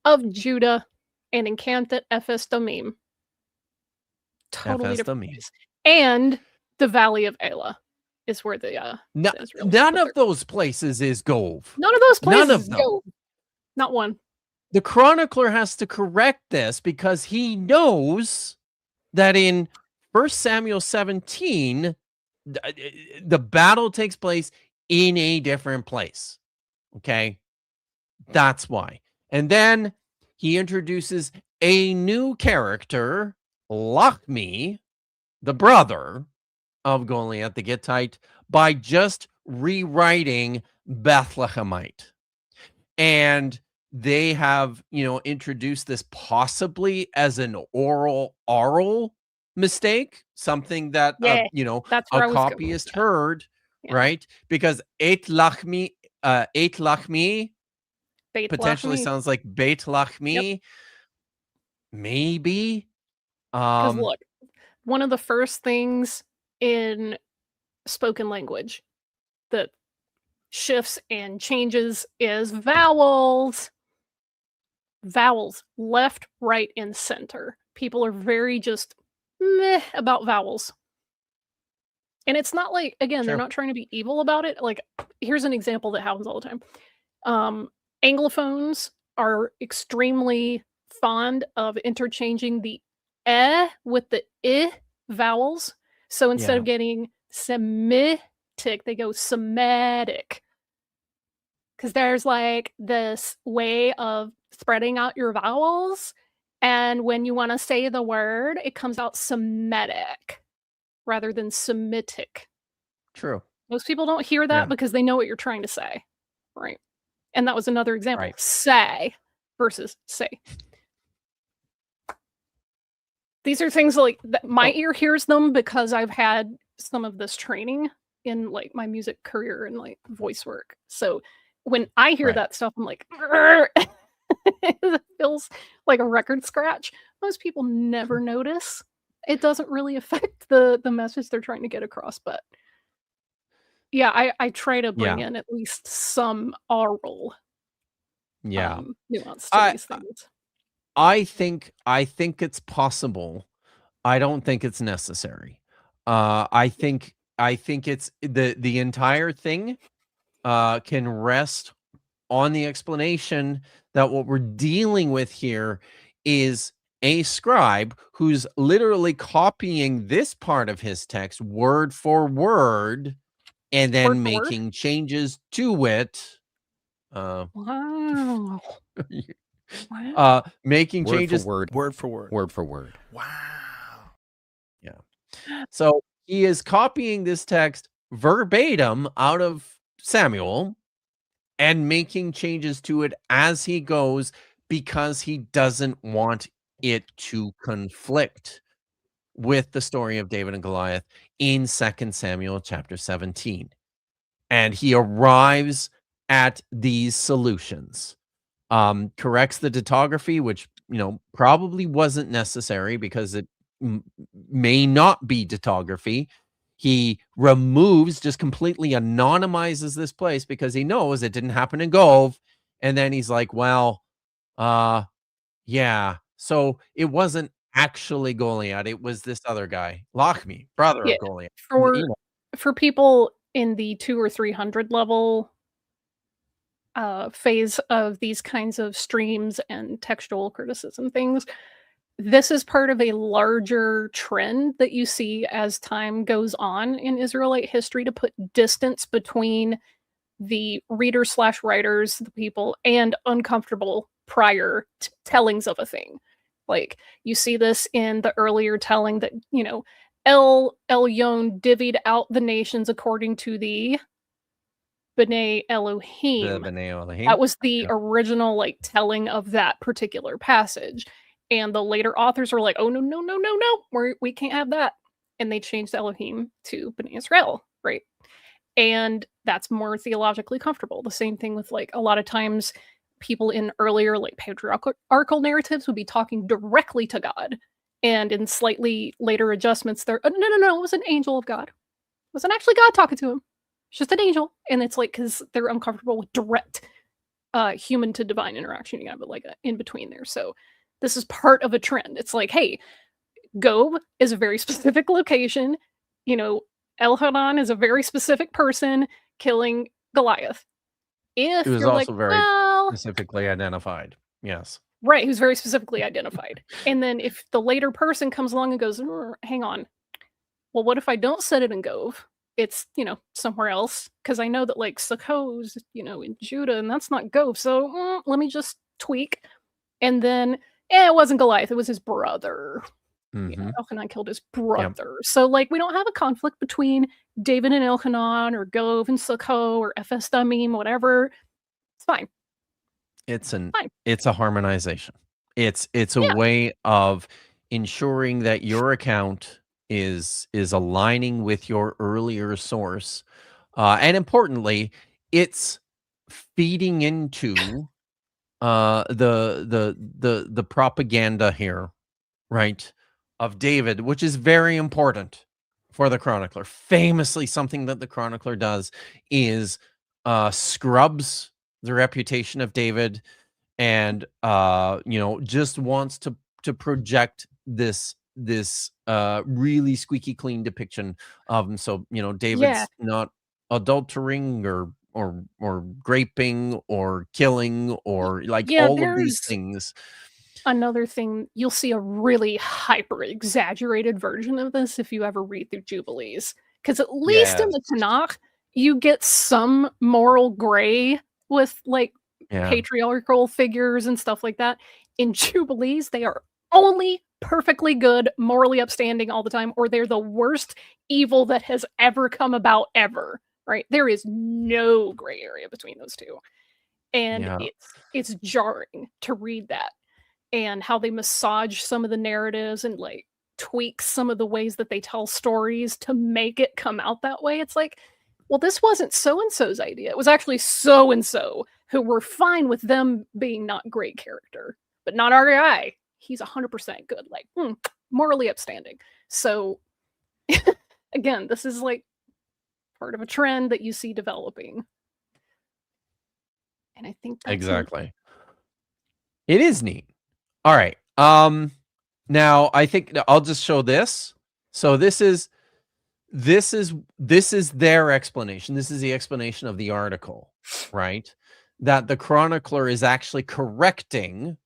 of Judah and encamped at Ephes Damim. Totally different place. And The Valley of Elah is where the Israelites None put of those places is Gove. none of those places None of them. go. Not one. The chronicler has to correct this because he knows that in 1 Samuel 17, the battle takes place in a different place. Okay? That's why. And then he introduces a new character, Lachmi, the brother of Goliath the Gittite, by just rewriting Bethlehemite. And they have, introduced this possibly as an oral mistake, something that, That's a where I was going copyist with that. heard, Yeah. right? Because Eit Lachmi Beit potentially Lachmi. sounds like Beit Lachmi. Maybe. Because look, one of the first things in spoken language that shifts and changes is vowels. Vowels, left, right, and center. People are very just meh about vowels. And it's not like, again, they're Sure. not trying to be evil about it. Like, here's an example that happens all the time. Anglophones are extremely fond of interchanging the with the I vowels. So instead Yeah. of getting Semitic, they go Semitic. Because there's like this way of spreading out your vowels. And when you want to say the word, it comes out Semitic rather than Semitic. True. Most people don't hear that Yeah. because they know what you're trying to say. Right. And that was another example. Right. Say versus say. These are things like that my ear hears them because I've had some of this training in like my music career and like voice work. So when I hear Right. that stuff, I'm like, it feels like a record scratch. Most people never notice. It doesn't really affect the message they're trying to get across. But yeah, I try to bring in at least some oral nuance to these things. I think it's possible. I don't think it's necessary. I think it's the entire thing can rest on the explanation that what we're dealing with here is a scribe who's literally copying this part of his text word for word and then Word for making changes to it. Wow. Making Word changes for word. Word for word. Word for word. Wow. So he is copying this text verbatim out of Samuel and making changes to it as he goes because he doesn't want it to conflict with the story of David and Goliath in 2 Samuel chapter 17. And he arrives at these solutions. Corrects the tautography, which, probably wasn't necessary because it may not be tautography. He removes, just completely anonymizes this place because he knows it didn't happen in Gove. And then he's like, well, yeah. So it wasn't actually Goliath. It was this other guy, Lachmi, brother of Goliath. For people in the 200 or 300 level phase of these kinds of streams and textual criticism things, this is part of a larger trend that you see as time goes on in Israelite history to put distance between the readers/writers, the people, and uncomfortable prior tellings of a thing. Like you see this in the earlier telling that, El Elyon divvied out the nations according to the B'nai Elohim. That was the original telling of that particular passage. And the later authors were like, oh, no, we can't have that. And they changed Elohim to B'nai Israel, right? And that's more theologically comfortable. The same thing with a lot of times people in earlier patriarchal narratives would be talking directly to God. And in slightly later adjustments, they're, no, it was an angel of God. It wasn't actually God talking to him. It's just an angel. And it's because they're uncomfortable with direct human to divine interaction. You have in between there. So this is part of a trend. It's like, hey, Gove is a very specific location. you know, Elhanan is a very specific person killing Goliath. If It was you're like, also very well, specifically identified. Yes. right, who's very specifically identified. And then if the later person comes along and goes, hang on, well, what if I don't set it in Gove? It's, somewhere else. Because I know that, like, Sukkot's, in Judah, and that's not Gove. So let me just tweak. And then, it wasn't Goliath. It was his brother. Mhm. Elhanan killed his brother. So, like, we don't have a conflict between David and Elhanan, or Gove and Sukkot, or FS Damim, whatever. It's fine. It's Fine. a harmonization. It's a Yeah. way of ensuring that your account is aligning with your earlier source, and importantly, it's feeding into the propaganda here, right, of David, which is very important for the chronicler. Famously, something that the chronicler does is scrubs the reputation of David, and just wants to project this really squeaky clean depiction of him. So David's not adultering or graping or killing or like all of these things. Another thing, you'll see a really hyper exaggerated version of this if you ever read through Jubilees, because at least in the Tanakh you get some moral gray with like patriarchal figures and stuff like that. In Jubilees, they are only perfectly good, morally upstanding all the time, or they're the worst evil that has ever come about ever. Right? There is no gray area between those two. And it's jarring to read that, and how they massage some of the narratives and like tweak some of the ways that they tell stories to make it come out that way. It's like, well, this wasn't so-and-so's idea. It was actually so-and-so who were fine with them being not great character, but not our guy. He's 100% good, like morally upstanding. So again, this is like part of a trend that you see developing. And I think that's exactly. It is neat. All right. Now I think I'll just show this. So this is their explanation. This is the explanation of the article, right? That the chronicler is actually correcting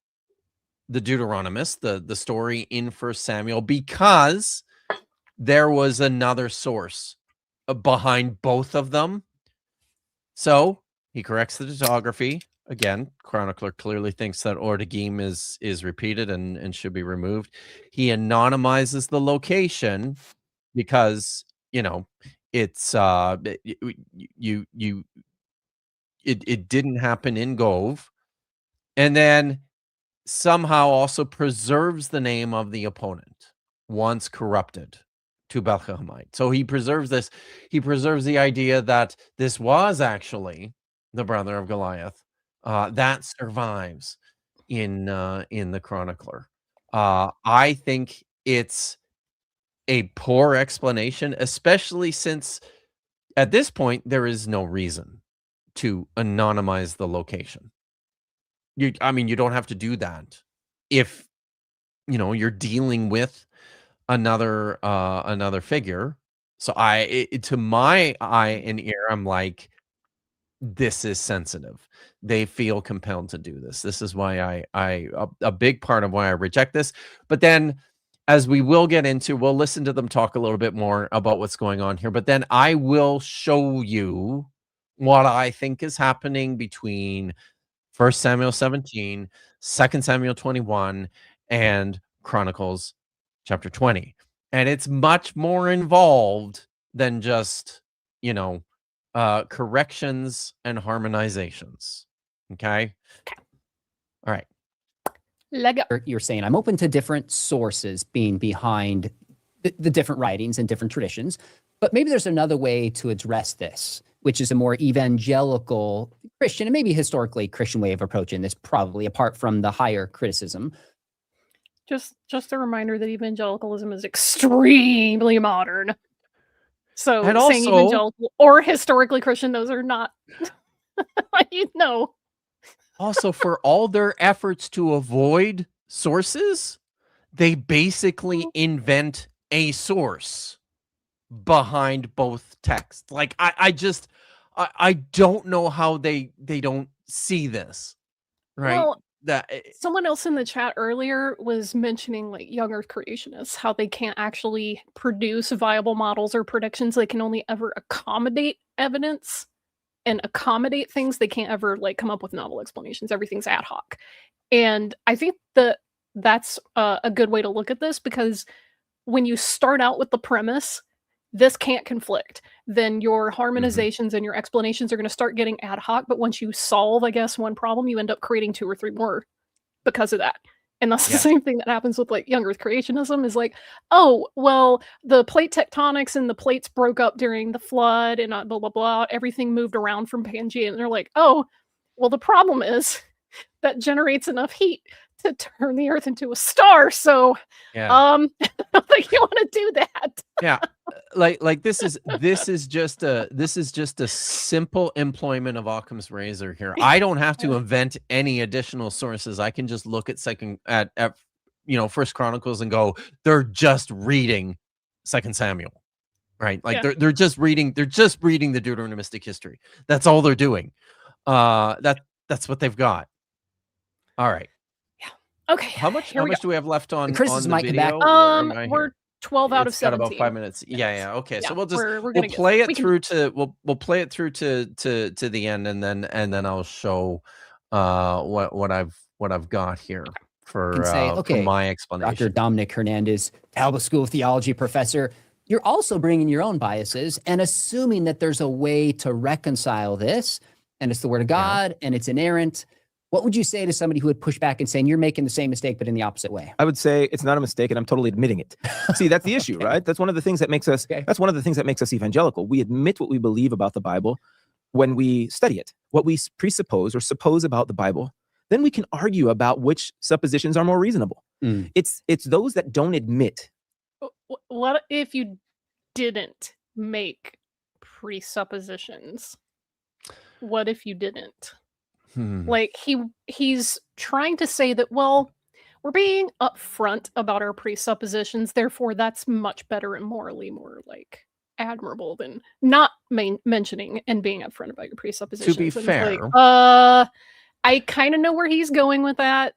the Deuteronomist, the story in 1 Samuel, because there was another source behind both of them. So he corrects the topography. Again, chronicler clearly thinks that Ordagim is repeated and should be removed. He anonymizes the location because it's it didn't happen in Gove, and then somehow also preserves the name of the opponent once corrupted to Bethlehem. So he preserves this. He preserves the idea that this was actually the brother of Goliath. That survives in the chronicler. I think it's a poor explanation, especially since at this point there is no reason to anonymize the location. You don't have to do that if you're dealing with another figure. So to my eye and ear, I'm like, this is sensitive. They feel compelled to do this. This is why a big part of why I reject this. But then, as we will get into, we'll listen to them talk a little bit more about what's going on here. But then I will show you what I think is happening between 1 Samuel 17, 2 Samuel 21, and Chronicles chapter 20. And it's much more involved than just, corrections and harmonizations. Okay? All right. Lego. You're saying I'm open to different sources being behind the different writings and different traditions, but maybe there's another way to address this, which is a more evangelical Christian and maybe historically Christian way of approaching this, probably apart from the higher criticism. Just a reminder that evangelicalism is extremely modern. So and saying also, evangelical or historically Christian, those are not, Also, for all their efforts to avoid sources, they basically invent a source behind both texts. Like I don't know how they don't see this, right? Well, That someone else in the chat earlier was mentioning like young Earth creationists, how they can't actually produce viable models or predictions. They can only ever accommodate evidence and accommodate things. They can't ever like come up with novel explanations. Everything's ad hoc. And I think that's a good way to look at this, because when you start out with the premise, this can't conflict, then your harmonizations and your explanations are going to start getting ad hoc. But once you solve, I guess, one problem, you end up creating 2 or 3 more because of that. And that's the same thing that happens with like young Earth creationism, is like, oh, well, the plate tectonics and the plates broke up during the flood and blah, blah, blah. Everything moved around from Pangea. And they're like, oh, well, the problem is that generates enough heat to turn the Earth into a star. So, I don't think you want to do that. Yeah, like this is just a simple employment of Occam's razor here. I don't have to invent any additional sources. I can just look at First Chronicles and go, they're just reading 2 Samuel, right? Like they're just reading the Deuteronomistic history. That's all they're doing. That's what they've got. All right. Okay. How much do we have left on Chris the might be back. video? We're 12 out of 17. Got about 5 minutes. Yeah. Okay. Yeah, So we'll just we'll play it through to we'll play it through to the end, and then I'll show what I've got here for my explanation. Dr. Dominic Hernandez, Talbot School of Theology professor. You're also bringing your own biases and assuming that there's a way to reconcile this, and it's the Word of God and it's inerrant. What would you say to somebody who would push back and saying you're making the same mistake, but in the opposite way? I would say it's not a mistake, and I'm totally admitting it. See, that's the issue, right? That's one of the things that makes us. That's one of the things that makes us evangelical. We admit what we believe about the Bible when we study it, what we presuppose or suppose about the Bible. Then we can argue about which suppositions are more reasonable. It's those that don't admit. What if you didn't make presuppositions? What if you didn't? Like he's trying to say that, well, we're being upfront about our presuppositions, therefore that's much better and morally more like admirable than not mentioning and being upfront about your presuppositions. To be fair, I kind of know where he's going with that.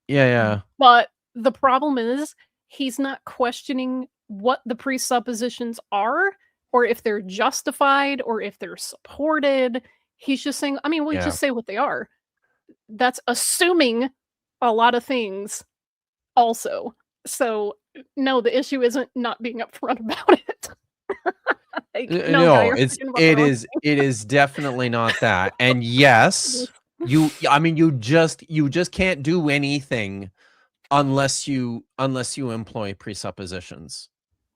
Yeah. But the problem is he's not questioning what the presuppositions are, or if they're justified, or if they're supported. He's just saying, just say what they are. That's assuming a lot of things also. So, no, the issue isn't not being upfront about it. It is definitely not that. And yes, you just can't do anything unless you employ presuppositions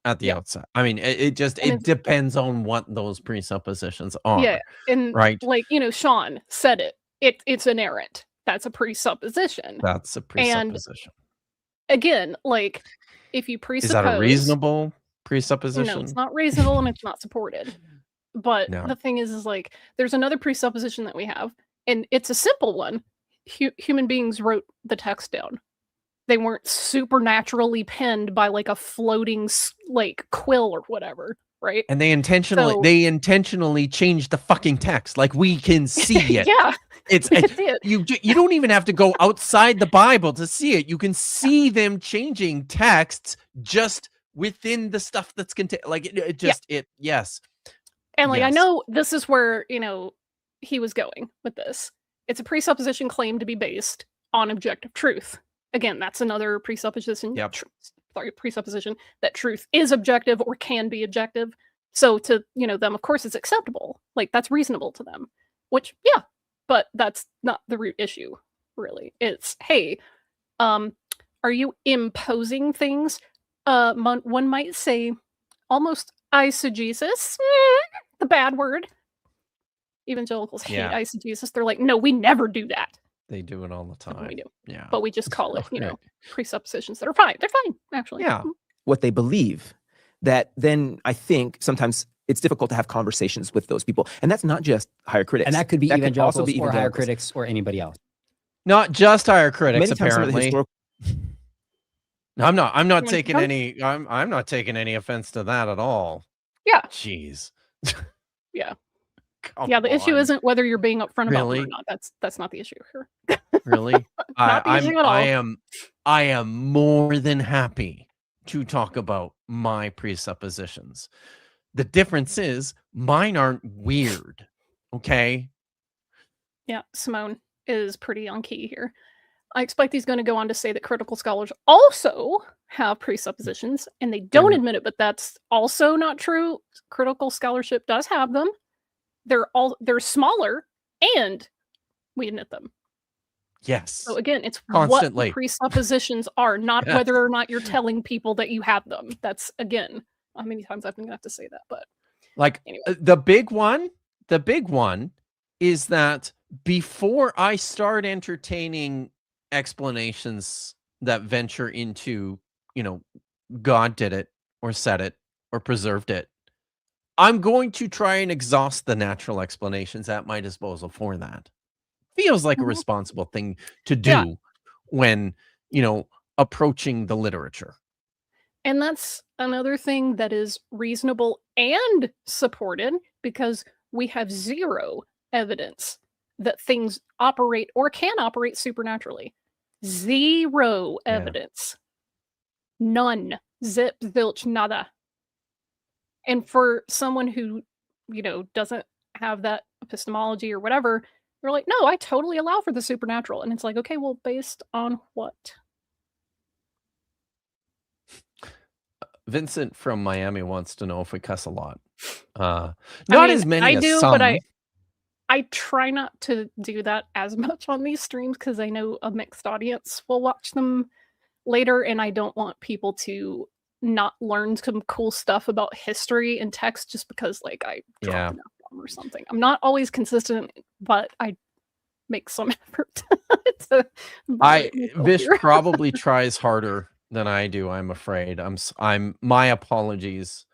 at the outset. I mean, it depends on what those presuppositions are. Yeah, and right, like Sean said it's inerrant. That's a presupposition. That's a presupposition. And again, like if you presuppose, is that a reasonable presupposition? No, it's not reasonable and it's not supported. But the thing is like there's another presupposition that we have, and it's a simple one. Human beings wrote the text down. They weren't supernaturally penned by like a floating like quill or whatever, right? And they intentionally changed the fucking text. Like we can see it. Yeah, you don't even have to go outside the Bible to see it. You can see them changing texts just within the stuff that's contained. Like yes. And like I know this is where he was going with this. It's a presupposition claimed to be based on objective truth. Again, that's another presupposition. Presupposition that truth is objective or can be objective. So to them, of course, it's acceptable. Like that's reasonable to them. Which but that's not the root issue. Really, it's hey, are you imposing things? One might say almost eisegesis, the bad word. Evangelicals hate eisegesis. They're like, no, we never do that. They do it all the time. We do. Yeah. But we just call it, presuppositions that are fine. They're fine, actually. Yeah. What they believe, that then I think sometimes it's difficult to have conversations with those people. And that's not just higher critics. And that could be evangelicals or higher critics or anybody else. Not just higher critics, apparently. I'm not taking any offense to that at all. Yeah. Jeez. Yeah. Come Yeah, the issue on. isn't whether you're being upfront about them Really? or not. That's not the issue here. Really? Not the issue at all. I am more than happy to talk about my presuppositions. The difference is mine aren't weird. Okay? Yeah, Simone is pretty on key here. I expect he's going to go on to say that critical scholars also have presuppositions, and they don't admit it, but that's also not true. Critical scholarship does have them. They're smaller, and we admit them. Yes. So again, it's Constantly. what the presuppositions are, not Yes. whether or not you're telling people that you have them. That's, again, how many times I've been going to have to say that, but like anyway. the big one is that before I start entertaining explanations that venture into, God did it or said it or preserved it, I'm going to try and exhaust the natural explanations at my disposal for that. Feels like a responsible thing to do when, approaching the literature. And that's another thing that is reasonable and supported, because we have zero evidence that things operate or can operate supernaturally. Zero evidence. None. Zip, zilch, nada. And for someone who, doesn't have that epistemology or whatever, they're like, no, I totally allow for the supernatural. And it's like, okay, well, based on what? Vincent from Miami wants to know if we cuss a lot. I Not mean, as many I as do, some. but I try not to do that as much on these streams because I know a mixed audience will watch them later, and I don't want people to not learn some cool stuff about history and text just because, like, I dropped an F-bomb or something. I'm not always consistent, but I make some effort to. Vish probably tries harder than I do. I'm afraid. I'm. My apologies.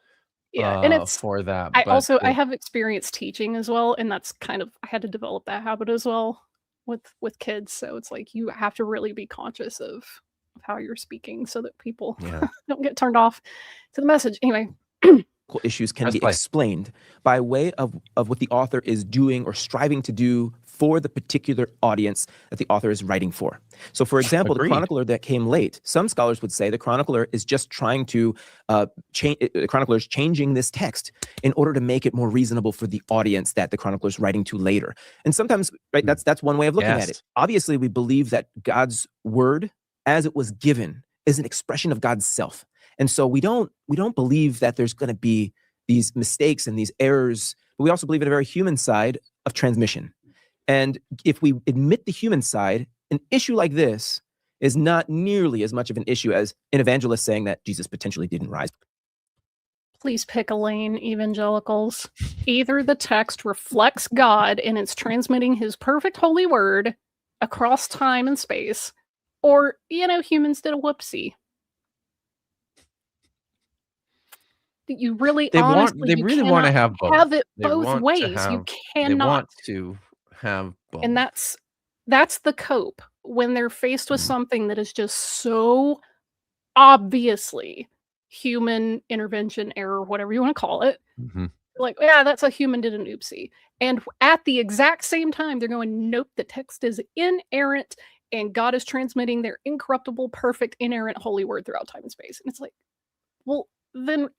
Yeah, and it's for that. I have experience teaching as well, and that's kind of, I had to develop that habit as well with kids. So it's like you have to really be conscious of how you're speaking so that people don't get turned off to the message. Anyway, issues can be explained by way of what the author is doing or striving to do for the particular audience that the author is writing for. So, for example, the chronicler that came late, some scholars would say the chronicler is just trying to the chronicler is changing this text in order to make it more reasonable for the audience that the chronicler is writing to later. And sometimes, right, that's one way of looking at it. Obviously, we believe that God's word, as it was given, is an expression of God's self. And so we don't believe that there's going to be these mistakes and these errors, but we also believe in a very human side of transmission. And if we admit the human side, an issue like this is not nearly as much of an issue as an evangelist saying that Jesus potentially didn't rise. Please pick a lane, evangelicals. Either the text reflects God and it's transmitting his perfect holy word across time and space, or, humans did a whoopsie. You really honestly want to have both. Have it both ways. You cannot. They want to have both. And that's the cope when they're faced with something that is just so obviously human intervention, error, whatever you want to call it. Like, yeah, that's a human did an oopsie. And at the exact same time, they're going, nope, the text is inerrant and God is transmitting their incorruptible, perfect, inerrant holy word throughout time and space. And it's like, well, then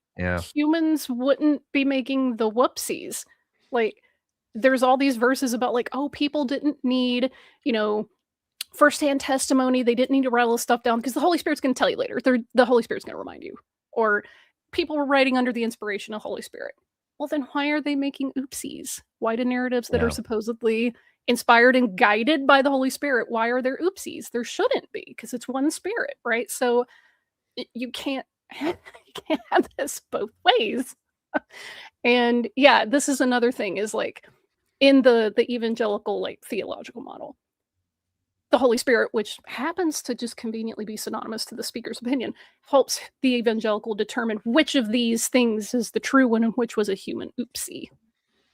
humans wouldn't be making the whoopsies. Like, there's all these verses about, like, oh, people didn't need, firsthand testimony. They didn't need to write all this stuff down because the Holy Spirit's going to tell you later. The Holy Spirit's going to remind you. Or people were writing under the inspiration of Holy Spirit. Well, then why are they making oopsies? Why do narratives that are supposedly inspired and guided by the Holy Spirit, why are there oopsies? There shouldn't be, because it's one spirit, right? So you can't have this both ways. And this is another thing, is like in the evangelical, like, theological model, the Holy Spirit, which happens to just conveniently be synonymous to the speaker's opinion, helps the evangelical determine which of these things is the true one and which was a human oopsie.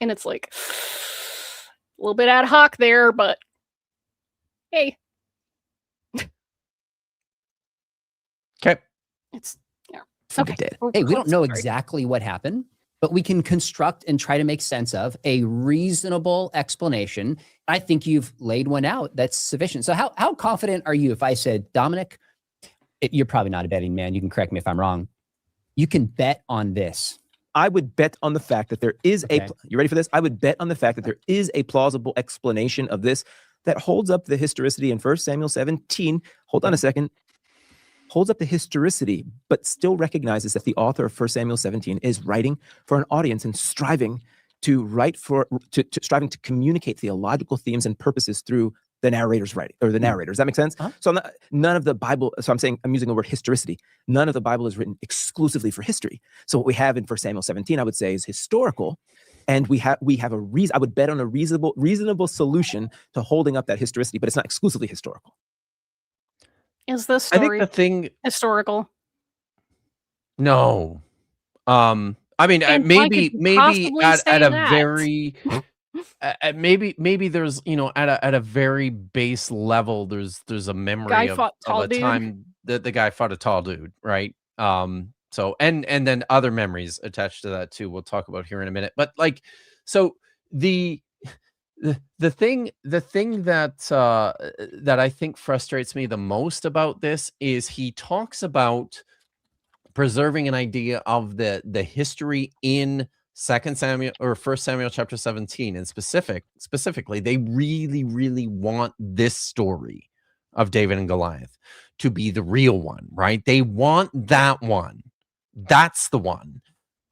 And it's like a little bit ad hoc there, but hey. Okay. It's Okay. Hey, we don't know exactly what happened, but we can construct and try to make sense of a reasonable explanation. I think you've laid one out that's sufficient. So how confident are you if I said, Dominic, you're probably not a betting man. You can correct me if I'm wrong. You can bet on this. I would bet on the fact that there is you ready for this? I would bet on the fact that there is a plausible explanation of this that holds up the historicity in 1 Samuel 17. Hold on a second. Holds up the historicity, but still recognizes that the author of 1 Samuel 17 is writing for an audience and striving to striving to communicate theological themes and purposes through the narrator's writing, or the narrator. Does that make sense? So none of the Bible, so I'm using the word historicity. None of the Bible is written exclusively for history. So what we have in 1 Samuel 17, I would say, is historical. And we have a reason. I would bet on a reasonable solution to holding up that historicity, but it's not exclusively historical. Is this story I think historical? No. I mean, And why could maybe you possibly at say a that? very maybe there's, at a very base level, there's a memory Guy of fought tall a dude. time that the guy fought a tall dude, right? So and then other memories attached to that too. We'll talk about here in a minute. But so the thing that I think frustrates me the most about this is he talks about preserving an idea of the history in 2 Samuel or 1 Samuel chapter 17, and specifically they really want this story of David and Goliath to be the real one, right? They want that one. That's the one.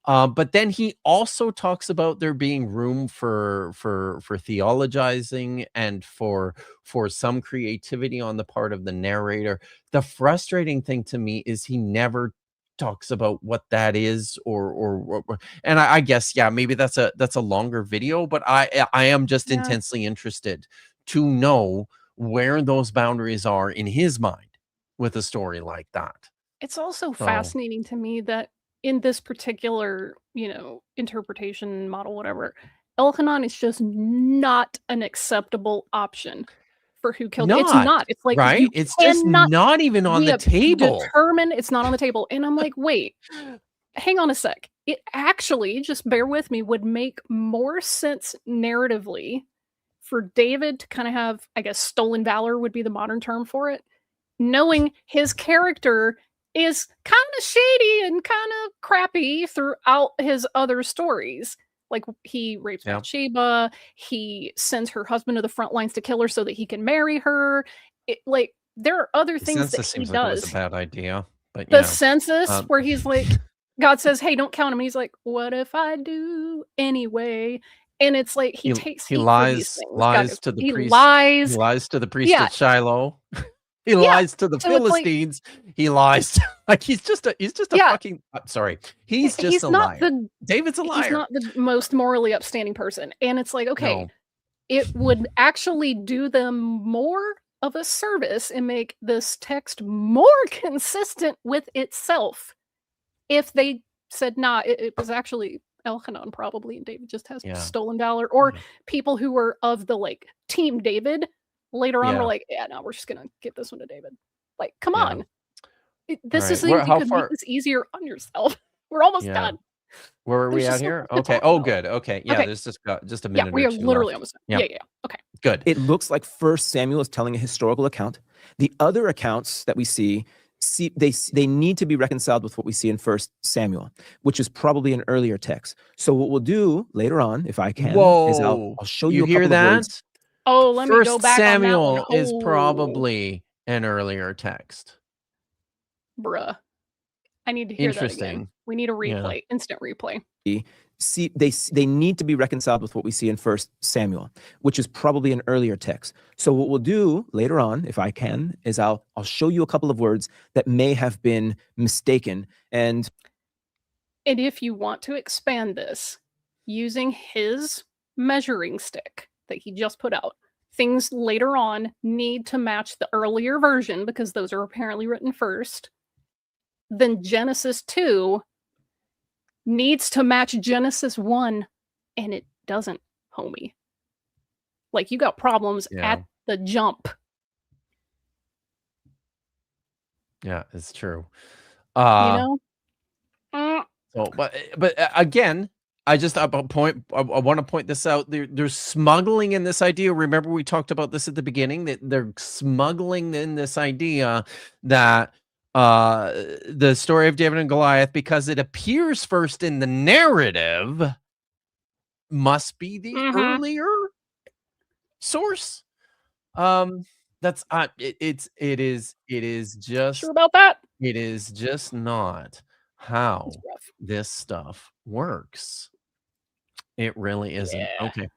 But then he also talks about there being room for theologizing and for some creativity on the part of the narrator. The frustrating thing to me is he never talks about what that is, or and I guess, yeah, maybe that's a longer video, but I am just intensely interested to know where those boundaries are in his mind with a story like that. It's also fascinating to me that in this particular, interpretation model, whatever, Elhanan is just not an acceptable option for who killed. It's not. It's like, right. It's just not even on the table. Determined it's not on the table. And I'm like, wait, hang on a sec. It actually, just bear with me, would make more sense narratively for David to kind of have, I guess, stolen valor would be the modern term for it, knowing his character is kind of shady and kind of crappy throughout his other stories. Like, he rapes Bathsheba, he sends her husband to the front lines to kill her so that he can marry her. There are other things that he does. Like it was a bad idea, but the census, where he's like, God says, "Hey, don't count him." He's like, "What if I do anyway?" And it's like he lies to the priest. Lies. He lies to the priest at Shiloh. He lies to the Philistines. He lies he's just a fucking sorry. He's just a liar. David's a liar. He's not the most morally upstanding person. And it's like, okay, it would actually do them more of a service and make this text more consistent with itself if they said, nah, it was actually Elhanan probably, and David just has stolen valor, or people who were of the team David later on were like, yeah, no, we're just gonna give this one to David. Like, come on. This is you could make this easier on yourself. We're almost done. Where are we at here? Okay. Oh, good. Okay. Yeah, there's just a minute. Yeah, we are literally almost done. Yeah. Okay. Good. It looks like 1 Samuel is telling a historical account. The other accounts that we see they need to be reconciled with what we see in 1 Samuel, which is probably an earlier text. So what we'll do later on, if I can, is I'll show you a couple hear that? of words. Oh, let me go back. Samuel on that one. is probably an earlier text. Bruh. I need to hear that again. We need a replay, instant replay. They need to be reconciled with what we see in 1 Samuel, which is probably an earlier text. So what we'll do later on, if I can, is I'll show you a couple of words that may have been mistaken. And if you want to expand this using his measuring stick that he just put out, things later on need to match the earlier version because those are apparently written first. Then Genesis 2 needs to match Genesis 1, and it doesn't, homie. Like, you got problems at the jump. Yeah, it's true. So, So, but again, I want to point this out. There's smuggling in this idea. Remember, we talked about this at the beginning, that they're smuggling in this idea that the story of David and Goliath, because it appears first in the narrative, must be the earlier source. That's it is just Sure about that? it is just not how It's rough. this stuff works. It really isn't. Yeah. Okay.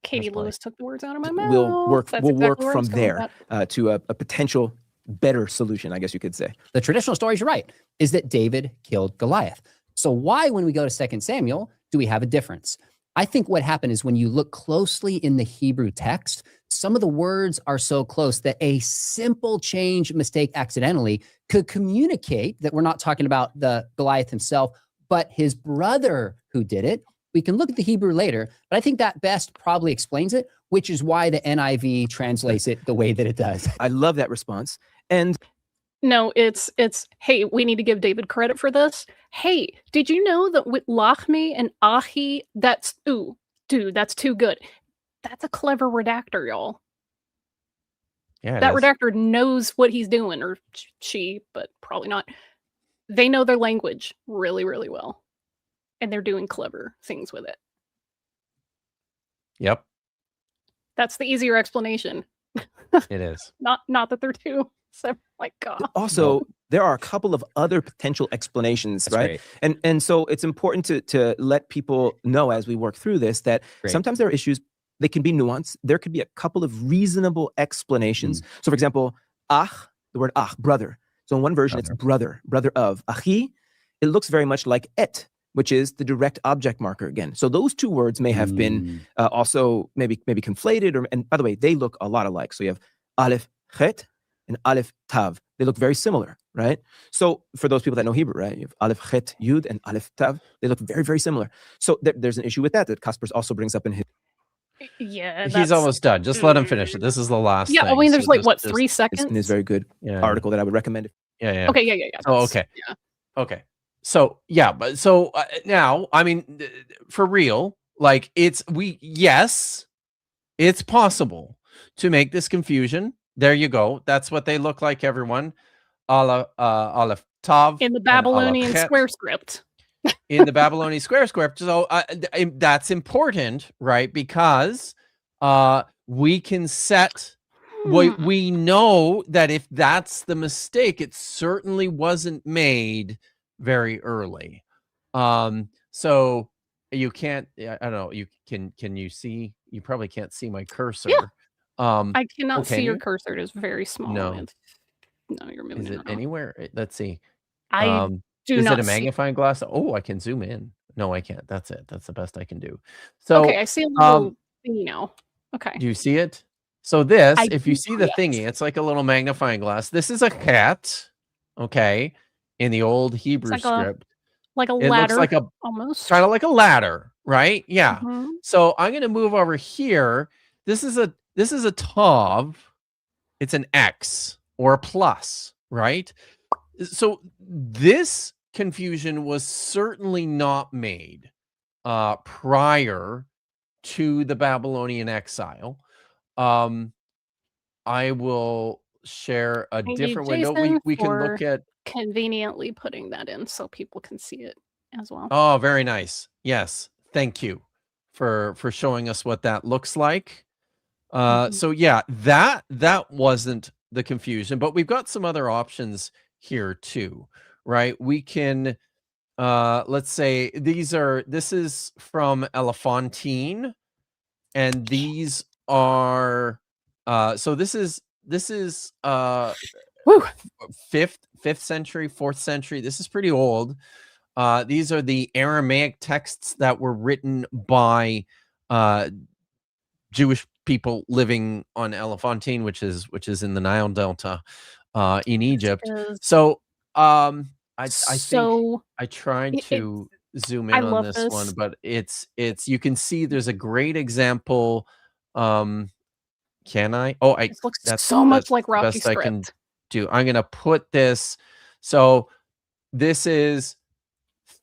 Katie That's why. Lewis took the words out of my mouth. We'll work That's we'll work exactly where I from was going with there that. to a potential better solution, I guess you could say. The traditional story, you're right, is that David killed Goliath. So why, when we go to 2 Samuel, do we have a difference? I think what happened is when you look closely in the Hebrew text, some of the words are so close that a simple change mistake accidentally could communicate that we're not talking about the Goliath himself, but his brother who did it. We can look at the Hebrew later, but I think that best probably explains it, which is why the NIV translates it the way that it does. I love that response. And No, it's hey, we need to give David credit for this. Hey, did you know that with Lachmi and Ahi, that's dude, that's too good. That's a clever redactor, y'all. Yeah. That redactor knows what he's doing, or she, but probably not. They know their language really, really well. And they're doing clever things with it. Yep. That's the easier explanation. It is. Not that they're two. So like God. also, there are a couple of other potential explanations, That's right? great. And so it's important to let people know as we work through this that Great. sometimes there are issues. They can be nuanced. There could be a couple of reasonable explanations. So, for example, the word brother. So in one version, it's brother of. Achi, it looks very much like et, which is the direct object marker again. So those two words may have been also maybe conflated. And by the way, they look a lot alike. So you have aleph chet and aleph tav. They look very similar, right? So for those people that know Hebrew, right, you have aleph chet yud and aleph tav. They look very, very similar. So there's an issue with that Kaspers also brings up in his. Yeah, He's almost done. Just let him finish it. This is the last Yeah, thing. I mean, there's so like just- what, just- 3 It's seconds? in his very good Yeah. article that I would recommend. Yeah. Okay, yeah. Oh, that's- okay. Yeah. Okay. So yeah, but so now, I mean, for real, like yes, it's possible to make this confusion. There you go. That's what they look like, everyone. Aleph Tav In the and Babylonian Aleph Chet square script. in the Babylonian square script. So that's important, right? Because we can set. We know that if that's the mistake, it certainly wasn't made very early. So you can't. I don't know. You can you see? You probably can't see my cursor. Yeah. I I cannot see your you? cursor. It is very small. No. No, you're moving Is it around. anywhere? Let's see. I do Is not it a see. magnifying glass? Oh, I can zoom in. No, I can't. That's it. That's the best I can do. So Okay, I see a little thingy now. Okay. do you see it? So this, I if you do, see the yes. thingy, it's like a little magnifying glass. This is a cat, okay, in the old Hebrew like script. Like a It ladder, looks like a almost. kind of like a ladder, right? Yeah. Mhm. So I'm going to move over here. This is a tav. It's an X or a plus, right? So this confusion was certainly not made prior to the Babylonian exile. I will share a Thank you, different window. Jason, We can look for at. conveniently putting that in so people can see it as well. Oh, very nice. Yes, thank you for showing us what that looks like. So yeah, that wasn't the confusion, but we've got some other options here too, right? We can let's say this is from Elephantine, and these are so this is Woo. 5th century, 4th century. This is pretty old. These are the Aramaic texts that were written by Jewish people living on Elephantine, which is in the Nile Delta in Egypt. So I think I tried to zoom in I on love this this. one, but it's you can see there's a great example. Can I? Oh, This looks so much like the Rocky best I can script. do. I'm gonna put this. So this is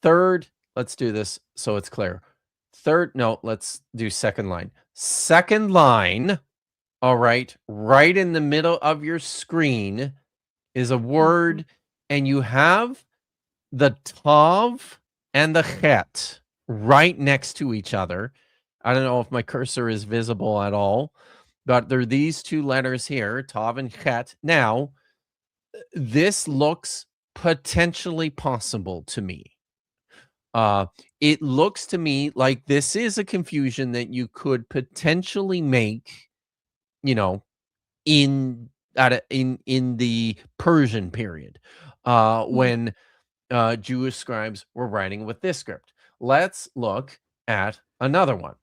3rd let's do this so it's clear. Let's do second line. Second line, all right, right in the middle of your screen is a word, and you have the tav and the chet right next to each other. I don't know if my cursor is visible at all, but there are these two letters here, tav and chet. Now, this looks potentially possible to me. It looks to me like this is a confusion that you could potentially make, you know, in the Persian period, when Jewish scribes were writing with this script. Let's look at another one.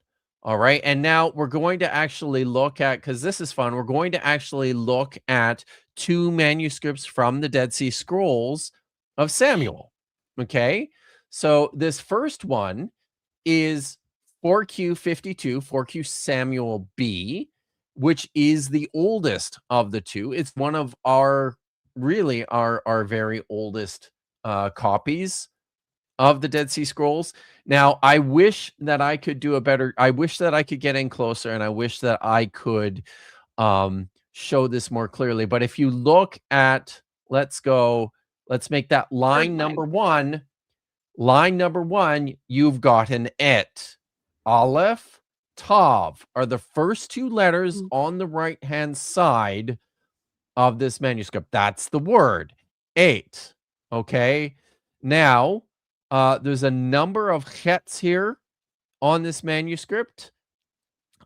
All right. And now we're going to actually look at, because this is fun, we're going to actually look at two manuscripts from the Dead Sea Scrolls of Samuel. Okay. So this first one is 4Q52, 4Q Samuel B, which is the oldest of the two. It's one of our very oldest copies of the Dead Sea Scrolls. Now, I wish that I could I wish that I could get in closer, and I wish that I could show this more clearly. But if you look at, let's make that line number one. Line number one, you've got an et. Aleph, tav are the first two letters on the right-hand side of this manuscript. That's the word, 8. Okay. Now, there's a number of chets here on this manuscript.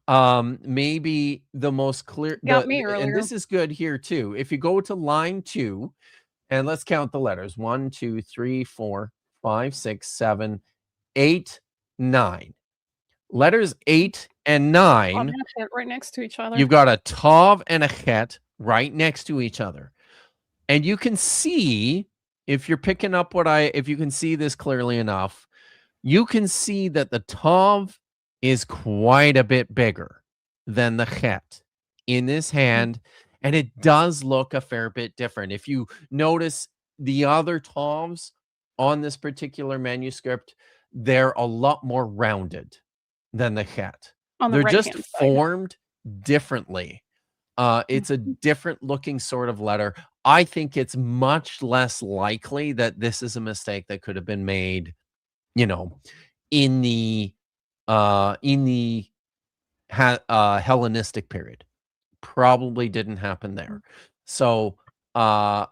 Maybe the most clear, Got me earlier. and this is good here too. If you go to line 2, and let's count the letters: 1, 2, 3, 4, 5, 6, 7, 8, 9. Letters 8 and 9 right next to each other. You've got a tav and a chet right next to each other. And you can see, if you're picking up if you can see this clearly enough, you can see that the tav is quite a bit bigger than the chet in this hand. And it does look a fair bit different. If you notice the other tavs on this particular manuscript, they're a lot more rounded than the chet. They're just formed differently. It's a different looking sort of letter. I think it's much less likely that this is a mistake that could have been made, you know, in the Hellenistic period. Probably didn't happen there. So I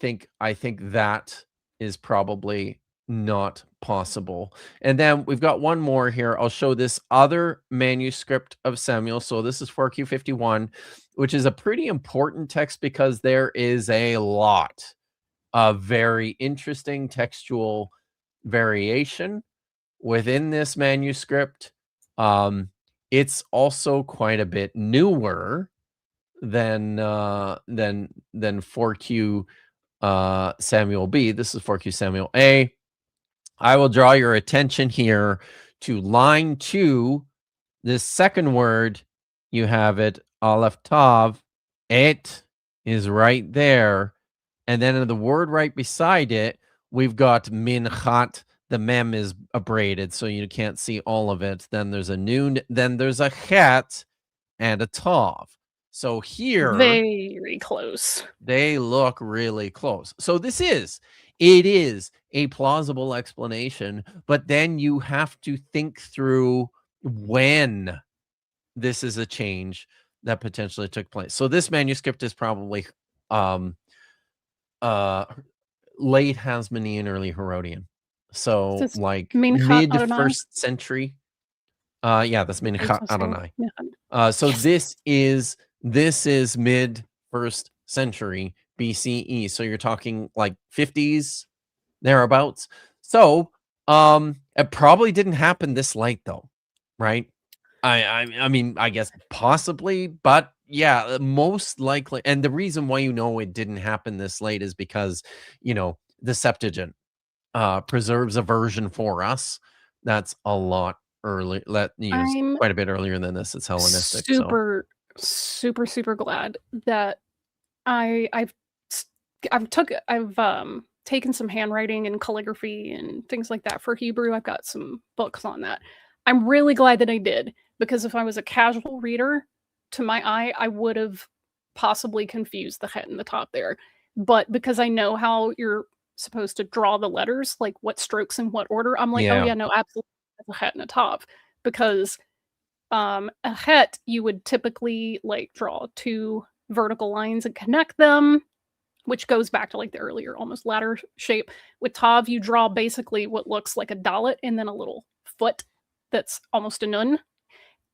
think that is probably not possible. And then we've got one more here. I'll show this other manuscript of Samuel. So this is 4Q51, which is a pretty important text because there is a lot of very interesting textual variation within this manuscript. It's also quite a bit newer than 4Q Samuel B. This is 4Q Samuel A. I will draw your attention here to line 2. This second word, you have it, Aleph Tav. It is right there. And then in the word right beside it, we've got Minchat. The mem is abraded, so you can't see all of it. Then there's a noon, then there's a chet and a tav. So here, very close. They look really close. So it is a plausible explanation, but then you have to think through when this is a change that potentially took place. So this manuscript is probably late Hasmonean, early Herodian. So like mid 1st century. That's Minchat Adonai. So this is mid 1st century BCE. So you're talking like 50s thereabouts. So it probably didn't happen this late though, right? I mean, I guess possibly, but yeah, most likely. And the reason why it didn't happen this late is because the Septuagint preserves a version for us that's a lot early. Quite a bit earlier than this. It's Hellenistic. Super glad that I've taken some handwriting and calligraphy and things like that for Hebrew. I've got some books on that. I'm really glad that I did, because if I was a casual reader, to my eye, I would have possibly confused the het in the top there. But because I know how you're supposed to draw the letters, like what strokes in what order, I'm like, oh Yeah. yeah, no, absolutely, that's a het and a top. Because a het, you would typically like draw 2 vertical lines and connect them, which goes back to like the earlier almost ladder shape. With tav, you draw basically what looks like a dalet and then a little foot that's almost a nun.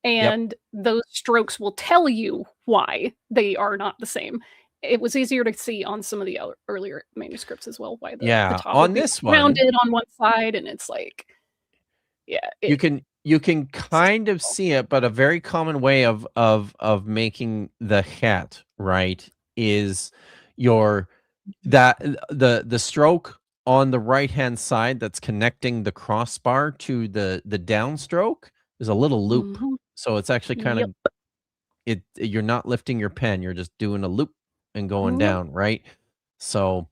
And those strokes will tell you why they are not the same. It was easier to see on some of the earlier manuscripts as well, why the top on would be this one, rounded on one side, and it's like, you can kind of see it, but a very common way of making the het, right, is the stroke on the right hand side that's connecting the crossbar to the downstroke is a little loop. So it's actually kind of you're not lifting your pen, you're just doing a loop and going down, right? So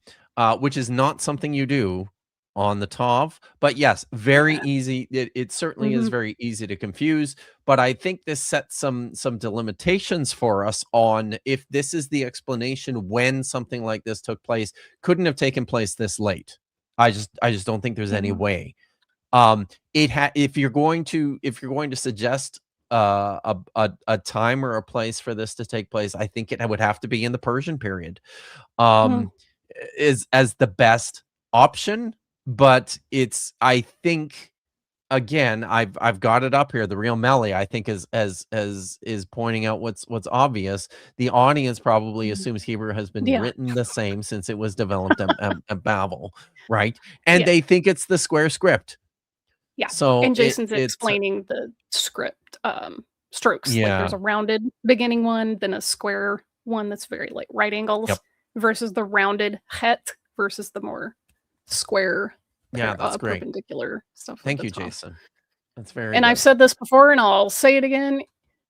which is not something you do on the tav, but yes, very easy. It certainly is very easy to confuse, but I think this sets some delimitations for us on if this is the explanation when something like this took place. Couldn't have taken place this late. I just don't think there's any way. If you're going to suggest a time or a place for this to take place, I think it would have to be in the Persian period, is as the best option. But it's, I think, again, I've got it up here. The real Melly, I think, is pointing out what's obvious. The audience probably assumes Hebrew has been written the same since it was developed at Babel, right? And they think it's the square script. Yeah. So and Jason's explaining the script strokes. Like there's a rounded beginning one, then a square one that's very like right angles, versus the rounded het versus the more square, that's great, perpendicular stuff. Thank you, Jason. That's very and good. I've said this before and I'll say it again.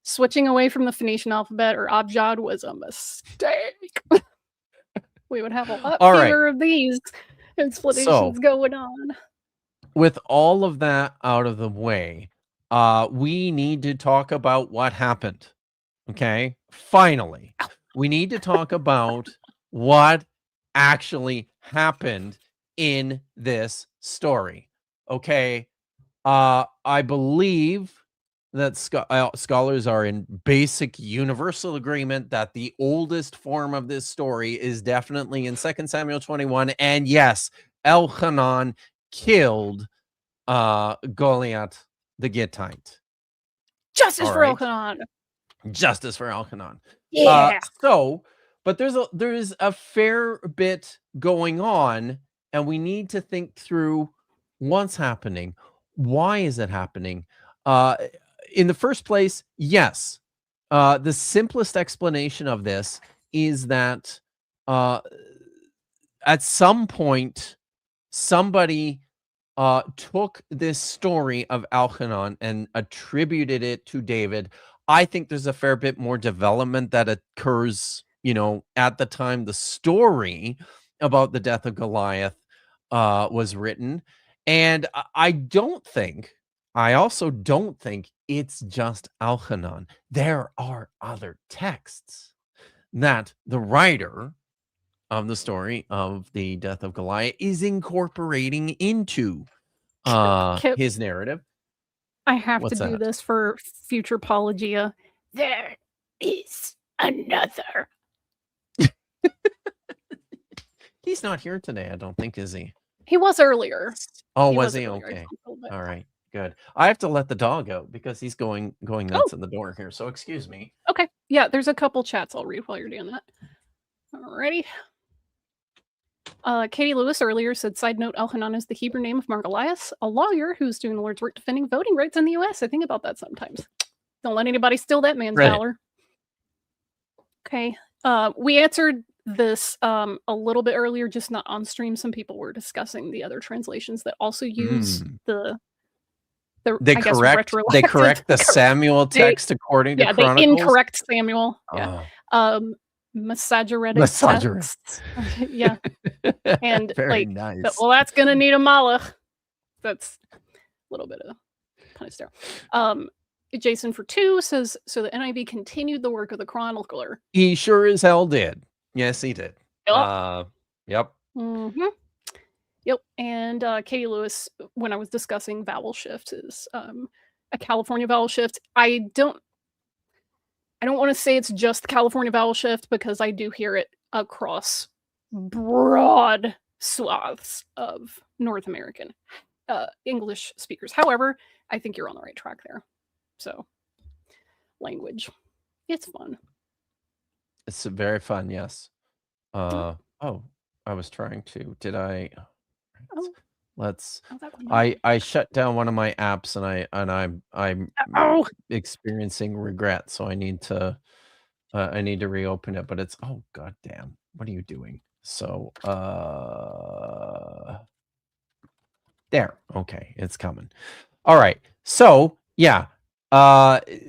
Switching away from the Phoenician alphabet or Abjad was a mistake. We would have a lot fewer of these explanations going on. With all of that out of the way, we need to talk about what happened. Okay, finally, we need to talk about what actually happened in this story. Okay, I believe that scholars are in basic universal agreement that the oldest form of this story is definitely in 2 Samuel 21, and yes, Elchanan killed Goliath the Gittite. Justice for Elchanan. Justice for Elchanan. Yeah. But there's a fair bit going on, and we need to think through what's happening. Why is it happening? In the first place, yes, the simplest explanation of this is that at some point, somebody took this story of Elchanan and attributed it to David. I think there's a fair bit more development that occurs, at the time the story about the death of Goliath was written. And I also don't think it's just Elchanan. There are other texts that the writer of the story of the death of Goliath is incorporating into his narrative. I have to do this for future apologia. There is another. He's not here today, I don't think, is he? He was earlier. Oh, was he? Okay. All right. Good. I have to let the dog out because he's going nuts in the door here. So excuse me. Okay. Yeah, there's a couple chats I'll read while you're doing that. Alrighty. Katie Lewis earlier said, side note, Elchanan is the Hebrew name of Mar Goliath, a lawyer who's doing the Lord's work defending voting rights in the U.S. I think about that sometimes. Don't let anybody steal that man's valor. Okay. We answered this a little bit earlier, just not on stream. Some people were discussing the other translations that also use they correct the Samuel text according to Chronicles. they incorrect Samuel. Yeah. Masageretic Masageretic. texts. Yeah. And very like, nice. well, that's gonna need a malach. That's a little bit of punish there. Jason for 2 says, so the NIV continued the work of the chronicler. He sure as hell did. Yes, he did. Yep. Yep. Mm-hmm. Yep. And Katie Lewis, when I was discussing vowel shift, is a California vowel shift. I don't want to say it's just the California vowel shift because I do hear it across broad swaths of North American English speakers. However, I think you're on the right track there. So, language, it's fun. It's very fun. Yes. Oh, I was trying to. Did I? Oh. Let's. Oh, that one. I shut down one of my apps and I'm Oh. experiencing regret. So I need to reopen it. But it's god damn. What are you doing? So there. Okay, it's coming. All right. So yeah. The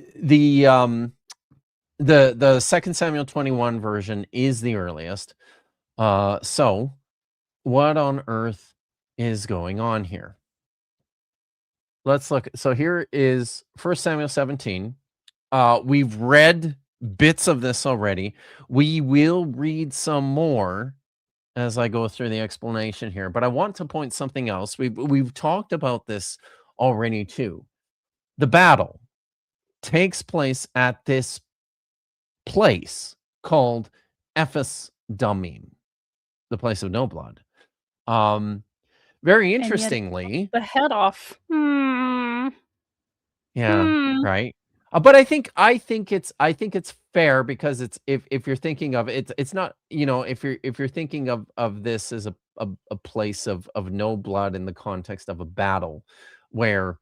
2 Samuel 21 version is the earliest. So what on earth is going on here? Let's look. So here is 1 Samuel 17. We've read bits of this already. We will read some more as I go through the explanation here, but I want to point something else. We've talked about this already too. The battle takes place at this place called Ephes Damim, the place of no blood. Very interestingly, the head off. Yeah, right. But I think it's fair because it's if you're thinking of it's not, if you're thinking of this as a place of no blood in the context of a battle where,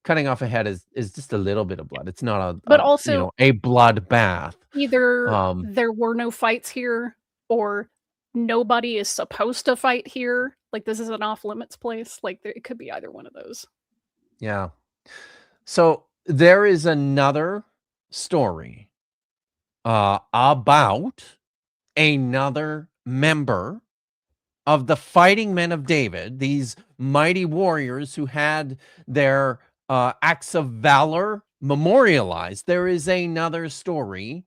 cutting off a head is just a little bit of blood. It's not also a blood bath. Either there were no fights here or nobody is supposed to fight here. Like this is an off limits place. Like it could be either one of those. Yeah. So there is another story about another member of the fighting men of David, these mighty warriors who had their acts of valor memorialized. There is another story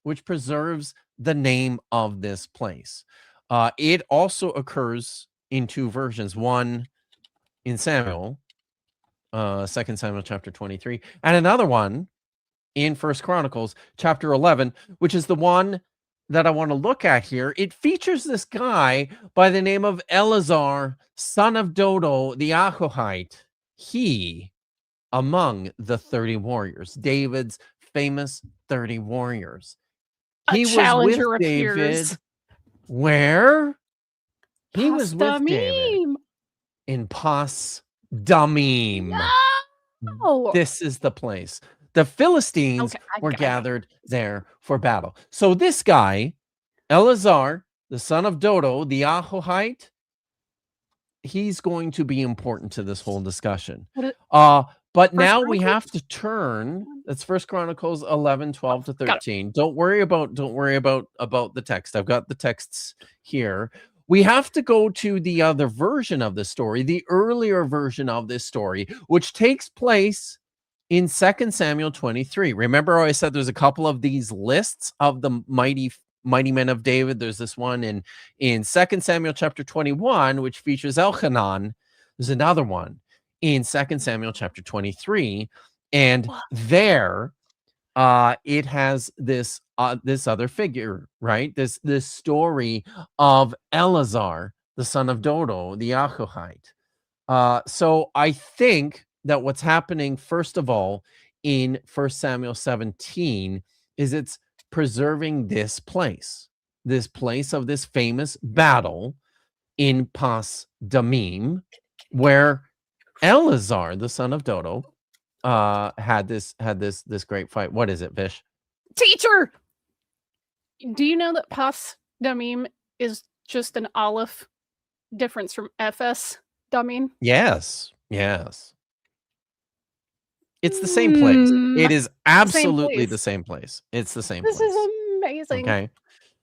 which preserves the name of this place. It also occurs in 2 versions, one in Samuel, 2 Samuel chapter 23, and another one in 1 Chronicles chapter 11, which is the one that I want to look at here. It features this guy by the name of Eleazar, son of Dodo, the Ahohite. He among the 30 warriors, David's famous 30 warriors. He was with David. Where? He was with David in Pas Damim. No! This is the place. The Philistines were gathered there for battle. So this guy, Eleazar, the son of Dodo, the Ahohite, he's going to be important to this whole discussion. But now we have to turn. That's 1 Chronicles 11, 12 to 13. Don't worry about the text. I've got the texts here. We have to go to the other version of the story, the earlier version of this story, which takes place in 2 Samuel 23. Remember how I said there's a couple of these lists of the mighty men of David? There's this one in 2 Samuel chapter 21, which features Elchanan. There's another one in 2 Samuel chapter 23, and there it has this other figure, right? This story of Eleazar, the son of Dodo, the Ahohite. So I think that what's happening, first of all, in 1 Samuel 17 is it's preserving this place of this famous battle in Pas Damim, where Eleazar, the son of Dodo, had this great fight. What is it, Vish? Teacher, do you know that Pas Damim is just an aleph difference from Ephes Damim? Yes. It's the same place. It is absolutely the same place. It's the same place. This is amazing. Okay.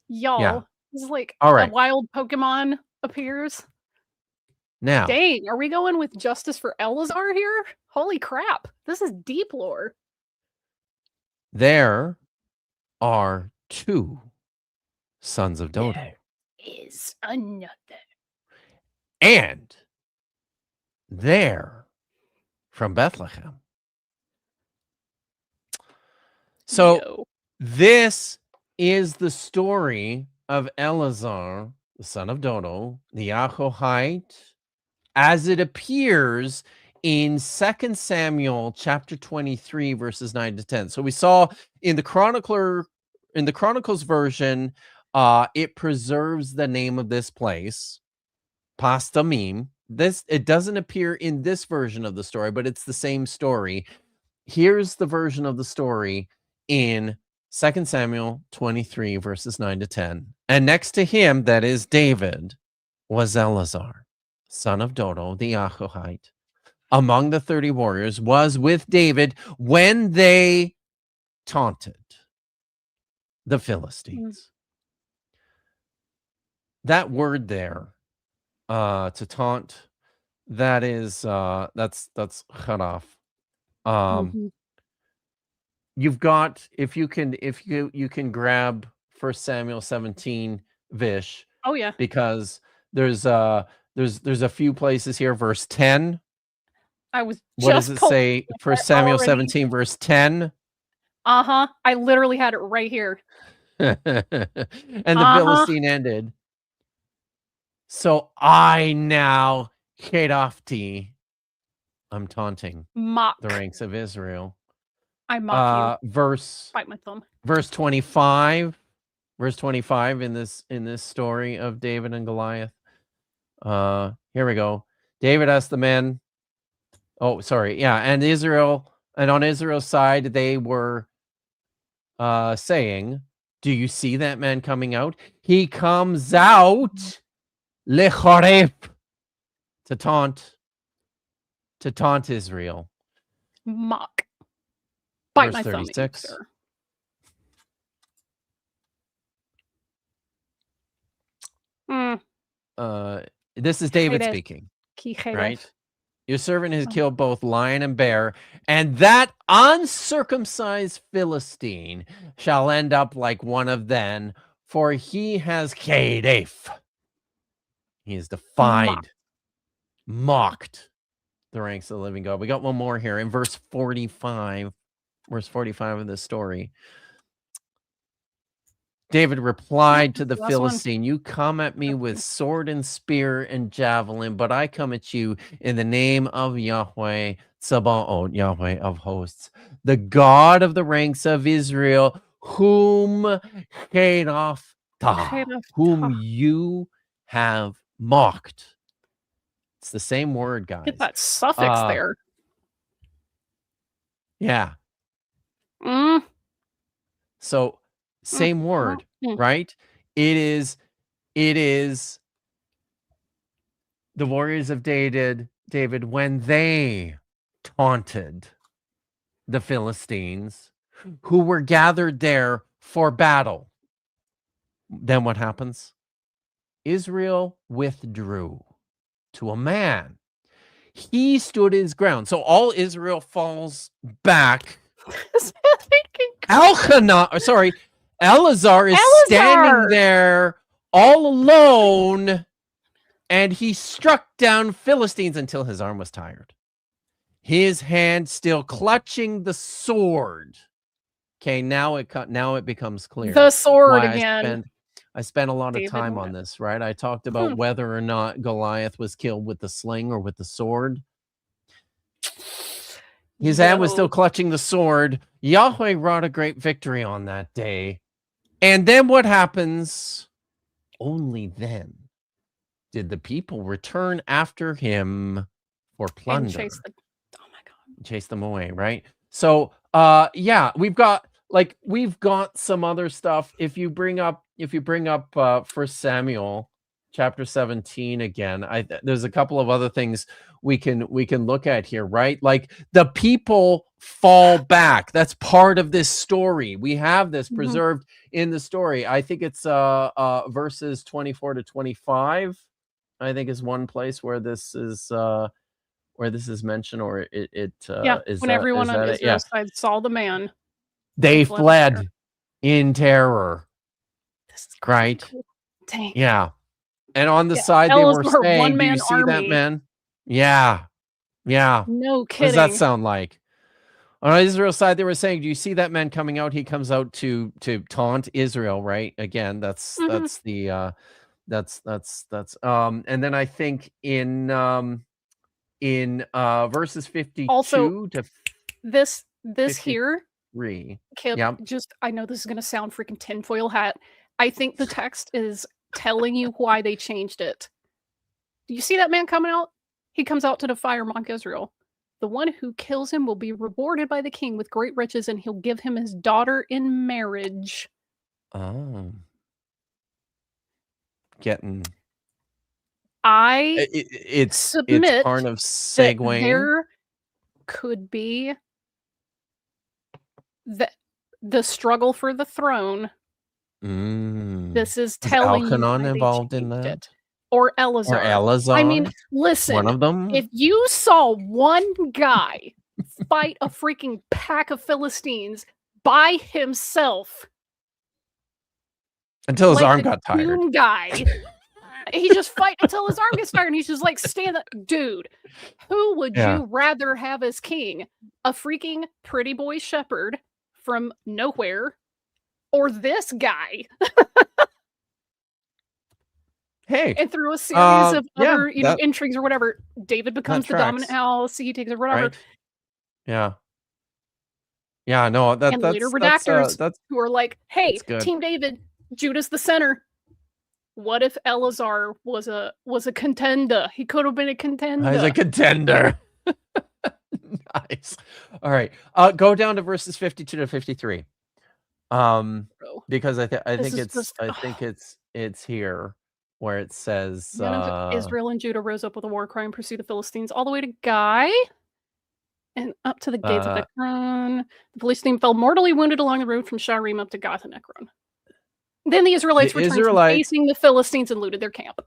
Y'all, this is like All a right. wild Pokemon appears. Now, Dang, are we going with justice for Elazar here? Holy crap. This is deep lore. there are 2 sons of Dodo. There is another. And they're from Bethlehem. So Yo. this is the story of Eleazar, the son of Dodo, the Ahohite, as it appears in 2 Samuel chapter 23, verses 9 to 10. So we saw in the Chronicles version, it preserves the name of this place, Pastamim. It doesn't appear in this version of the story, but it's the same story. Here's the version of the story in 2 Samuel 23, verses 9 to 10. And next to him, that is David, was Eleazar, son of Dodo, the Ahohite, among the 30 warriors, was with David when they taunted the Philistines. That word there, to taunt, that is that's charaf. You've got, if you can grab 1 Samuel 17, Vish. Oh yeah. Because there's a few places here. Verse 10. I was What just does it pulling say? it 1 up Samuel already. 17, verse 10. I literally had it right here. And the Philistine ended. So I now Kedafti. I'm taunting Mock. the ranks of Israel. I mock you. Verse Bite my thumb. verse 25. Verse 25 in this story of David and Goliath. Here we go. David asked the men. Oh, sorry. Yeah, and on Israel's side, they were saying, "Do you see that man coming out? He comes out lecharep to taunt Israel." Mock. Bite Verse my thumb. 36. Sir. This is David Kicheres. speaking, Kicheres. right? Your servant has killed both lion and bear, and that uncircumcised Philistine shall end up like one of them, for he has Kadeph. He has defied, mocked the ranks of the living God. We got one more here in verse 45. Verse 45 of this story. David replied to the Last Philistine, "You come at me with sword and spear and javelin, but I come at you in the name of Yahweh Tsabaoth, Yahweh of hosts, the God of the ranks of Israel, whom whom you have mocked." It's the same word, guys. Get that suffix there. Yeah. So same word, right? It is the warriors of David when they taunted the Philistines who were gathered there for battle. Then what happens? Israel withdrew to a man. He stood his ground. So all Israel falls back. Eleazar is standing there all alone, and he struck down Philistines until his arm was tired. His hand still clutching the sword. Okay, now it becomes clear. The sword again. I spent a lot of time on this, right? I talked about whether or not Goliath was killed with the sling or with the sword. His hand was still clutching the sword. Yahweh wrought a great victory on that day. And then what happens? Only then did the people return after him for plunder. And chase them away, right? So yeah, we've got some other stuff. If you bring up 1 Samuel chapter 17 again. There's a couple of other things we can look at here, right? Like the people fall back. That's part of this story. We have this preserved in the story. I think it's verses 24 to 25. I think is one place where this is mentioned, or it is when that, everyone is on that it? Israel's Yeah. side saw the man, They fled fled in terror. This is Right. cool. Dang. Yeah. And on the Yeah, side, they were Elazar, saying, do one-man you see that army. man? Yeah. Yeah. No What does that kidding. sound like? On Israel's side, they were saying, do you see that man coming out? He comes out to taunt Israel, right? Again, that's the and then I think in verses 52 Also, to this 53. here, Kipp, Yeah. just I know this is gonna sound freaking tinfoil hat. I think the text is telling you why they changed it. Do you see that man coming out? He comes out to defy or mock Israel. The one who kills him will be rewarded by the king with great riches, and he'll give him his daughter in marriage. Oh. Getting I it's submit part of that segueing. there could be the struggle for the throne. This is telling you Elchanan why they involved in changed that? it. Or Elazar. Or Elazar? I mean, listen, one of them? if you saw one guy fight a freaking pack of Philistines by himself, Until his like arm the got tired. Doom guy, he just fight until his arm gets tired, and he's just like, stand up. Dude, who would you rather have as king? A freaking pretty boy shepherd from nowhere, or this guy? Hey. And through a series of yeah, other intrigues or whatever, David becomes the dominant tracks. house. He takes over whatever. Right. Yeah. Yeah, no, And later redactors that's who are like, hey, that's good. Team David, Judah's the center. What if Elazar was a contender? He could have been a contender. He's a contender. Nice. All right. Go down to verses 52 to 53. Because I think it's here where it says Men of Israel and Judah rose up with a war cry and pursued the Philistines all the way to Guy and up to the gates of Ekron. The Philistine fell mortally wounded along the road from Sharim up to Gath and Ekron. Then the Israelites returned from facing the Philistines and looted their camp.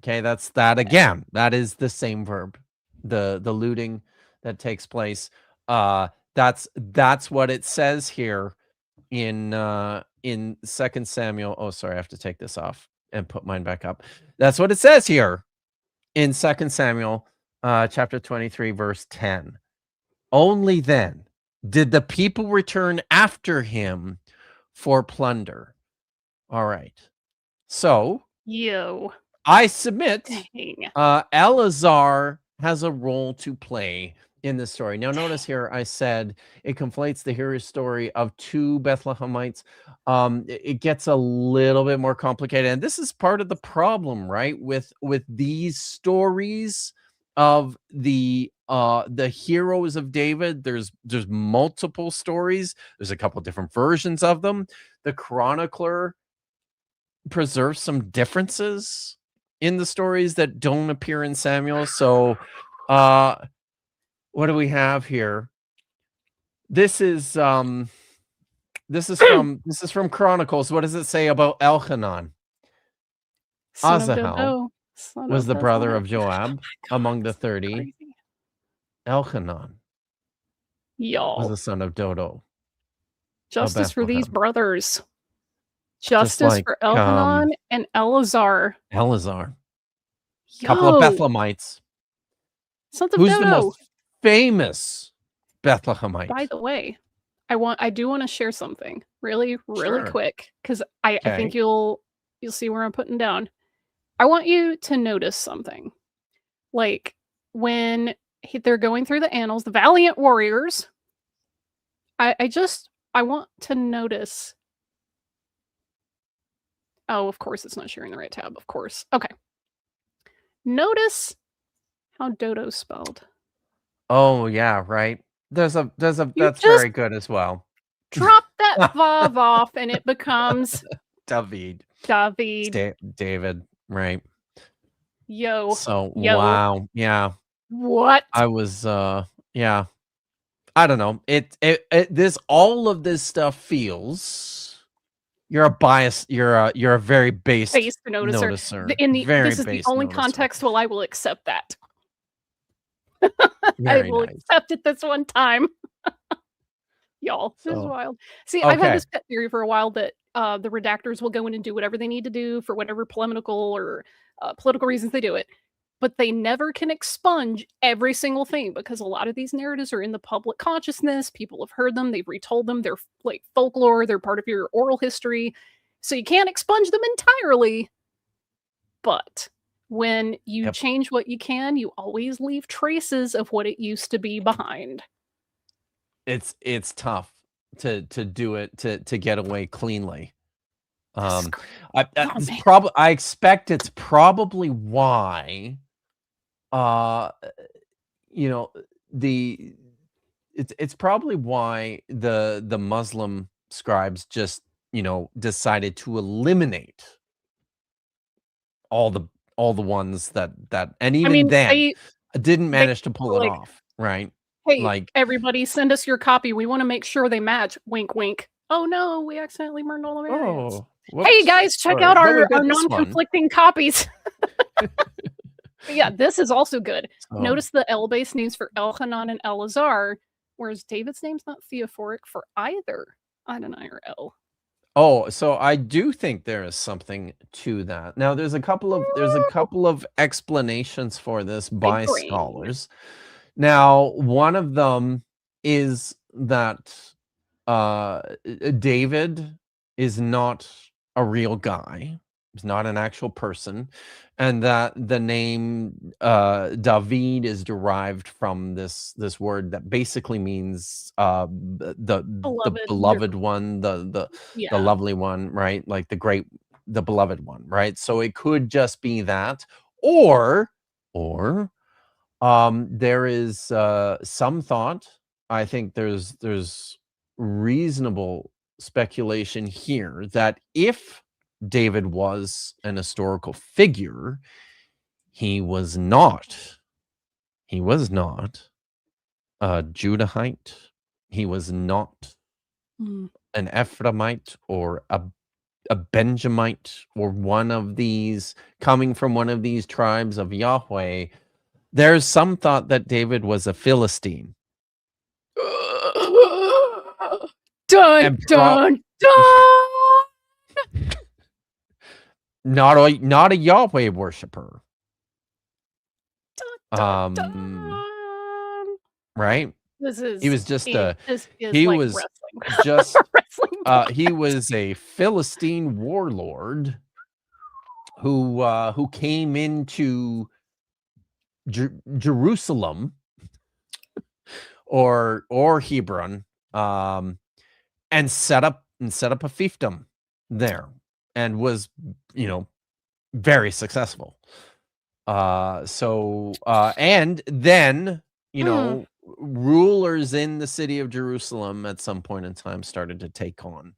Okay, that's that again. That is the same verb. The looting that takes place. That's what it says here in 2 Samuel. Oh, sorry, I have to take this off and put mine back up. That's what it says here in 2 Samuel chapter 23 verse 10. Only then did the people return after him for plunder. All right. So I submit Elazar has a role to play in this story. Now, notice here I said it conflates the hero story of two Bethlehemites. It gets a little bit more complicated, and this is part of the problem, right? With these stories of the heroes of David, there's multiple stories. There's a couple different versions of them. The chronicler preserves some differences in the stories that don't appear in Samuel. So what do we have here? This is from Chronicles. What does it say about Elchanan? Asahel was the brother of Joab among the 30. Elchanan was the son of Dodo. Justice for these brothers. Justice for Elchanan and Elazar. Couple of Bethlehemites. Sons of Who's Dodo. the most famous Bethlehemite? By the way, I do want to share something really quick, because I think you'll see where I'm putting down. I want you to notice something. Like when they're going through the annals, the valiant warriors. I want to notice. Oh, of course it's not sharing the right tab. Of course. Okay. Notice how Dodo's spelled. Oh yeah, right. That's very good as well. Drop that Vav off and it becomes David. David. Right. Yo. So Yo. wow. Yeah. What? I was yeah. I don't know. This all of this stuff feels you're a bias. You're a very based noticer. noticer. This is the only context where I will accept that. I will accept it this one time. Y'all, this is wild. See, I've had this pet theory for a while that the redactors will go in and do whatever they need to do for whatever polemical or political reasons they do it. But they never can expunge every single thing because a lot of these narratives are in the public consciousness. People have heard them. They've retold them. They're like folklore. They're part of your oral history. So you can't expunge them entirely. But when you change what you can, you always leave traces of what it used to be behind. It's tough to do it, to get away cleanly. I expect it's probably why you know, it's probably why the Muslim scribes just, you know, decided to eliminate all the ones that and even then didn't manage to pull it off, right? Hey, like everybody, send us your copy. We want to make sure they match. Wink, wink. Oh no, we accidentally burned all the variants. Hey guys, check out our non-conflicting copies. Yeah, this is also good. Notice the L-based names for Elchanan and Elazar, whereas David's name's not theophoric for either Adonai or El. Oh, so I do think there is something to that. Now, there's a couple of explanations for this by scholars. Now, one of them is that David is not a real guy. He's not an actual person, and that the name David is derived from this word that basically means the beloved one, the lovely one, right? Like the beloved one, right? So it could just be that, or there is some thought. I think there's reasonable speculation here that if David was an historical figure, he was not a Judahite. He was not an Ephraimite or a Benjamite or one of these, coming from one of these tribes of Yahweh. There's some thought that David was a Philistine. Dun, dun, dun! Not a Yahweh worshiper. Dun, dun, dun. Right? He was just he was a Philistine warlord who came into Jerusalem or Hebron and set up a fiefdom there and was, you know, very successful. And then, you know, rulers in the city of Jerusalem at some point in time started to take on,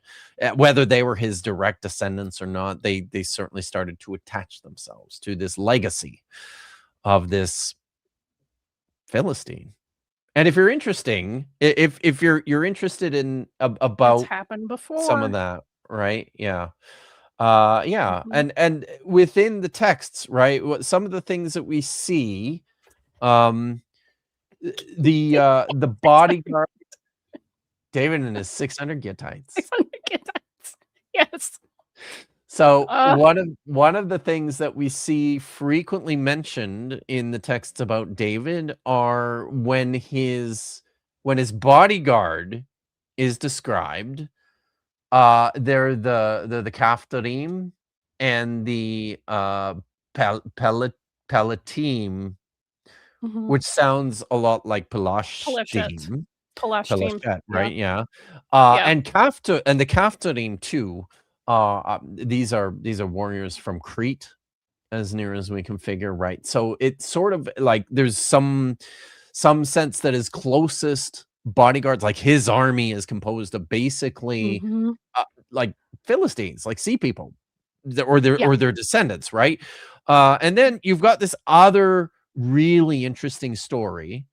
whether they were his direct descendants or not, they certainly started to attach themselves to this legacy of this Philistine. And if you're if you're interested in about it's happened before, some of that, right? Yeah. And within the texts, right, some of the things that we see, the bodyguard, David and his 600 Gittites. 600 Gittites. Yes. So one of the things that we see frequently mentioned in the texts about David are when his bodyguard is described. They're the Kaftarim and the Pelatim, which sounds a lot like Pelashtim. Pelashtim, right? Yeah. And the Kaftarim too. These are warriors from Crete, as near as we can figure, right? So it's sort of like there's some sense that is closest bodyguards. Like his army is composed of basically Mhm. like Philistines, like sea people, or their Yeah. or their descendants, right? And then you've got this other really interesting story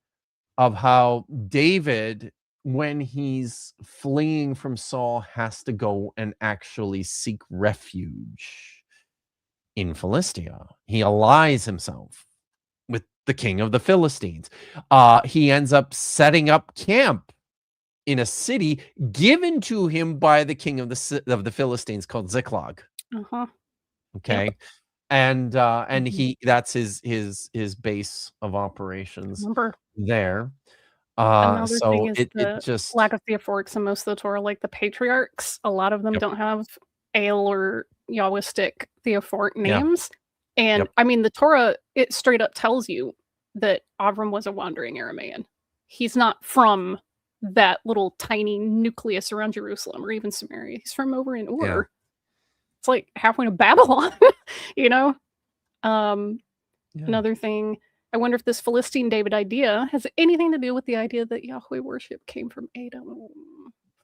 of how David, when he's fleeing from Saul, has to go and actually seek refuge in Philistia. He allies himself with the king of the Philistines. He ends up setting up camp in a city given to him by the king of the Philistines called Ziklag. Uh-huh. Okay. And Mhm. that's his base of operations Remember, there. another thing So is it the just, lack of theophorics in most of the Torah, like the patriarchs. A lot of them yep, don't have Ale or Yahwistic theophoric yeah, names. And yep, I mean, the Torah, it straight up tells you that Avram was a wandering Aramaean. He's not from that little tiny nucleus around Jerusalem or even Samaria. He's from over in yeah, Ur. It's like halfway to Babylon, you know? Um, yeah. Another thing, I wonder if this Philistine David idea has anything to do with the idea that Yahweh worship came from Edom,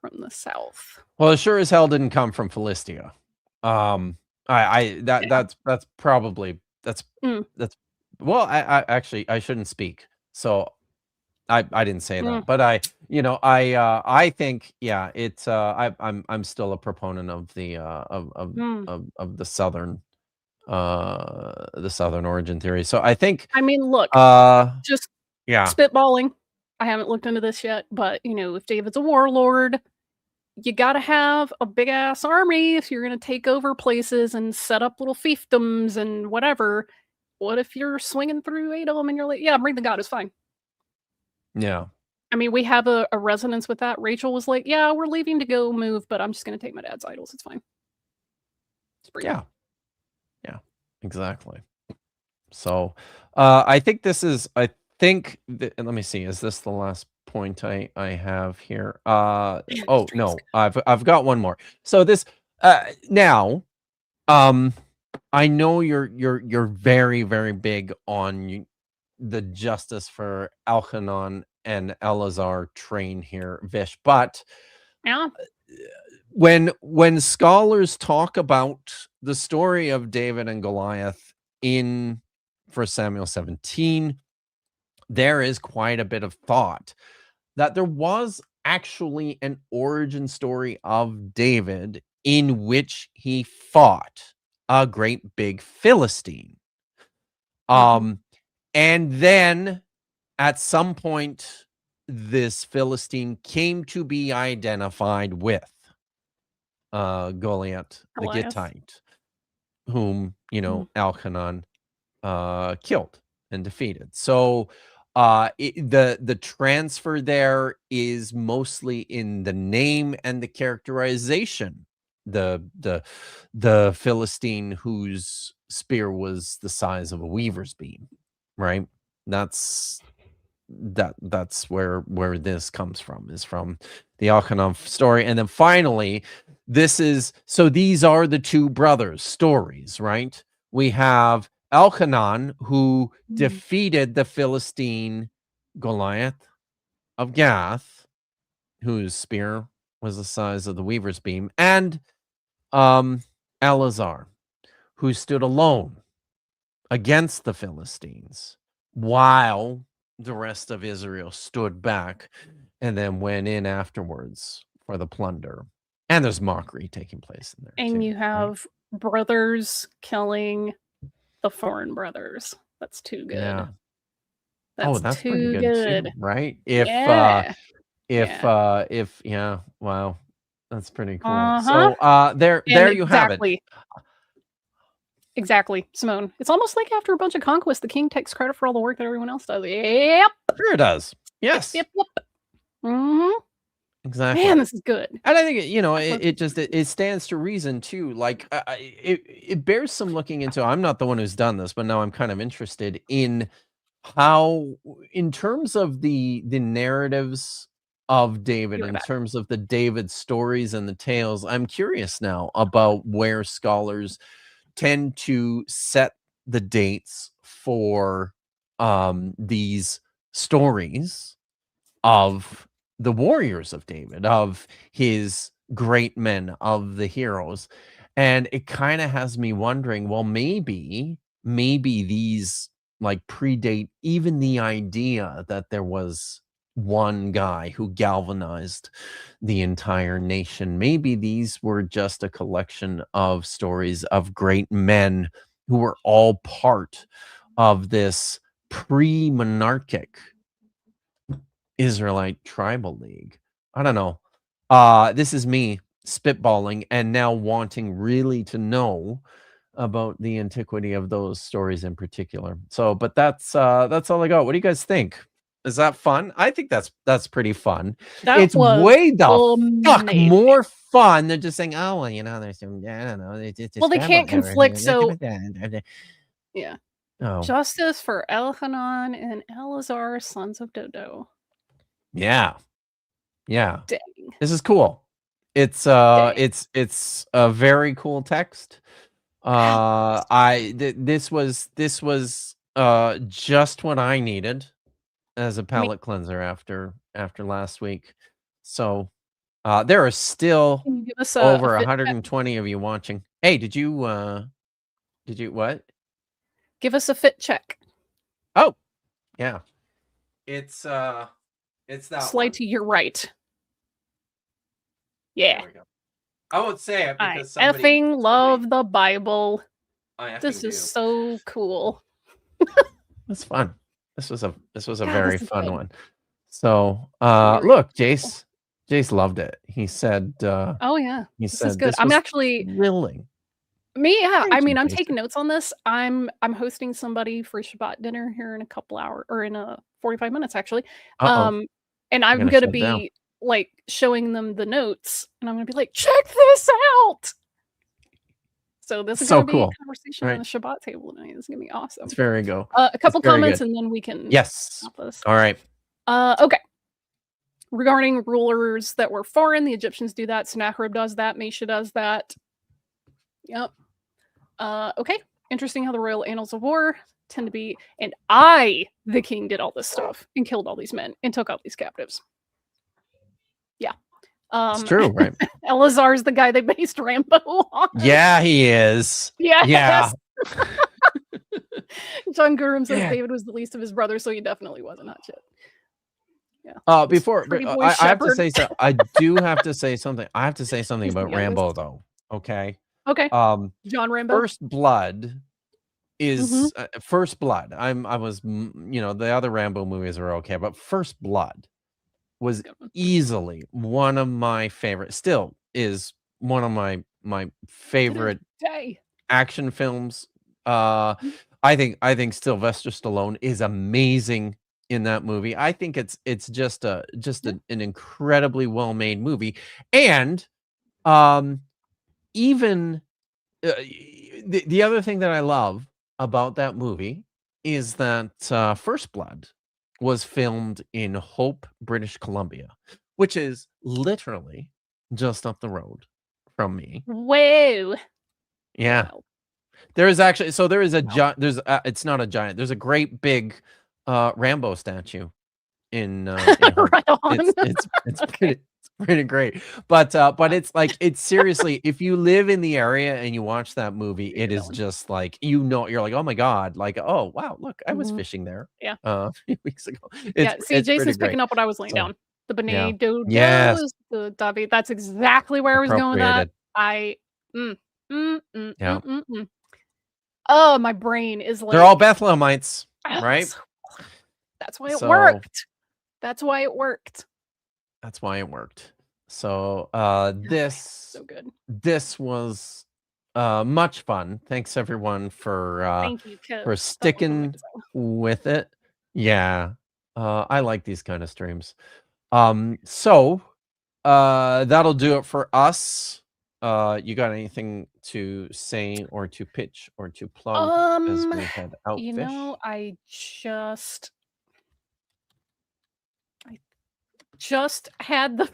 from the south. Well, it sure as hell didn't come from Philistia. Yeah. That's probably that's Mm, that's well, I actually I shouldn't speak. So I didn't say mm, that, but I think, yeah, it's I'm still a proponent of the mm. of the southern origin theory. So I think I mean, look, uh just yeah, spitballing. I haven't looked into this yet, but if David's a warlord, you gotta have a big ass army if you're gonna take over places and set up little fiefdoms and whatever. What if you're swinging through Edom and you're like, yeah, bring the god, it's fine. yeah, I mean, we have a resonance with that. Rachel was like, "Yeah, we're leaving to go move, but I'm just gonna take my dad's idols. It's fine. Just bring 'em." yeah, yeah, exactly. So I think this is let me see, is this the last point I have here? Man, this Oh train's no, I've got one more. So this now um I know you're very, very big on the justice for Elchanan and Eleazar train here, Vish, but yeah. when scholars talk about the story of David and Goliath in 1 Samuel 17, there is quite a bit of thought that there was actually an origin story of David in which he fought a great big Philistine. Mhm. And then at some point, this Philistine came to be identified with Goliath the Goliath. Gittite, whom, Mm. Elchanan killed and defeated. So the transfer there is mostly in the name and the characterization. The Philistine whose spear was the size of a weaver's beam, right? That's that's where this comes from, is from the Elchanan story. And then finally, these are the two brothers stories, right? We have Elchanan, who Mm. defeated the Philistine Goliath of Gath, whose spear was the size of the weaver's beam, and Eleazar, who stood alone against the Philistines while the rest of Israel stood back and then went in afterwards for the plunder. And there's mockery taking place in there And too, you right? have brothers killing the foreign brothers. That's too Yeah. good. Oh, That's that's pretty too good good. too, right? Yeah. Yeah. If yeah, wow. That's pretty cool. Uh-huh. So there And you have it. exactly, Simone. It's almost like after a bunch of conquests, the king takes credit for all the work that everyone else does. Yep. Sure it does. Yep, Yes, yep, yep. Mhm. exactly. Man, this is good. And I think I love this. it just it stands to reason too. Like it bears some looking into. I'm not the one who's done this, but now I'm kind of interested in how, in terms of the narratives of David, You are in back. terms of the David stories and the tales, I'm curious now about where scholars tend to set the dates for these stories of the warriors of David, of his great men, of the heroes. And it kind of has me wondering, well, maybe these like predate even the idea that there was one guy who galvanized the entire nation. Maybe these were just a collection of stories of great men who were all part of this pre-monarchic Israelite tribal league. I don't know. This is me spitballing and now wanting really to know about the antiquity of those stories in particular. So, but that's all I got. What do you guys think? Is that fun? I think that's pretty fun. That It's was way the fuck amazing. more fun than just saying, oh well, there's some, I don't know. It's Well, they tribal can't error. conflict, so yeah. Oh Justice for Elhanan and Eleazar, sons of Dodo. yeah. Dang. This is cool. It's it's a very cool text. This was just what I needed as a palate cleanser after last week. So there are still Can you give us over a fit 120 of you watching. Hey, did you what? Give us a fit check. Oh, yeah. It's that Slide one. to your right. Yeah. There we go. I won't say it I because somebody effing love the Bible. I This effing is do. so cool. It's fun. This was a God, very this is fun good. one. So Very look, cool. Jace loved it. He said Oh yeah. he This said is good. this I'm was actually thrilling. yeah, Thank I mean you, I'm Jason. taking notes on this. I'm hosting somebody for Shabbat dinner here in a couple hours or in 45 minutes actually. Uh-oh. And I'm gonna gonna shut down. be like showing them the notes and I'm gonna be like, check this out. So this is So gonna be cool. a conversation on Right. the Shabbat table tonight. This is gonna be awesome. It's very go. A couple very comments good. and then we can Yes. stop this. All right. Okay. Regarding rulers that were foreign, the Egyptians do that. Sennacherib does that. Mesha does that. Yep. Okay. Interesting how the royal annals of war tend to be, and I, the king, did all this stuff and killed all these men and took out these captives. Yeah. It's true, right? Eleazar's the guy they based Rambo on. Yeah, he is. Yes. Yeah. John Gurham says Yeah. David was the least of his brothers, so he definitely wasn't hot shit. Yeah. Before Pretty boy I have to shepherd. say so. I do have to say something. I have to say something He's the about Rambo youngest. though. Okay. Okay. John Rambo. First Blood is Mhm. First Blood. I was the other Rambo movies are okay, but First Blood was Good one. easily one of my favorite. Still is one of my favorite Day. action films. I think Sylvester Stallone is amazing in that movie. I think it's just an incredibly well-made movie. And even the other thing that I love about that movie is that First Blood was filmed in Hope, British Columbia, which is literally just up the road from me. Whoa. Yeah. Wow. There is actually there is a giant it's not a giant. There's a great big Rambo statue in Hope. Right on. It's pretty great. But it's like it's seriously, if you live in the area and you watch that movie, it is just like you're like, oh my god, like, oh wow, look, I was fishing there a few weeks ago. See, Jason's picking up what I was laying down. The B'nai Dodo Yes. is the David. That's exactly where I was going with that. Oh, my brain is like They're all Bethlehemites, right? That's why it worked. That's why it worked. That's why it worked. So this so good. This was much fun. Thanks everyone for Thank you, Kipp. for sticking with it. Yeah. I like these kind of streams. So that'll do it for us. You got anything to say or to pitch or to plug as we head out? You know, I just had the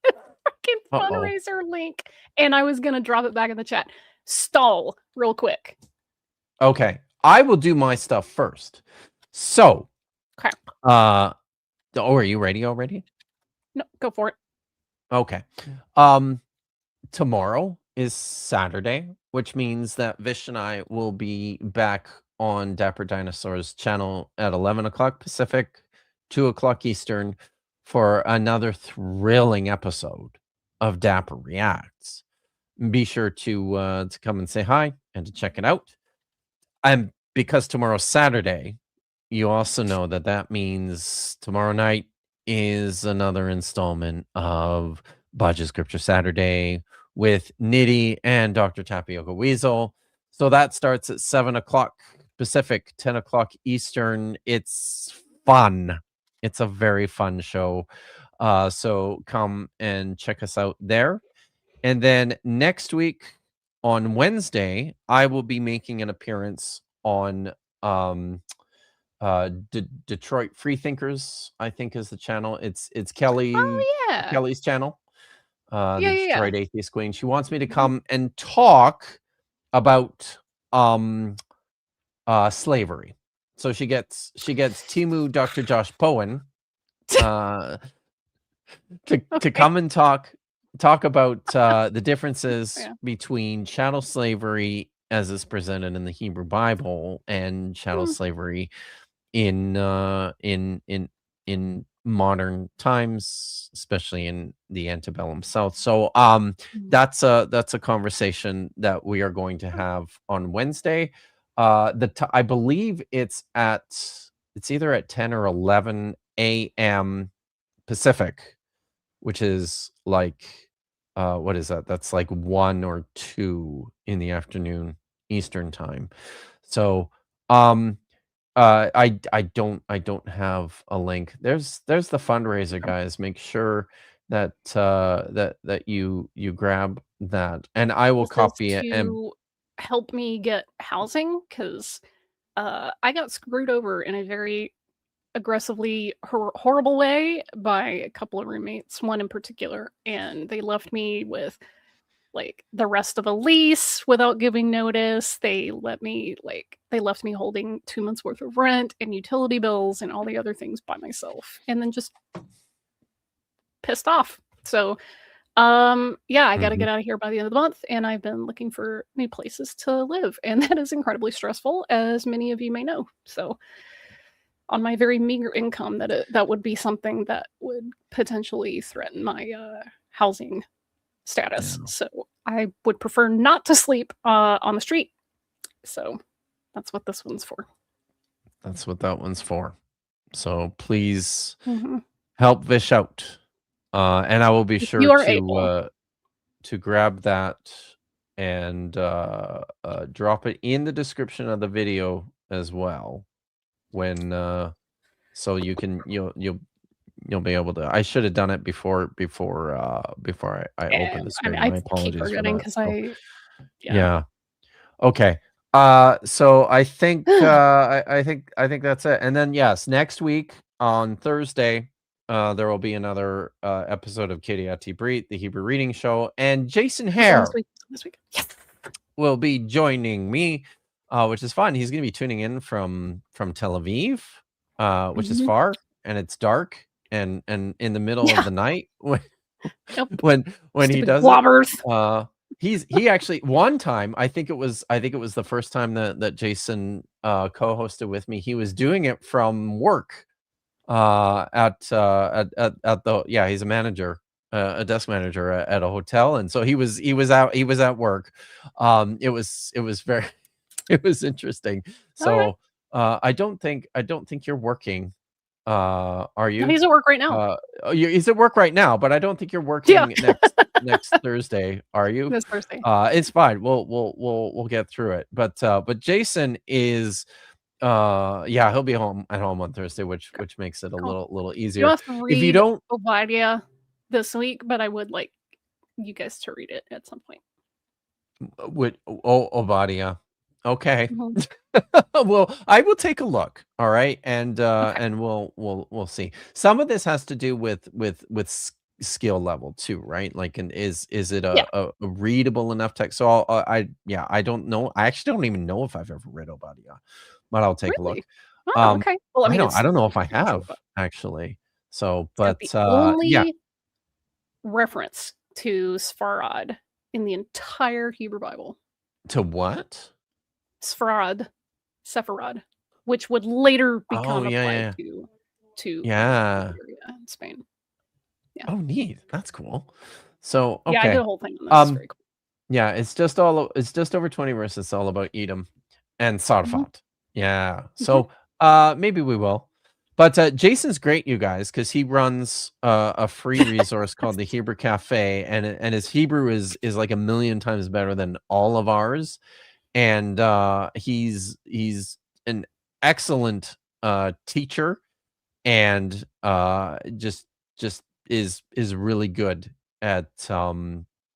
freaking fundraiser link and I was gonna drop it back in the chat. Stall real quick. Okay, I will do my stuff first. So okay. Are you ready already? No, go for it. Okay. Tomorrow is Saturday, which means that Vish and I will be back on Dapper Dinosaur's channel at 11 o'clock Pacific, 2 o'clock Eastern for another thrilling episode of Dapper Reacts. Be sure to come and say hi and to check it out. And because tomorrow's Saturday, you also know that that means tomorrow night is another installment of Budget Scripture Saturday with Nitty and Dr. Tapioca Weasel. So that starts at 7 o'clock Pacific, 10 o'clock Eastern. It's fun. It's a very fun show. So come and check us out there. And then next week on Wednesday, I will be making an appearance on Detroit Freethinkers, I think is the channel. It's Kelly's channel. The Detroit Atheist Queen. She wants me to come and talk about slavery. So she gets Timu Dr. Josh Poen to come and talk about the differences between chattel slavery as is presented in the Hebrew Bible and chattel slavery in modern times, especially in the antebellum South. So that's a conversation that we are going to have on Wednesday. I believe it's either at 10 or 11 a.m. Pacific, which is like what is that? That's like 1 or 2 in the afternoon Eastern time. So I don't have a link. There's the fundraiser, guys. Make sure that that you grab that, and I will copy it and help me get housing, because I got screwed over in a very aggressively horrible way by a couple of roommates, one in particular, and they left me with like the rest of a lease without giving notice. They left me holding 2 months worth of rent and utility bills and all the other things by myself, and then just pissed off. So I got to get out of here by the end of the month, and I've been looking for new places to live, and that is incredibly stressful, as many of you may know. So on my very meager income, that would be something that would potentially threaten my housing status. So I would prefer not to sleep on the street. So that's what this one's for. That's what that one's for. So please help Vish out. And I will be sure to grab that and drop it in the description of the video as well. When so you'll be able to. I should have done it before I opened the screen. My apologies for that. Yeah. Okay. So I think I think that's it. And then yes, next week on Thursday, there will be another episode of Kiriati Brit, the Hebrew Reading Show, and Jason Hare this week. Yes. will be joining me, which is fun. He's going to be tuning in from Tel Aviv, which is far, and it's dark and in the middle of the night when he does it. He actually one time, I think it was the first time that Jason co-hosted with me. He was doing it from work at the he's a manager, a desk manager at a hotel, and so he was at work. It was very it was interesting. So I don't think you're working. Are you? No, he's at work right now. He's at work right now, but I don't think you're working next Thursday. Are you? This Thursday. It's fine. We'll get through it. But Jason is he'll be at home on Thursday, which makes it a little easier. You have to read if you don't Obadiah this week, but I would like you guys to read it at some point. Obadiah. Okay. Well, I will take a look. All right, and we'll see. Some of this has to do with skill level too, right? Like, and is it a readable enough text? So I don't know. I actually don't even know if I've ever read Obadiah, but I'll take a look. Oh, okay. Well, I don't know if I have actually. So, but the only reference to Sfarad in the entire Hebrew Bible. To what? Sepharad, which would later become yeah, applied yeah. to Yeah. Iberia in Spain. Oh, neat. That's cool. So Yeah, I did okay. a whole thing on this. It's very cool. Yeah, it's just over 20 verses. It's all about Edom and Sarfat. Yeah. So maybe we will. But Jason's great, you guys, because he runs a free resource called the Hebrew Cafe, and his Hebrew is like 1,000,000 times better than all of ours. And he's an excellent teacher, and just is really good at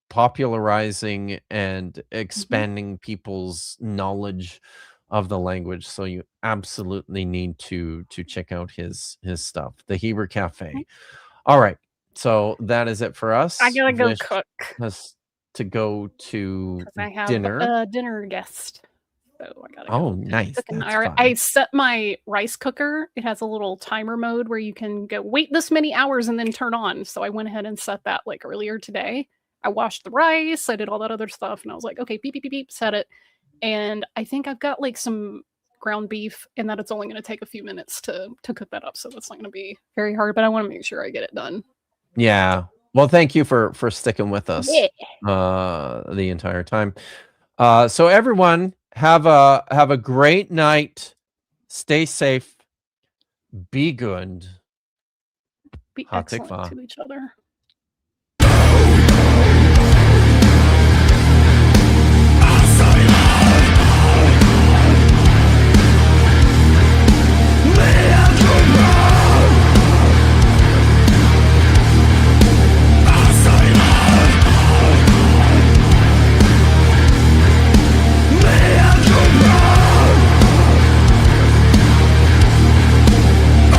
popularizing and expanding people's knowledge of the language. So you absolutely need to check out his stuff, the Hebrew Cafe. All right, so that is it for us. I gotta go Vish cook has to go to 'cause I have dinner. a dinner guest. So I gotta Oh, go. nice. Cook, and That's I fun. set my rice cooker. It has a little timer mode where you can go wait this many hours and then turn on. So I went ahead and set that like earlier today. I washed the rice, I did all that other stuff, and I was like, okay, beep, beep, beep, beep, set it. And I think I've got like some ground beef, and that it's only going to take a few minutes to cook that up. So that's not going to be very hard, but I want to make sure I get it done. Yeah. Well, thank you for sticking with us Yeah. the entire time. So everyone, have a great night. Stay safe. Be good. Be Ha excellent tikva. to each other.